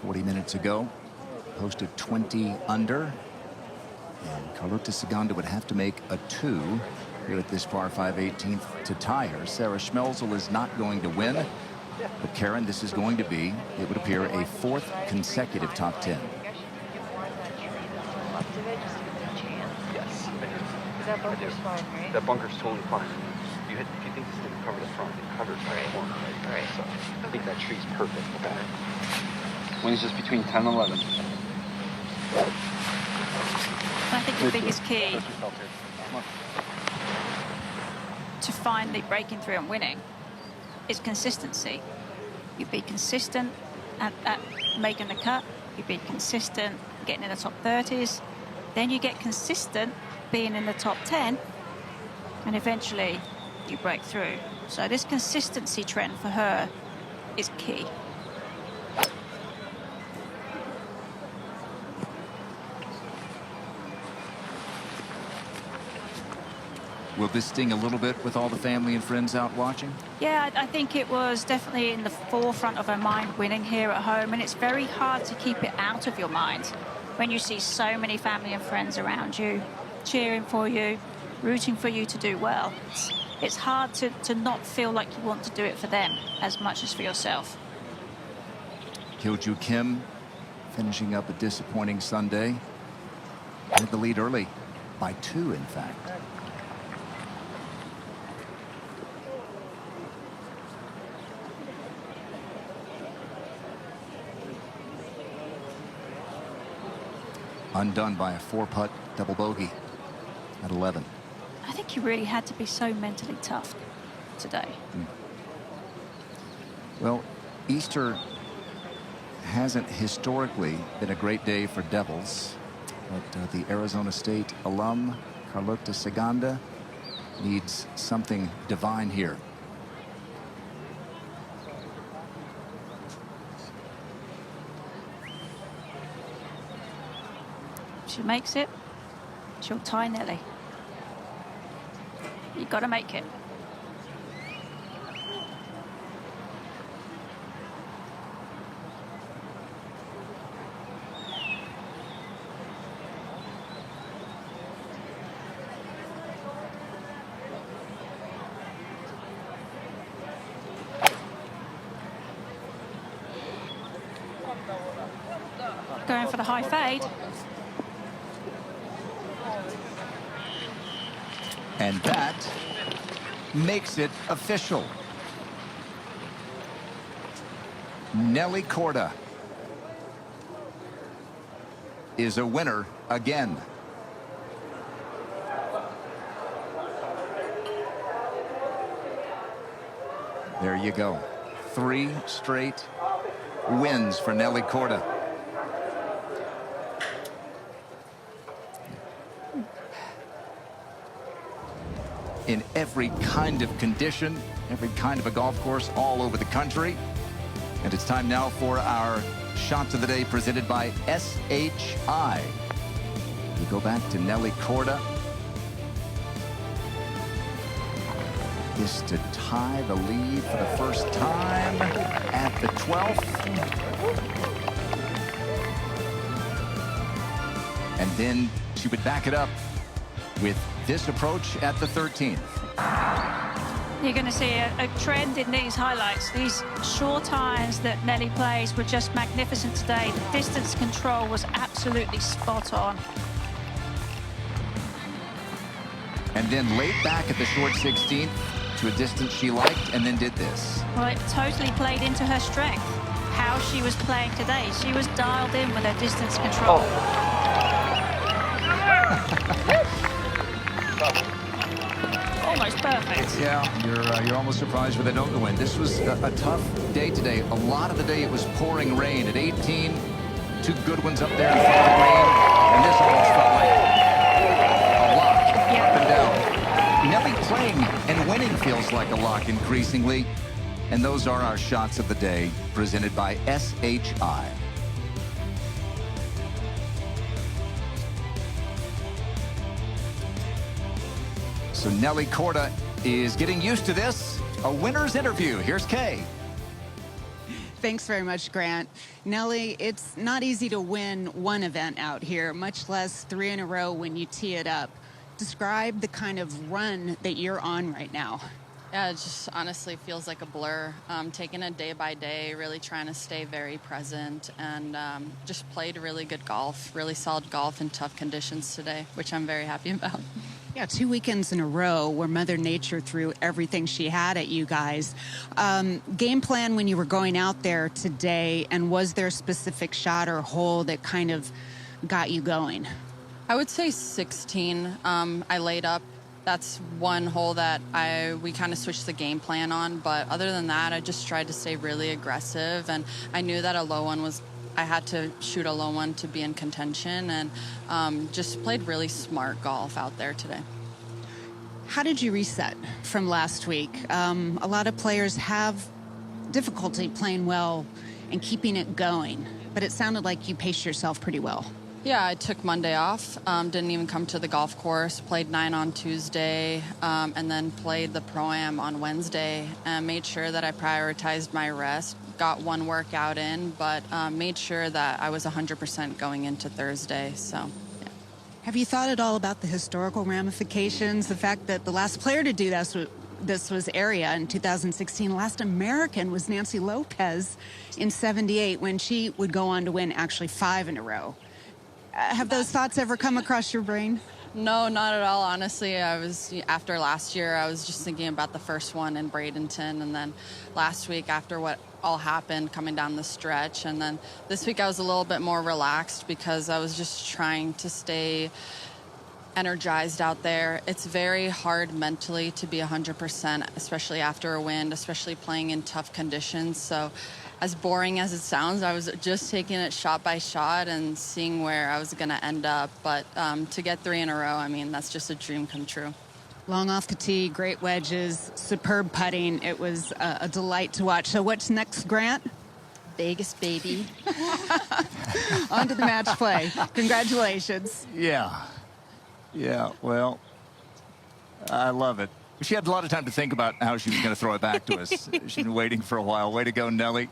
Speaker 1: 40 minutes ago. Posted 20 under. And Carlota Segunda would have to make a 2 here at this par 5 18th to tie her. Sarah Schmelzel is not going to win. But Karen, this is going to be, it would appear, a 4th consecutive top 10.
Speaker 7: Yes.
Speaker 9: That bunker's fine, right?
Speaker 7: That bunker's totally fine. If you think this thing covered the front, it covered by the corner, right? So I think that tree's perfect. Okay. Wind's just between 10 and 11.
Speaker 2: I think the biggest key to finally breaking through and winning is consistency. You be consistent at making the cut. You be consistent getting in the top 30s. Then you get consistent being in the top 10. And eventually you break through. So this consistency trend for her is key.
Speaker 1: Will this sting a little bit with all the family and friends out watching?
Speaker 2: Yeah, I think it was definitely in the forefront of her mind winning here at home, and it's very hard to keep it out of your mind when you see so many family and friends around you, cheering for you, rooting for you to do well. It's hard to not feel like you want to do it for them as much as for yourself.
Speaker 1: Kyo-Joo Kim finishing up a disappointing Sunday. Had the lead early by 2, in fact. Undone by a 4-putt double bogey at 11.
Speaker 2: I think you really had to be so mentally tough today.
Speaker 1: Well, Easter hasn't historically been a great day for Devils, but the Arizona State alum Carlota Segunda needs something divine here.
Speaker 2: She makes it, she'll tie Nelly. You got to make it. Going for the high fade.
Speaker 1: And that makes it official. Nelly Korda is a winner again. There you go. 3 straight wins for Nelly Korda. In every kind of condition, every kind of a golf course all over the country. And it's time now for our shots of the day presented by SHI. We go back to Nelly Korda. This to tie the lead for the first time at the 12th. And then she would back it up with this approach at the 13th.
Speaker 2: You're going to see a trend in these highlights. These short irons that Nelly plays were just magnificent today. The distance control was absolutely spot on.
Speaker 1: And then laid back at the short 16th to a distance she liked, and then did this.
Speaker 2: Well, it totally played into her strength. How she was playing today. She was dialed in with her distance control. Almost perfect.
Speaker 1: Yeah, you're almost surprised when they don't go in. This was a tough day today. A lot of the day it was pouring rain. At 18, 2 good ones up there in front of the green, and this almost felt like a lock up and down. Nelly playing and winning feels like a lock increasingly. And those are our shots of the day presented by SHI. So Nelly Korda is getting used to this. A winner's interview. Here's Kay.
Speaker 10: Thanks very much, Grant. Nelly, it's not easy to win one event out here, much less 3 in a row when you tee it up. describe the kind of run that you're on right now?
Speaker 11: Yeah, it just honestly feels like a blur. Taking it day by day, really trying to stay very present, and just played really good golf, really solid golf in tough conditions today, which I'm very happy about.
Speaker 10: Yeah, 2 weekends in a row where Mother Nature threw everything she had at you guys. Game plan when you were going out there today, and was there a specific shot or hole that kind of got you going?
Speaker 11: I would say 16. I laid up. That's one hole that we kind of switched the game plan on. But other than that, I just tried to stay really aggressive. And I knew that I had to shoot a low one to be in contention, and just played really smart golf out there today.
Speaker 10: How did you reset from last week? A lot of players have difficulty playing well and keeping it going, but it sounded like you paced yourself pretty well.
Speaker 11: Yeah, I took Monday off, didn't even come to the golf course, played 9 on Tuesday, and then played the Pro-Am on Wednesday, and made sure that I prioritized my rest. Got one workout in, but made sure that I was 100% going into Thursday, so yeah.
Speaker 10: Have you thought at all about the historical ramifications? The fact that the last player to do this was Aria in 2016. The last American was Nancy Lopez in 78, when she would go on to win actually 5 in a row. Have those thoughts ever come across your brain?
Speaker 11: No, not at all. Honestly, after last year, I was just thinking about the first one in Bradenton, and then last week after what all happened coming down the stretch, and then this week I was a little bit more relaxed because I was just trying to stay energized out there. It's very hard mentally to be 100%, especially after a win, especially playing in tough conditions. So as boring as it sounds, I was just taking it shot by shot and seeing where I was going to end up. But to get 3 in a row, I mean, that's just a dream come true.
Speaker 10: Long off the tee, great wedges, superb putting. It was a delight to watch. So what's next, Grant?
Speaker 11: Vegas, baby.
Speaker 10: On to the match play. Congratulations.
Speaker 1: Yeah, well, I love it. She had a lot of time to think about how she was going to throw it back to us. She's been waiting for a while. Way to go, Nelly.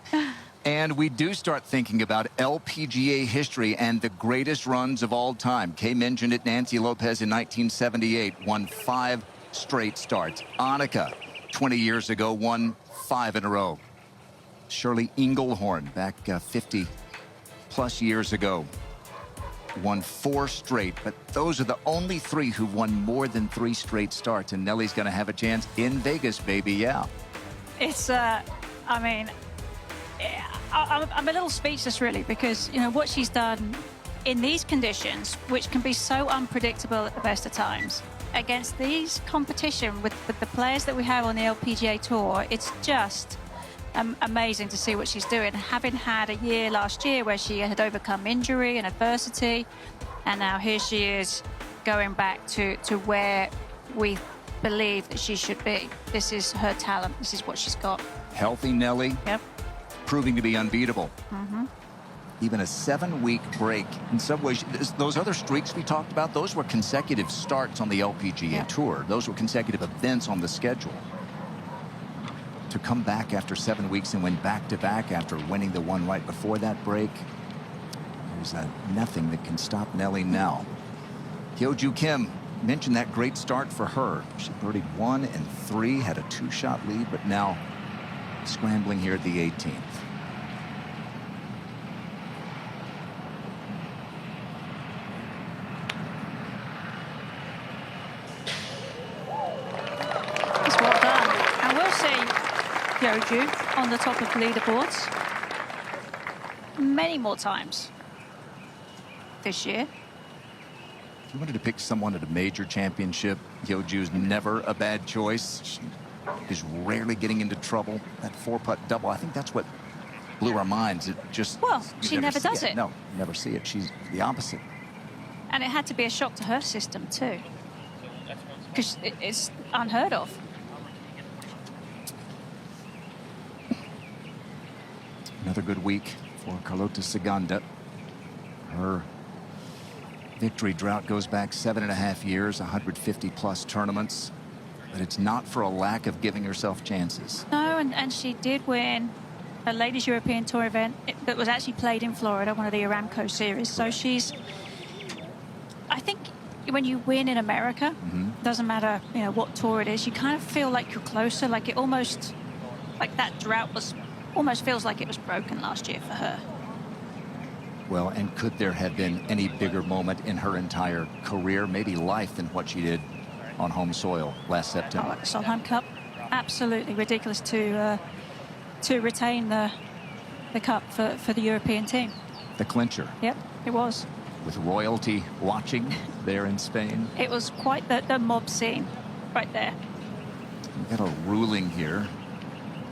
Speaker 1: And we do start thinking about LPGA history and the greatest runs of all time. Kay mentioned it. Nancy Lopez in 1978 won 5 straight starts. Annika, 20 years ago, won 5 in a row. Shirley Engelhorn, back 50-plus years ago, won 4 straight, but those are the only 3 who've won more than 3 straight starts, and Nelly's going to have a chance in Vegas, baby. Yeah.
Speaker 2: It's, I mean, I'm a little speechless, really, because, you know, what she's done in these conditions, which can be so unpredictable at the best of times, against these competition with the players that we have on the LPGA Tour, it's just amazing to see what she's doing. Having had a year last year where she had overcome injury and adversity, and now here she is going back to where we believe that she should be. This is her talent. This is what she's got.
Speaker 1: Healthy Nelly.
Speaker 2: Yep.
Speaker 1: Proving to be unbeatable.
Speaker 2: Mm-hmm.
Speaker 1: Even a 7-week break. In some ways, those other streaks we talked about, those were consecutive starts on the LPGA Tour. Those were consecutive events on the schedule. To come back after 7 weeks and win back-to-back after winning the one right before that break, there's nothing that can stop Nelly now. Hyo-Joo Kim mentioned that great start for her. She birdied 1 and 3, had a 2-shot lead, but now scrambling here at the 18th.
Speaker 2: It's well done. And we'll see Hyo-Joo on the top of leaderboards many more times this year.
Speaker 1: If you wanted to pick someone at a major championship, Hyo-Joo's never a bad choice. She is rarely getting into trouble. That 4-putt double, I think that's what blew our minds. It just,
Speaker 2: well, she never does it.
Speaker 1: No, never see it. She's the opposite.
Speaker 2: And it had to be a shock to her system too, because it's unheard of.
Speaker 1: Another good week for Carlota Ciganda. Her victory drought goes back 7.5 years, 150-plus tournaments. But it's not for a lack of giving herself chances.
Speaker 2: No, and she did win a Ladies European Tour event that was actually played in Florida, one of the Aramco series. So she's, I think, when you win in America, doesn't matter, you know, what tour it is, you kind of feel like you're closer, like it almost, like that drought almost feels like it was broken last year for her.
Speaker 1: Well, and could there have been any bigger moment in her entire career, maybe life, than what she did on home soil last September?
Speaker 2: Oh, at the Solheim Cup, absolutely ridiculous to retain the cup for the European team.
Speaker 1: The clincher.
Speaker 2: Yep, it was.
Speaker 1: With royalty watching there in Spain.
Speaker 2: It was quite the mob scene right there.
Speaker 1: We've got a ruling here,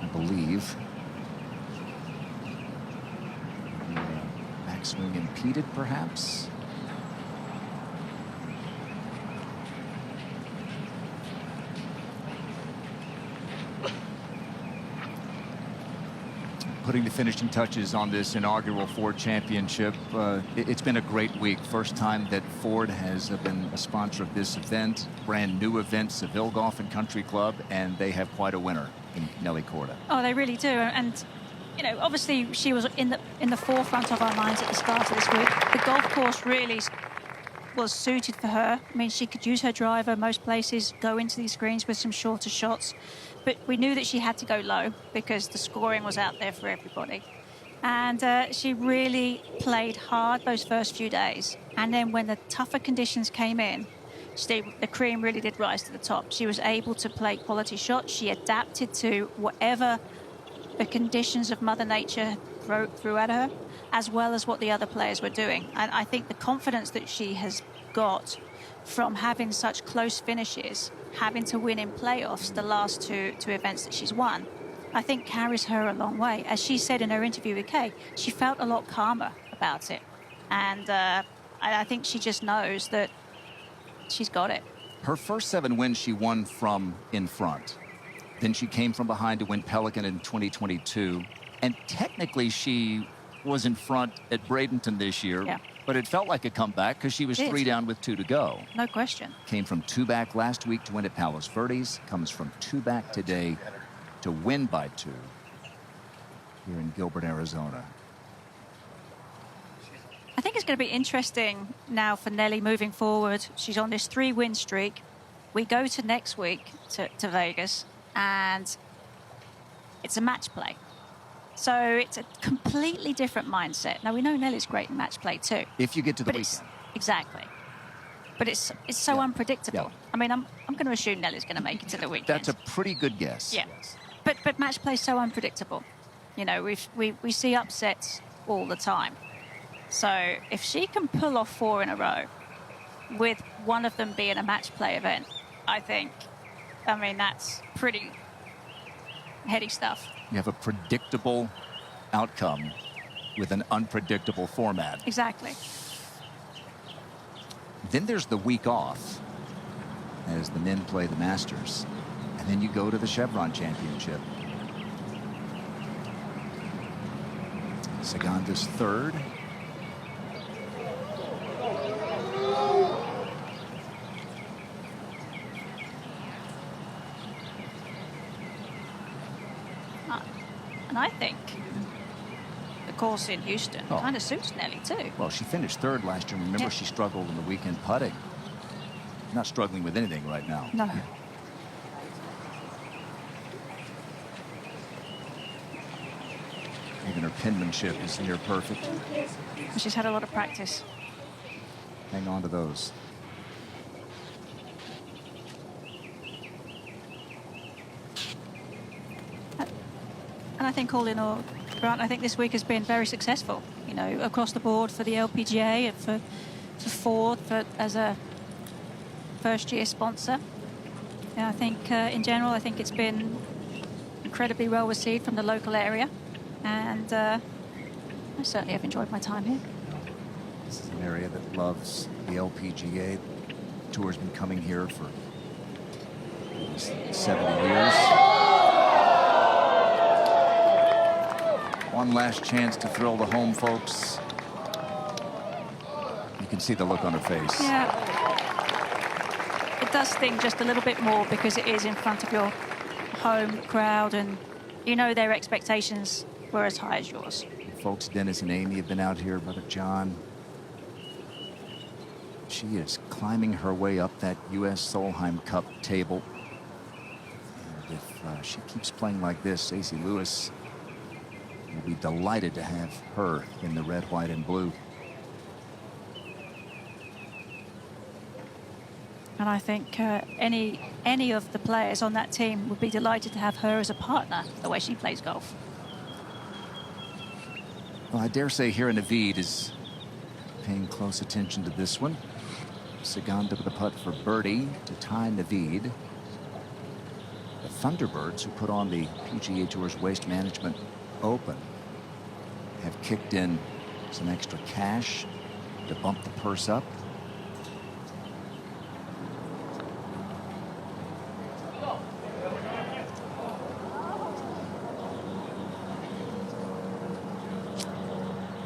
Speaker 1: I believe. Backswing impeded, perhaps. Putting the finishing touches on this inaugural Ford Championship. It's been a great week. First time that Ford has been a sponsor of this event. Brand new event, Seville Golf and Country Club, and they have quite a winner in Nelly Korda.
Speaker 2: Oh, they really do. And, you know, obviously she was in the forefront of our minds at the start of this week. The golf course really was suited for her. I mean, she could use her driver most places, go into these greens with some shorter shots. But we knew that she had to go low because the scoring was out there for everybody. And she really played hard those first few days. And then when the tougher conditions came in, the cream really did rise to the top. She was able to play quality shots. She adapted to whatever the conditions of Mother Nature threw at her, as well as what the other players were doing. And I think the confidence that she has got from having such close finishes, having to win in playoffs, the last two events that she's won, I think carries her a long way. As she said in her interview with Kay, she felt a lot calmer about it. And I think she just knows that she's got it.
Speaker 1: Her first 7 wins she won from in front. Then she came from behind to win Pelican in 2022. And technically she was in front at Bradenton this year.
Speaker 2: Yeah.
Speaker 1: But it felt like a comeback because she was 3 down with 2 to go.
Speaker 2: No question.
Speaker 1: Came from 2 back last week to win at Palos Verdes. Comes from 2 back today to win by 2 here in Gilbert, Arizona.
Speaker 2: I think it's going to be interesting now for Nelly moving forward. She's on this 3-win streak. We go to next week to Vegas, and it's a match play. So it's a completely different mindset. Now, we know Nelly's great in match play too.
Speaker 1: If you get to the weekend.
Speaker 2: Exactly. But it's so unpredictable.
Speaker 1: Yeah.
Speaker 2: I mean, I'm going to assume Nelly's going to make it to the weekend.
Speaker 1: That's a pretty good guess.
Speaker 2: Yeah. But match play is so unpredictable. You know, we see upsets all the time. So if she can pull off 4 in a row, with one of them being a match play event, I mean, that's pretty heady stuff.
Speaker 1: You have a predictable outcome with an unpredictable format.
Speaker 2: Exactly.
Speaker 1: Then there's the week off as the men play the Masters. And then you go to the Chevron Championship. Segonda's 3rd.
Speaker 2: And I think the course in Houston kind of suits Nelly too.
Speaker 1: Well, she finished 3rd last year. Remember, she struggled in the weekend putting. Not struggling with anything right now.
Speaker 2: No.
Speaker 1: Even her penmanship is near perfect.
Speaker 2: She's had a lot of practice.
Speaker 1: Hang on to those.
Speaker 2: And I think all in all, Grant, I think this week has been very successful, you know, across the board for the LPGA and for Ford as a first-year sponsor. And I think in general, I think it's been incredibly well received from the local area. And I certainly have enjoyed my time here.
Speaker 1: This is an area that loves the LPGA. The tour's been coming here for 70 years. One last chance to thrill the home folks. You can see the look on her face.
Speaker 2: Yeah. It does sting just a little bit more because it is in front of your home crowd, and you know their expectations were as high as yours.
Speaker 1: Folks, Dennis and Amy have been out here, Brother John. She is climbing her way up that U.S. Solheim Cup table. And if she keeps playing like this, Stacey Lewis will be delighted to have her in the red, white, and blue.
Speaker 2: And I think any of the players on that team would be delighted to have her as a partner, the way she plays golf.
Speaker 1: Well, I dare say here in Navid is paying close attention to this one. Saganda with a putt for birdie to tie Navid. The Thunderbirds, who put on the PGA Tour's Waste Management Open, have kicked in some extra cash to bump the purse up.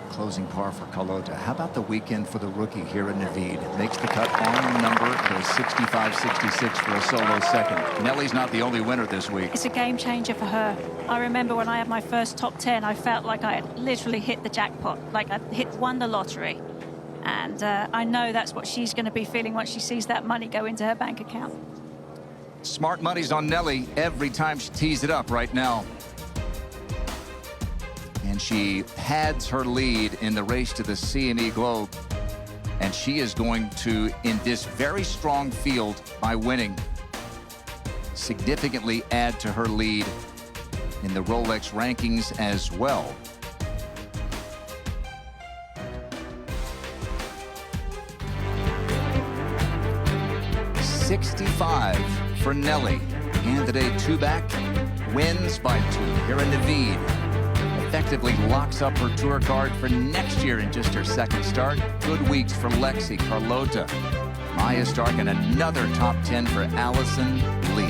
Speaker 1: Closing par for Carlota. How about the weekend for the rookie here in Navid? Makes the cut on number, goes 65-66 for a solo second. Nelly's not the only winner this week.
Speaker 2: It's a game changer for her. I remember when I had my first top 10, I felt like I had literally hit the jackpot, like I won the lottery. And I know that's what she's going to be feeling once she sees that money go into her bank account.
Speaker 1: Smart money's on Nelly every time she tees it up right now. And she pads her lead in the race to the CME Globe. And she is going to, in this very strong field, by winning, significantly add to her lead in the Rolex rankings as well. .65 for Nelly. And today, 2-back, wins by 2 here in Navid. Effectively locks up her tour card for next year in just her second start. Good weeks for Lexi, Carlota, Maya Stark, and another top 10 for Allison Lee.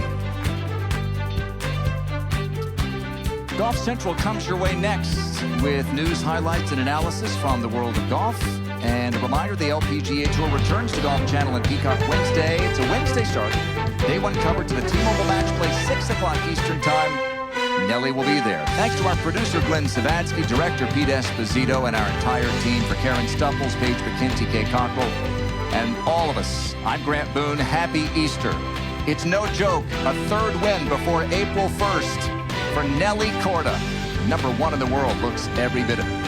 Speaker 1: Golf Central comes your way next with news, highlights, and analysis from the world of golf. And a reminder, the LPGA Tour returns to Golf Channel and Peacock Wednesday. It's a Wednesday start. Day one covered to the T-Mobile match play, 6 o'clock Eastern Time. Nelly will be there. Thanks to our producer, Glenn Savatsky, director, Pete Esposito, and our entire team. For Karen Stupples, Paige McKenty, Kay Cockrell, and all of us, I'm Grant Boone. Happy Easter. It's no joke. A third win before April 1st for Nelly Korda. #1 in the world. Looks every bit of it.